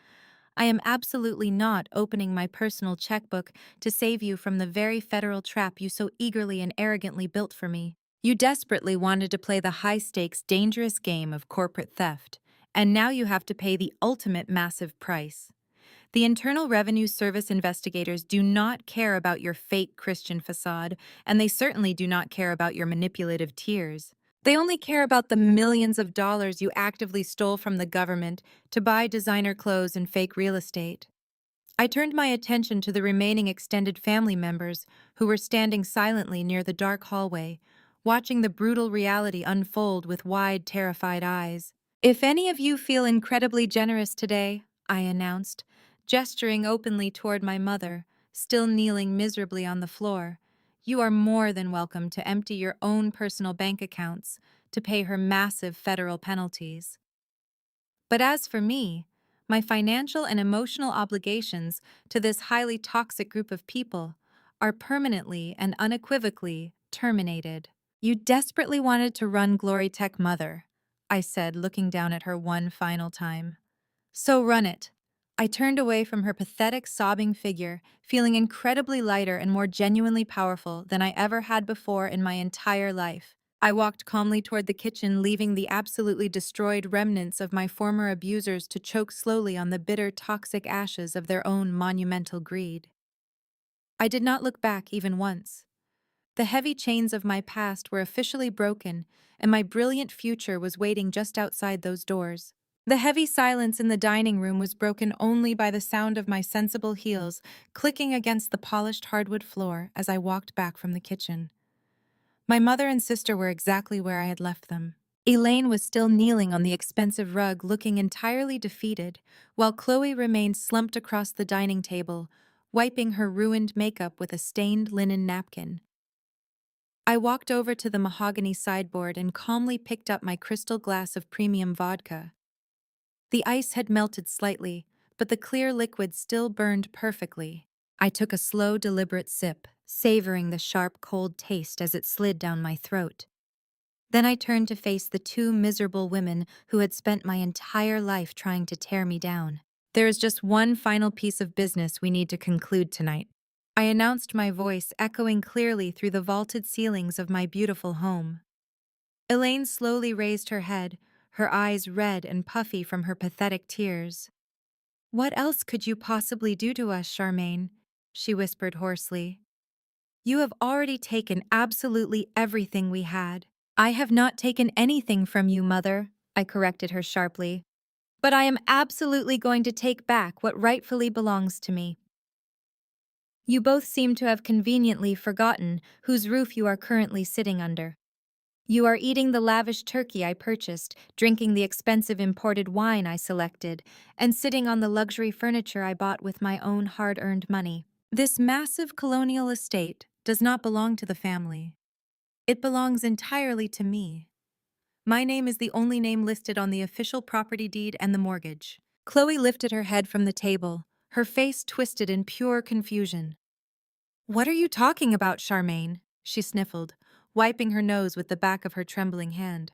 A: I am absolutely not opening my personal checkbook to save you from the very federal trap you so eagerly and arrogantly built for me. You desperately wanted to play the high-stakes, dangerous game of corporate theft, and now you have to pay the ultimate massive price. The Internal Revenue Service investigators do not care about your fake Christian facade, and they certainly do not care about your manipulative tears. They only care about the millions of dollars you actively stole from the government to buy designer clothes and fake real estate. I turned my attention to the remaining extended family members who were standing silently near the dark hallway, watching the brutal reality unfold with wide, terrified eyes. "If any of you feel incredibly generous today," I announced, gesturing openly toward my mother, still kneeling miserably on the floor, "you are more than welcome to empty your own personal bank accounts to pay her massive federal penalties. But as for me, my financial and emotional obligations to this highly toxic group of people are permanently and unequivocally terminated." "You desperately wanted to run Glory Tech, Mother," I said, looking down at her one final time. "So run it." I turned away from her pathetic, sobbing figure, feeling incredibly lighter and more genuinely powerful than I ever had before in my entire life. I walked calmly toward the kitchen, leaving the absolutely destroyed remnants of my former abusers to choke slowly on the bitter, toxic ashes of their own monumental greed. I did not look back even once. The heavy chains of my past were officially broken, and my brilliant future was waiting just outside those doors. The heavy silence in the dining room was broken only by the sound of my sensible heels clicking against the polished hardwood floor as I walked back from the kitchen. My mother and sister were exactly where I had left them. Elaine was still kneeling on the expensive rug, looking entirely defeated, while Chloe remained slumped across the dining table, wiping her ruined makeup with a stained linen napkin. I walked over to the mahogany sideboard and calmly picked up my crystal glass of premium vodka. The ice had melted slightly, but the clear liquid still burned perfectly. I took a slow, deliberate sip, savoring the sharp, cold taste as it slid down my throat. Then I turned to face the two miserable women who had spent my entire life trying to tear me down. There is just one final piece of business we need to conclude tonight. I announced, my voice echoing clearly through the vaulted ceilings of my beautiful home. Elaine slowly raised her head, her eyes red and puffy from her pathetic tears. "What else could you possibly do to us, Charmaine?" she whispered hoarsely. "You have already taken absolutely everything we had." "I have not taken anything from you, Mother," I corrected her sharply. "But I am absolutely going to take back what rightfully belongs to me." "You both seem to have conveniently forgotten whose roof you are currently sitting under. You are eating the lavish turkey I purchased, drinking the expensive imported wine I selected, and sitting on the luxury furniture I bought with my own hard-earned money. This massive colonial estate does not belong to the family. It belongs entirely to me. My name is the only name listed on the official property deed and the mortgage." Chloe lifted her head from the table, her face twisted in pure confusion. "What are you talking about, Charmaine?" she sniffled, wiping her nose with the back of her trembling hand.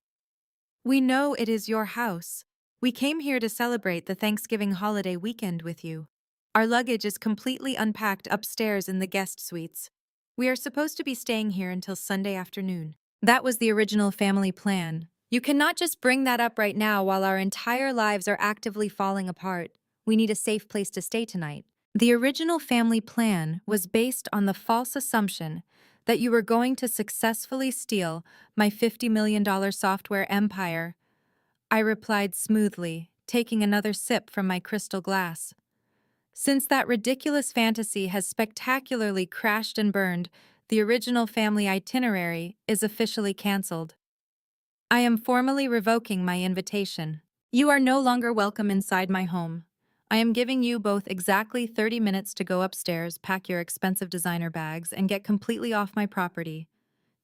A: "We know it is your house. We came here to celebrate the Thanksgiving holiday weekend with you. Our luggage is completely unpacked upstairs in the guest suites. We are supposed to be staying here until Sunday afternoon. That was the original family plan. You cannot just bring that up right now while our entire lives are actively falling apart. We need a safe place to stay tonight." The original family plan was based on the false assumption that you were going to successfully steal my $50 million software empire, I replied smoothly, taking another sip from my crystal glass. "Since that ridiculous fantasy has spectacularly crashed and burned, the original family itinerary is officially canceled. I am formally revoking my invitation. You are no longer welcome inside my home. I am giving you both exactly 30 minutes to go upstairs, pack your expensive designer bags, and get completely off my property.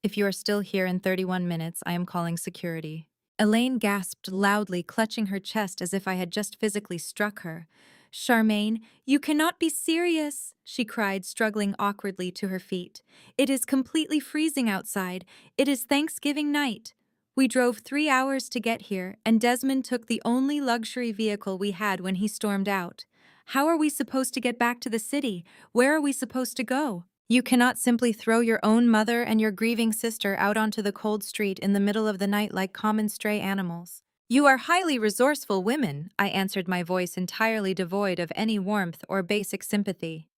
A: If you are still here in 31 minutes, I am calling security." Elaine gasped loudly, clutching her chest as if I had just physically struck her. "Charmaine, you cannot be serious," she cried, struggling awkwardly to her feet. "It is completely freezing outside. It is Thanksgiving night. We drove 3 hours to get here, and Desmond took the only luxury vehicle we had when he stormed out. How are we supposed to get back to the city? Where are we supposed to go? You cannot simply throw your own mother and your grieving sister out onto the cold street in the middle of the night like common stray animals." "You are highly resourceful women," I answered, my voice entirely devoid of any warmth or basic sympathy.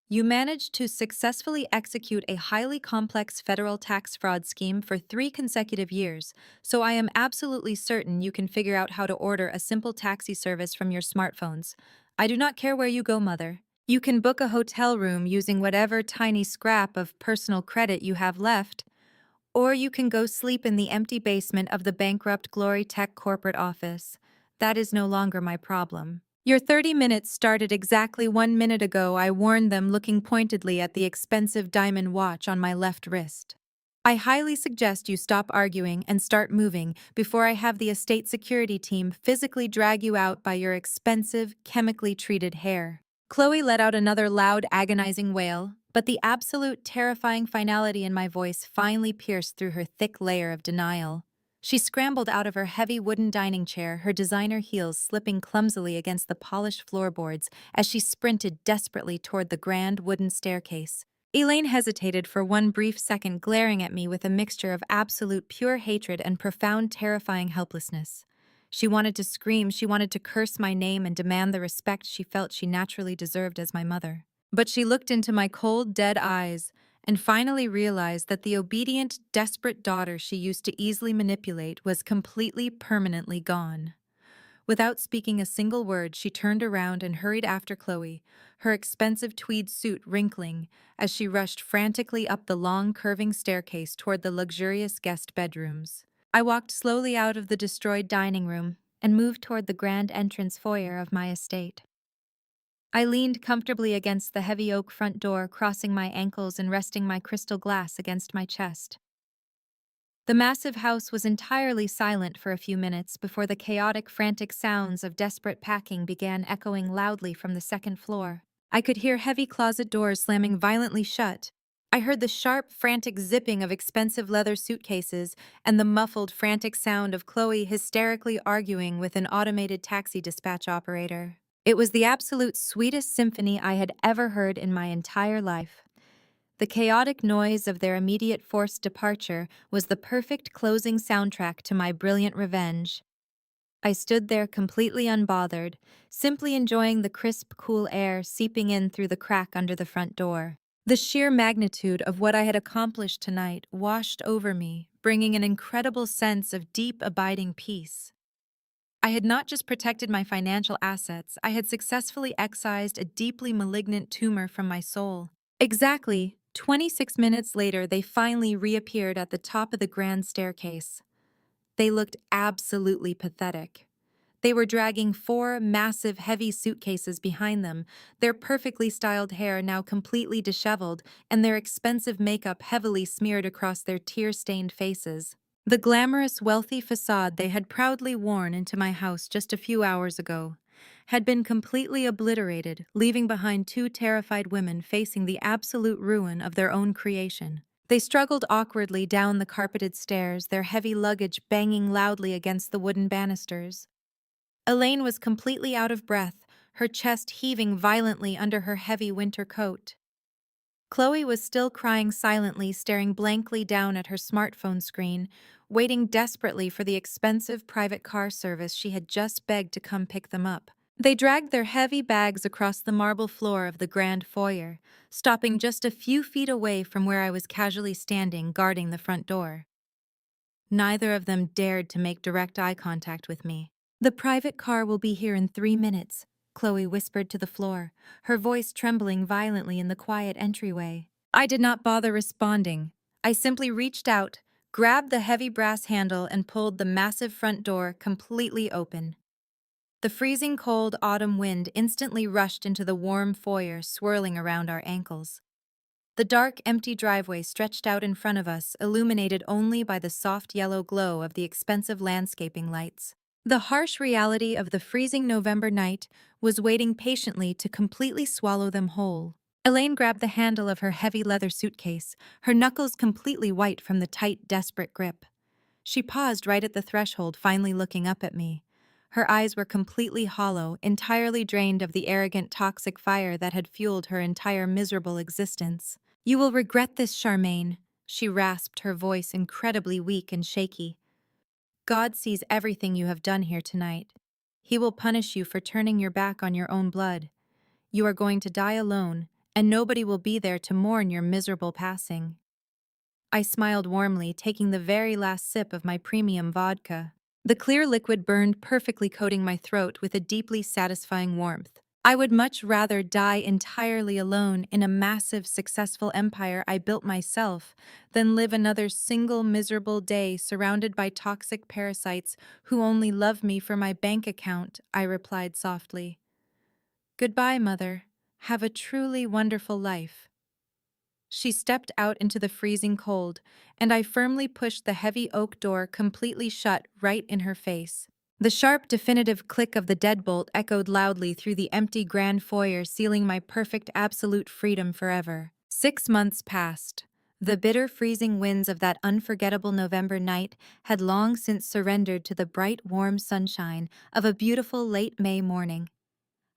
A: "You managed to successfully execute a highly complex federal tax fraud scheme for 3 consecutive years, so I am absolutely certain you can figure out how to order a simple taxi service from your smartphones. I do not care where you go, Mother. You can book a hotel room using whatever tiny scrap of personal credit you have left, or you can go sleep in the empty basement of the bankrupt Glory Tech corporate office. That is no longer my problem. Your 30 minutes started exactly 1 minute ago," I warned them, looking pointedly at the expensive diamond watch on my left wrist. "I highly suggest you stop arguing and start moving before I have the estate security team physically drag you out by your expensive, chemically treated hair." Chloe let out another loud, agonizing wail, but the absolute terrifying finality in my voice finally pierced through her thick layer of denial. She scrambled out of her heavy wooden dining chair, her designer heels slipping clumsily against the polished floorboards as she sprinted desperately toward the grand wooden staircase. Elaine hesitated for one brief second, glaring at me with a mixture of absolute pure hatred and profound, terrifying helplessness. She wanted to scream, she wanted to curse my name and demand the respect she felt she naturally deserved as my mother. But she looked into my cold, dead eyes and finally realized that the obedient, desperate daughter she used to easily manipulate was completely, permanently gone. Without speaking a single word, she turned around and hurried after Chloe, her expensive tweed suit wrinkling as she rushed frantically up the long, curving staircase toward the luxurious guest bedrooms. I walked slowly out of the destroyed dining room and moved toward the grand entrance foyer of my estate. I leaned comfortably against the heavy oak front door, crossing my ankles and resting my crystal glass against my chest. The massive house was entirely silent for a few minutes before the chaotic, frantic sounds of desperate packing began echoing loudly from the second floor. I could hear heavy closet doors slamming violently shut. I heard the sharp, frantic zipping of expensive leather suitcases and the muffled, frantic sound of Chloe hysterically arguing with an automated taxi dispatch operator. It was the absolute sweetest symphony I had ever heard in my entire life. The chaotic noise of their immediate forced departure was the perfect closing soundtrack to my brilliant revenge. I stood there completely unbothered, simply enjoying the crisp, cool air seeping in through the crack under the front door. The sheer magnitude of what I had accomplished tonight washed over me, bringing an incredible sense of deep, abiding peace. I had not just protected my financial assets, I had successfully excised a deeply malignant tumor from my soul. Exactly 26 minutes later, they finally reappeared at the top of the grand staircase. They looked absolutely pathetic. They were dragging 4 massive, heavy suitcases behind them, their perfectly styled hair now completely disheveled and their expensive makeup heavily smeared across their tear-stained faces. The glamorous, wealthy facade they had proudly worn into my house just a few hours ago had been completely obliterated, leaving behind 2 terrified women facing the absolute ruin of their own creation. They struggled awkwardly down the carpeted stairs, their heavy luggage banging loudly against the wooden banisters. Elaine was completely out of breath, her chest heaving violently under her heavy winter coat. Chloe was still crying silently, staring blankly down at her smartphone screen, waiting desperately for the expensive private car service she had just begged to come pick them up. They dragged their heavy bags across the marble floor of the grand foyer, stopping just a few feet away from where I was casually standing, guarding the front door. Neither of them dared to make direct eye contact with me. "The private car will be here in 3 minutes," Chloe whispered to the floor, her voice trembling violently in the quiet entryway. I did not bother responding. I simply reached out, grabbed the heavy brass handle, and pulled the massive front door completely open. The freezing cold autumn wind instantly rushed into the warm foyer, swirling around our ankles. The dark, empty driveway stretched out in front of us, illuminated only by the soft yellow glow of the expensive landscaping lights. The harsh reality of the freezing November night was waiting patiently to completely swallow them whole. Elaine grabbed the handle of her heavy leather suitcase, her knuckles completely white from the tight, desperate grip. She paused right at the threshold, finally looking up at me. Her eyes were completely hollow, entirely drained of the arrogant, toxic fire that had fueled her entire miserable existence. "You will regret this, Charmaine," she rasped, her voice incredibly weak and shaky. "God sees everything you have done here tonight. He will punish you for turning your back on your own blood. You are going to die alone, and nobody will be there to mourn your miserable passing." I smiled warmly, taking the very last sip of my premium vodka. The clear liquid burned perfectly, coating my throat with a deeply satisfying warmth. I would much rather die entirely alone in a massive, successful empire I built myself than live another single miserable day surrounded by toxic parasites who only love me for my bank account, I replied softly. "Goodbye, Mother. Have a truly wonderful life." She stepped out into the freezing cold, and I firmly pushed the heavy oak door completely shut right in her face. The sharp, definitive click of the deadbolt echoed loudly through the empty grand foyer, sealing my perfect, absolute freedom forever. 6 months passed. The bitter, freezing winds of that unforgettable November night had long since surrendered to the bright, warm sunshine of a beautiful late May morning.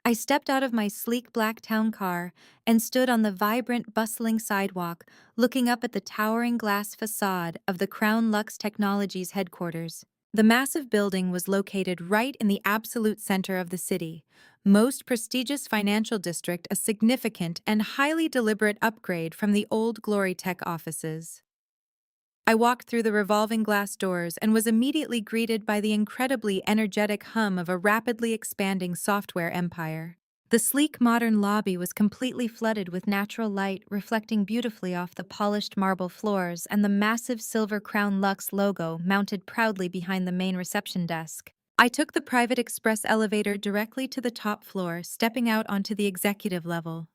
A: I stepped out of my sleek black town car and stood on the vibrant, bustling sidewalk, looking up at the towering glass facade of the Crown Lux Technologies headquarters. The massive building was located right in the absolute center of the city, most prestigious financial district, a significant and highly deliberate upgrade from the old Glory Tech offices. I walked through the revolving glass doors and was immediately greeted by the incredibly energetic hum of a rapidly expanding software empire. The sleek modern lobby was completely flooded with natural light reflecting beautifully off the polished marble floors and the massive silver Crown Lux logo mounted proudly behind the main reception desk. I took the private express elevator directly to the top floor, stepping out onto the executive level.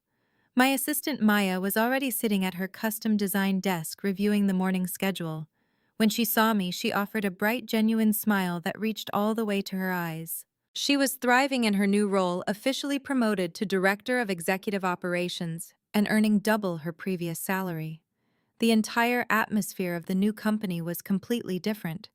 A: My assistant Maya was already sitting at her custom-designed desk reviewing the morning schedule. When she saw me, she offered a bright, genuine smile that reached all the way to her eyes. She was thriving in her new role, officially promoted to Director of Executive Operations and earning double her previous salary. The entire atmosphere of the new company was completely different.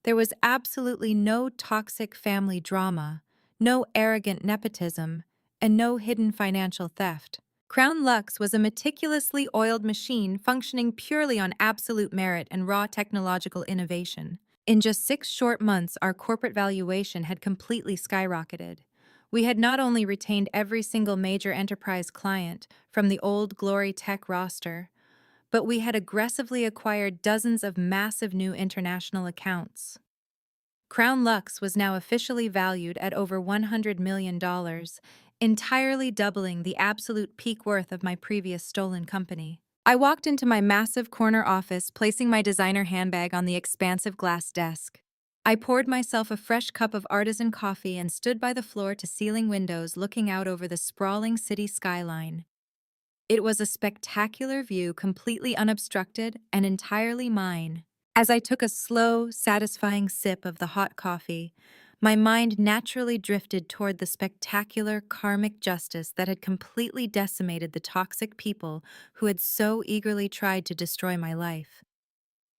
A: There was absolutely no toxic family drama, no arrogant nepotism, and no hidden financial theft. Crown Lux was a meticulously oiled machine functioning purely on absolute merit and raw technological innovation. In just 6 short months, our corporate valuation had completely skyrocketed. We had not only retained every single major enterprise client from the old Glory Tech roster, but we had aggressively acquired dozens of massive new international accounts. Crown Lux was now officially valued at over $100 million, entirely doubling the absolute peak worth of my previous stolen company. I walked into my massive corner office, placing my designer handbag on the expansive glass desk. I poured myself a fresh cup of artisan coffee and stood by the floor-to-ceiling windows looking out over the sprawling city skyline. It was a spectacular view, completely unobstructed and entirely mine. As I took a slow, satisfying sip of the hot coffee, my mind naturally drifted toward the spectacular karmic justice that had completely decimated the toxic people who had so eagerly tried to destroy my life.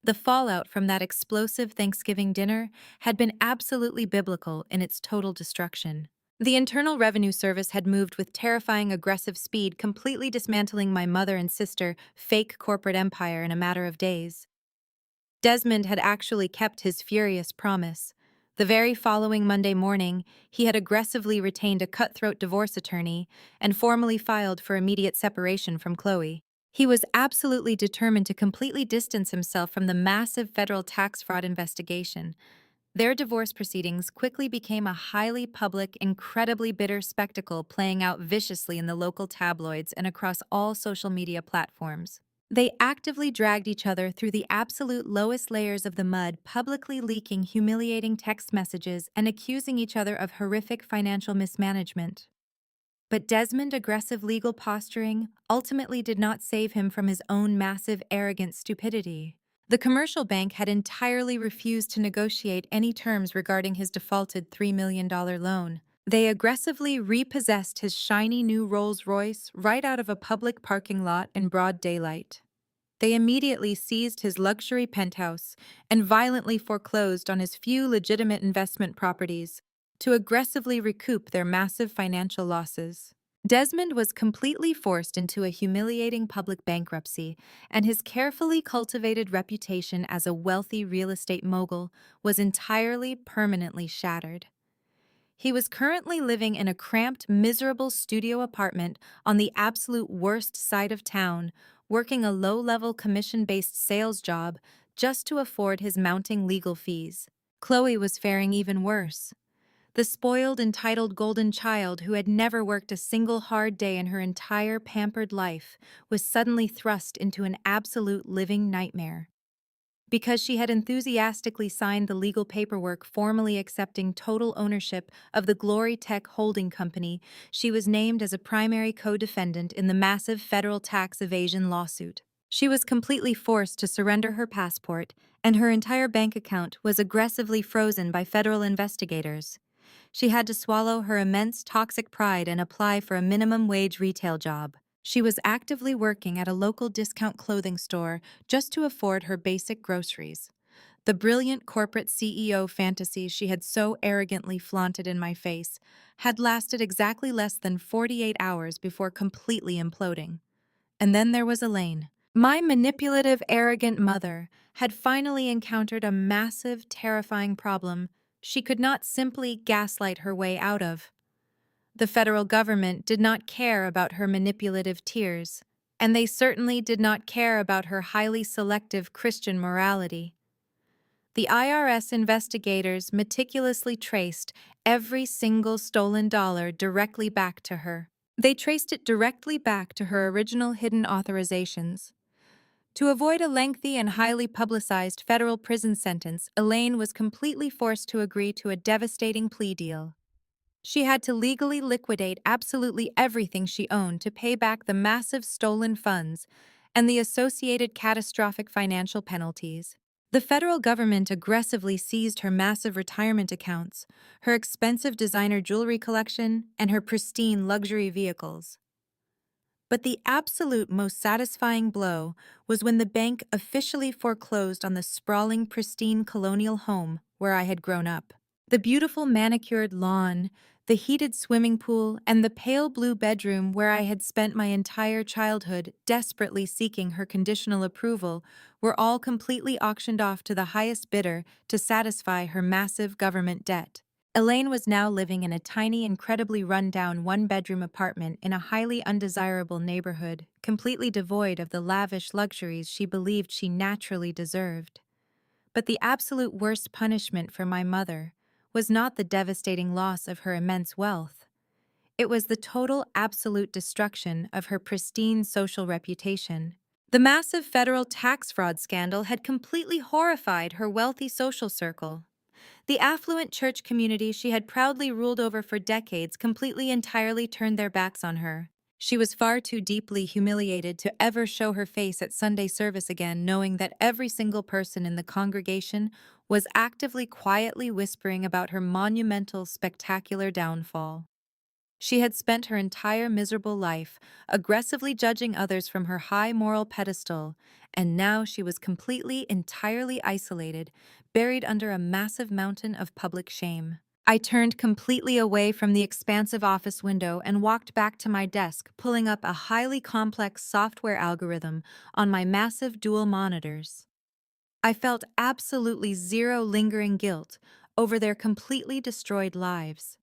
A: The fallout from that explosive Thanksgiving dinner had been absolutely biblical in its total destruction. The Internal Revenue Service had moved with terrifying aggressive speed, completely dismantling my mother and sister fake corporate empire in a matter of days. Desmond had actually kept his furious promise. The very following Monday morning, he had aggressively retained a cutthroat divorce attorney and formally filed for immediate separation from Chloe. He was absolutely determined to completely distance himself from the massive federal tax fraud investigation. Their divorce proceedings quickly became a highly public, incredibly bitter spectacle playing out viciously in the local tabloids and across all social media platforms. They actively dragged each other through the absolute lowest layers of the mud, publicly leaking humiliating text messages and accusing each other of horrific financial mismanagement. But Desmond's aggressive legal posturing ultimately did not save him from his own massive, arrogant stupidity. The commercial bank had entirely refused to negotiate any terms regarding his defaulted $3 million loan. They aggressively repossessed his shiny new Rolls-Royce right out of a public parking lot in broad daylight. They immediately seized his luxury penthouse and violently foreclosed on his few legitimate investment properties to aggressively recoup their massive financial losses. Desmond was completely forced into a humiliating public bankruptcy, and his carefully cultivated reputation as a wealthy real estate mogul was entirely permanently shattered. He was currently living in a cramped, miserable studio apartment on the absolute worst side of town, working a low-level commission-based sales job just to afford his mounting legal fees. Chloe was faring even worse. The spoiled, entitled golden child who had never worked a single hard day in her entire pampered life was suddenly thrust into an absolute living nightmare. Because she had enthusiastically signed the legal paperwork formally accepting total ownership of the Glory Tech holding company, she was named as a primary co-defendant in the massive federal tax evasion lawsuit. She was completely forced to surrender her passport, and her entire bank account was aggressively frozen by federal investigators. She had to swallow her immense toxic pride and apply for a minimum wage retail job. She was actively working at a local discount clothing store just to afford her basic groceries. The brilliant corporate CEO fantasies she had so arrogantly flaunted in my face had lasted exactly less than 48 hours before completely imploding. And then there was Elaine. My manipulative, arrogant mother had finally encountered a massive, terrifying problem she could not simply gaslight her way out of. The federal government did not care about her manipulative tears, and they certainly did not care about her highly selective Christian morality. The IRS investigators meticulously traced every single stolen dollar directly back to her. They traced it directly back to her original hidden authorizations. To avoid a lengthy and highly publicized federal prison sentence, Elaine was completely forced to agree to a devastating plea deal. She had to legally liquidate absolutely everything she owned to pay back the massive stolen funds and the associated catastrophic financial penalties. The federal government aggressively seized her massive retirement accounts, her expensive designer jewelry collection, and her pristine luxury vehicles. But the absolute most satisfying blow was when the bank officially foreclosed on the sprawling, pristine colonial home where I had grown up. The beautiful manicured lawn, the heated swimming pool, and the pale blue bedroom where I had spent my entire childhood desperately seeking her conditional approval were all completely auctioned off to the highest bidder to satisfy her massive government debt. Elaine was now living in a tiny, incredibly run-down one-bedroom apartment in a highly undesirable neighborhood, completely devoid of the lavish luxuries she believed she naturally deserved. But the absolute worst punishment for my mother was not the devastating loss of her immense wealth. It was the total, absolute destruction of her pristine social reputation. The massive federal tax fraud scandal had completely horrified her wealthy social circle. The affluent church community she had proudly ruled over for decades completely entirely turned their backs on her. She was far too deeply humiliated to ever show her face at Sunday service again, knowing that every single person in the congregation was actively quietly whispering about her monumental, spectacular downfall. She had spent her entire miserable life aggressively judging others from her high moral pedestal, and now she was completely, entirely isolated, buried under a massive mountain of public shame. I turned completely away from the expansive office window and walked back to my desk, pulling up a highly complex software algorithm on my massive dual monitors. I felt absolutely zero lingering guilt over their completely destroyed lives.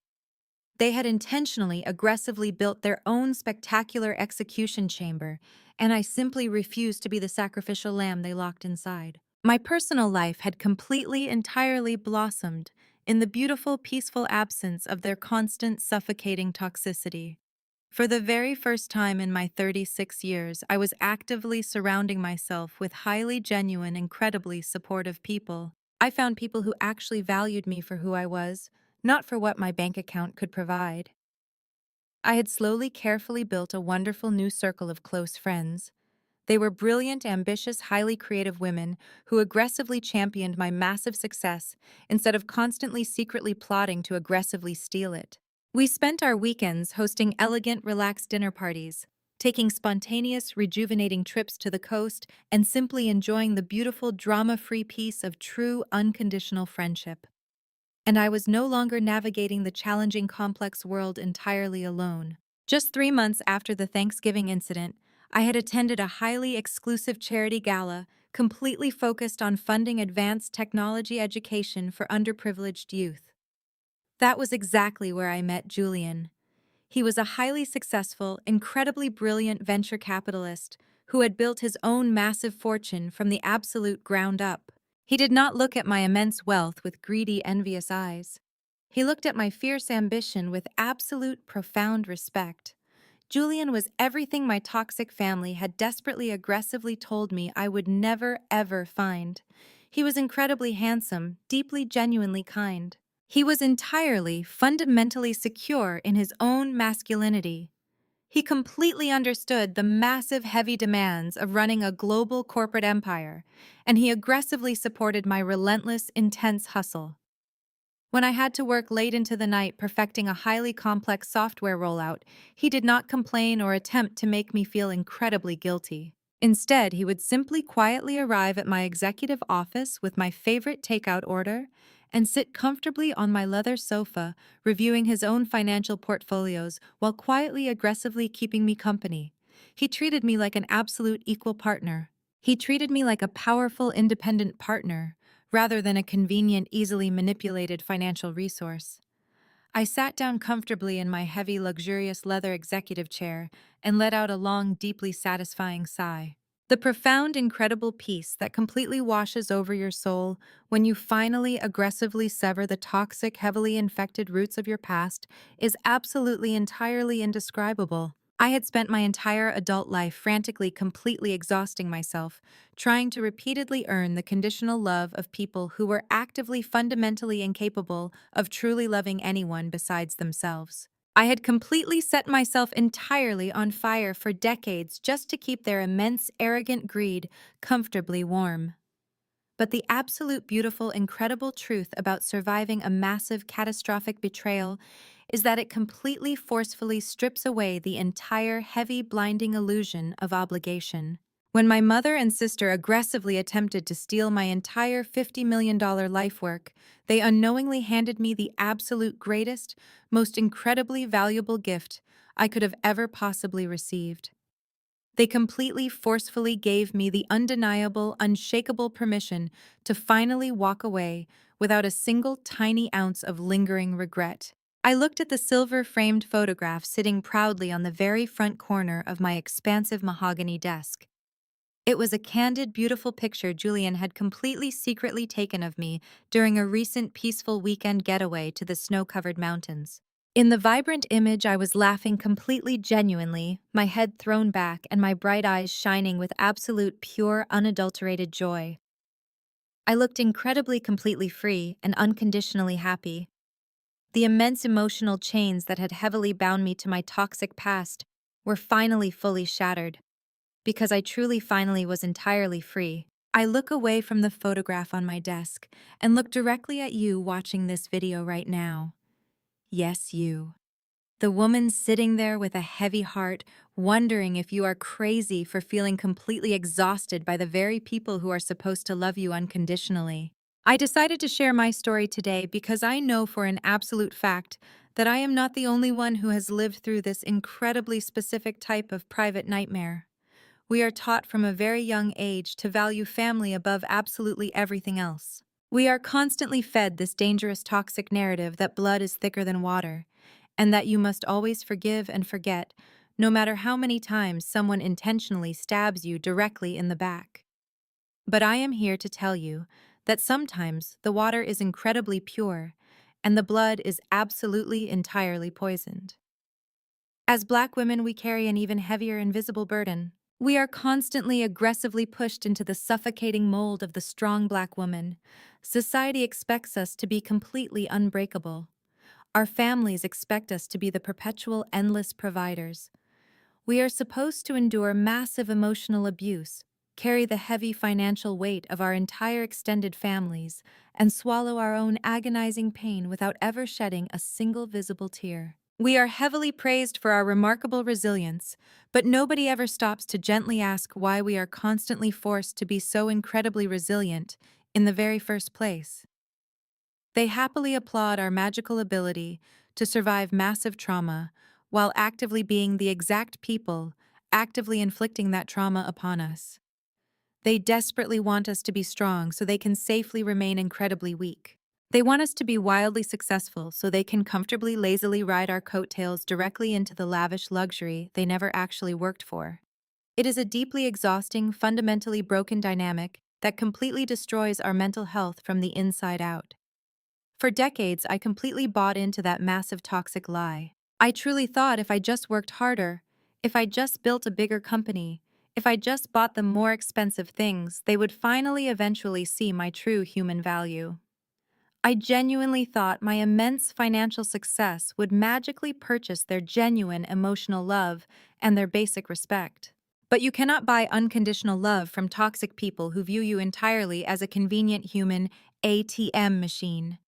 A: They had intentionally, aggressively built their own spectacular execution chamber, and I simply refused to be the sacrificial lamb they locked inside. My personal life had completely, entirely blossomed in the beautiful, peaceful absence of their constant, suffocating toxicity. For the very first time in my 36 years, I was actively surrounding myself with highly genuine, incredibly supportive people. I found people who actually valued me for who I was, not for what my bank account could provide. I had slowly, carefully built a wonderful new circle of close friends. They were brilliant, ambitious, highly creative women who aggressively championed my massive success instead of constantly secretly plotting to aggressively steal it. We spent our weekends hosting elegant, relaxed dinner parties, taking spontaneous, rejuvenating trips to the coast, and simply enjoying the beautiful, drama-free peace of true, unconditional friendship. And I was no longer navigating the challenging, complex world entirely alone. Just 3 months after the Thanksgiving incident, I had attended a highly exclusive charity gala completely focused on funding advanced technology education for underprivileged youth. That was exactly where I met Julian. He was a highly successful, incredibly brilliant venture capitalist who had built his own massive fortune from the absolute ground up. He did not look at my immense wealth with greedy, envious eyes. He looked at my fierce ambition with absolute, profound respect. Julian was everything my toxic family had desperately, aggressively told me I would never, ever find. He was incredibly handsome, deeply, genuinely kind. He was entirely, fundamentally secure in his own masculinity. He completely understood the massive, heavy demands of running a global corporate empire, and he aggressively supported my relentless, intense hustle. When I had to work late into the night perfecting a highly complex software rollout, he did not complain or attempt to make me feel incredibly guilty. Instead, he would simply quietly arrive at my executive office with my favorite takeout order and sit comfortably on my leather sofa, reviewing his own financial portfolios while quietly, aggressively keeping me company. He treated me like an absolute equal partner. He treated me like a powerful, independent partner, rather than a convenient, easily manipulated financial resource. I sat down comfortably in my heavy, luxurious leather executive chair and let out a long, deeply satisfying sigh. The profound, incredible peace that completely washes over your soul when you finally aggressively sever the toxic, heavily infected roots of your past is absolutely entirely indescribable. I had spent my entire adult life frantically, completely exhausting myself, trying to repeatedly earn the conditional love of people who were actively, fundamentally incapable of truly loving anyone besides themselves. I had completely set myself entirely on fire for decades just to keep their immense, arrogant greed comfortably warm. But the absolute beautiful, incredible truth about surviving a massive, catastrophic betrayal is that it completely forcefully strips away the entire heavy, blinding illusion of obligation. When my mother and sister aggressively attempted to steal my entire $50 million life work, they unknowingly handed me the absolute greatest, most incredibly valuable gift I could have ever possibly received. They completely forcefully gave me the undeniable, unshakable permission to finally walk away without a single tiny ounce of lingering regret. I looked at the silver-framed photograph sitting proudly on the very front corner of my expansive mahogany desk. It was a candid, beautiful picture Julian had completely secretly taken of me during a recent peaceful weekend getaway to the snow-covered mountains. In the vibrant image, I was laughing completely genuinely, my head thrown back and my bright eyes shining with absolute, pure, unadulterated joy. I looked incredibly completely free and unconditionally happy. The immense emotional chains that had heavily bound me to my toxic past were finally fully shattered, because I truly finally was entirely free. I look away from the photograph on my desk and look directly at you watching this video right now. Yes, you. The woman sitting there with a heavy heart, wondering if you are crazy for feeling completely exhausted by the very people who are supposed to love you unconditionally. I decided to share my story today because I know for an absolute fact that I am not the only one who has lived through this incredibly specific type of private nightmare. We are taught from a very young age to value family above absolutely everything else. We are constantly fed this dangerous toxic narrative that blood is thicker than water, and that you must always forgive and forget, no matter how many times someone intentionally stabs you directly in the back. But I am here to tell you that sometimes the water is incredibly pure, and the blood is absolutely entirely poisoned. As Black women, we carry an even heavier invisible burden. We are constantly aggressively pushed into the suffocating mold of the strong Black woman. Society expects us to be completely unbreakable. Our families expect us to be the perpetual, endless providers. We are supposed to endure massive emotional abuse, carry the heavy financial weight of our entire extended families, and swallow our own agonizing pain without ever shedding a single visible tear. We are heavily praised for our remarkable resilience, but nobody ever stops to gently ask why we are constantly forced to be so incredibly resilient in the very first place. They happily applaud our magical ability to survive massive trauma while actively being the exact people actively inflicting that trauma upon us. They desperately want us to be strong so they can safely remain incredibly weak. They want us to be wildly successful so they can comfortably, lazily ride our coattails directly into the lavish luxury they never actually worked for. It is a deeply exhausting, fundamentally broken dynamic that completely destroys our mental health from the inside out. For decades, I completely bought into that massive toxic lie. I truly thought if I just worked harder, if I just built a bigger company, if I just bought them more expensive things, they would finally eventually see my true human value. I genuinely thought my immense financial success would magically purchase their genuine emotional love and their basic respect. But you cannot buy unconditional love from toxic people who view you entirely as a convenient human ATM machine.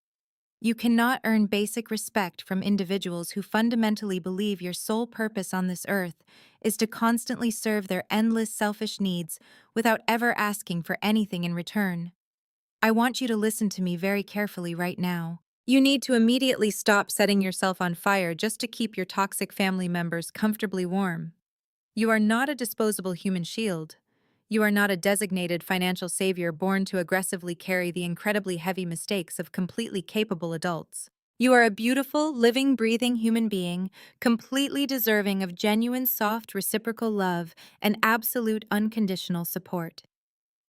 A: You cannot earn basic respect from individuals who fundamentally believe your sole purpose on this earth is to constantly serve their endless selfish needs without ever asking for anything in return. I want you to listen to me very carefully right now. You need to immediately stop setting yourself on fire just to keep your toxic family members comfortably warm. You are not a disposable human shield. You are not a designated financial savior born to aggressively carry the incredibly heavy mistakes of completely capable adults. You are a beautiful, living, breathing human being, completely deserving of genuine, soft, reciprocal love and absolute unconditional support.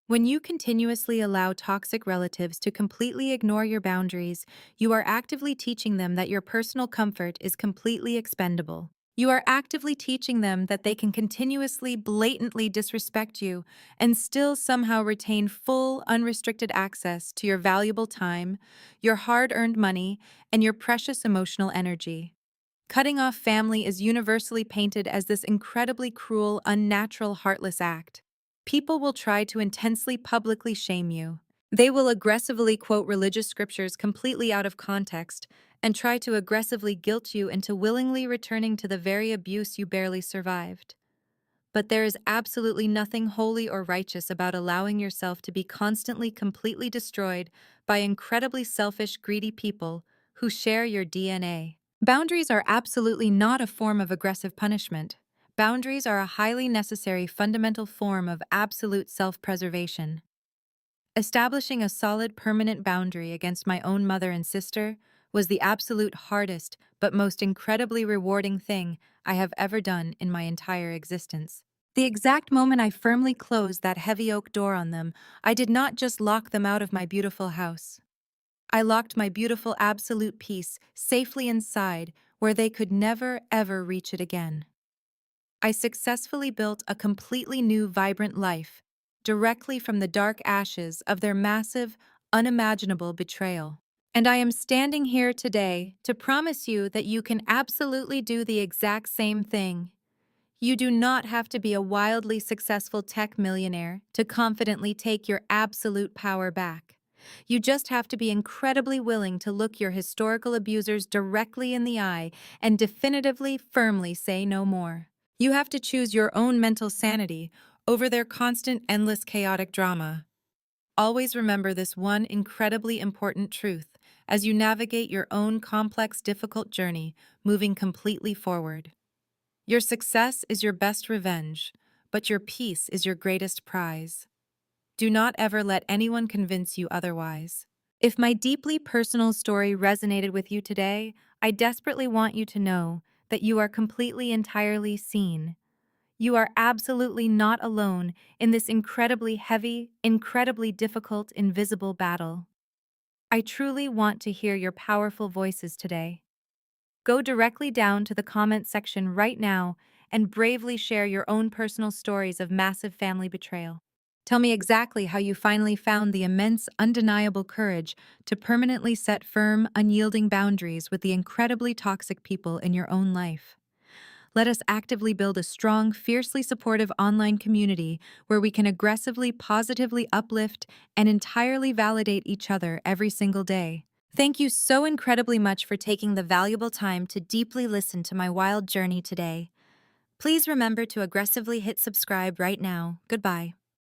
A: When you continuously allow toxic relatives to completely ignore your boundaries, you are actively teaching them that your personal comfort is completely expendable. You are actively teaching them that they can continuously, blatantly disrespect you and still somehow retain full, unrestricted access to your valuable time, your hard earned money, and your precious emotional energy. Cutting off family is universally painted as this incredibly cruel, unnatural, heartless act. People will try to intensely publicly shame you. They will aggressively quote religious scriptures completely out of context and try to aggressively guilt you into willingly returning to the very abuse you barely survived. But there is absolutely nothing holy or righteous about allowing yourself to be constantly completely destroyed by incredibly selfish, greedy people who share your DNA. Boundaries are absolutely not a form of aggressive punishment. Boundaries are a highly necessary fundamental form of absolute self-preservation. Establishing a solid permanent boundary against my own mother and sister was the absolute hardest but most incredibly rewarding thing I have ever done in my entire existence. The exact moment I firmly closed that heavy oak door on them, I did not just lock them out of my beautiful house. I locked my beautiful absolute peace safely inside where they could never ever reach it again. I successfully built a completely new vibrant life directly from the dark ashes of their massive, unimaginable betrayal. And I am standing here today to promise you that you can absolutely do the exact same thing. You do not have to be a wildly successful tech millionaire to confidently take your absolute power back. You just have to be incredibly willing to look your historical abusers directly in the eye and definitively, firmly say no more. You have to choose your own mental sanity over their constant, endless, chaotic drama. Always remember this one incredibly important truth as you navigate your own complex, difficult journey, moving completely forward. Your success is your best revenge, but your peace is your greatest prize. Do not ever let anyone convince you otherwise. If my deeply personal story resonated with you today, I desperately want you to know that you are completely, entirely seen. You are absolutely not alone in this incredibly heavy, incredibly difficult, invisible battle. I truly want to hear your powerful voices today. Go directly down to the comment section right now and bravely share your own personal stories of massive family betrayal. Tell me exactly how you finally found the immense, undeniable courage to permanently set firm, unyielding boundaries with the incredibly toxic people in your own life. Let us actively build a strong, fiercely supportive online community where we can aggressively, positively uplift and entirely validate each other every single day. Thank you so incredibly much for taking the valuable time to deeply listen to my wild journey today. Please remember to aggressively hit subscribe right now. Goodbye.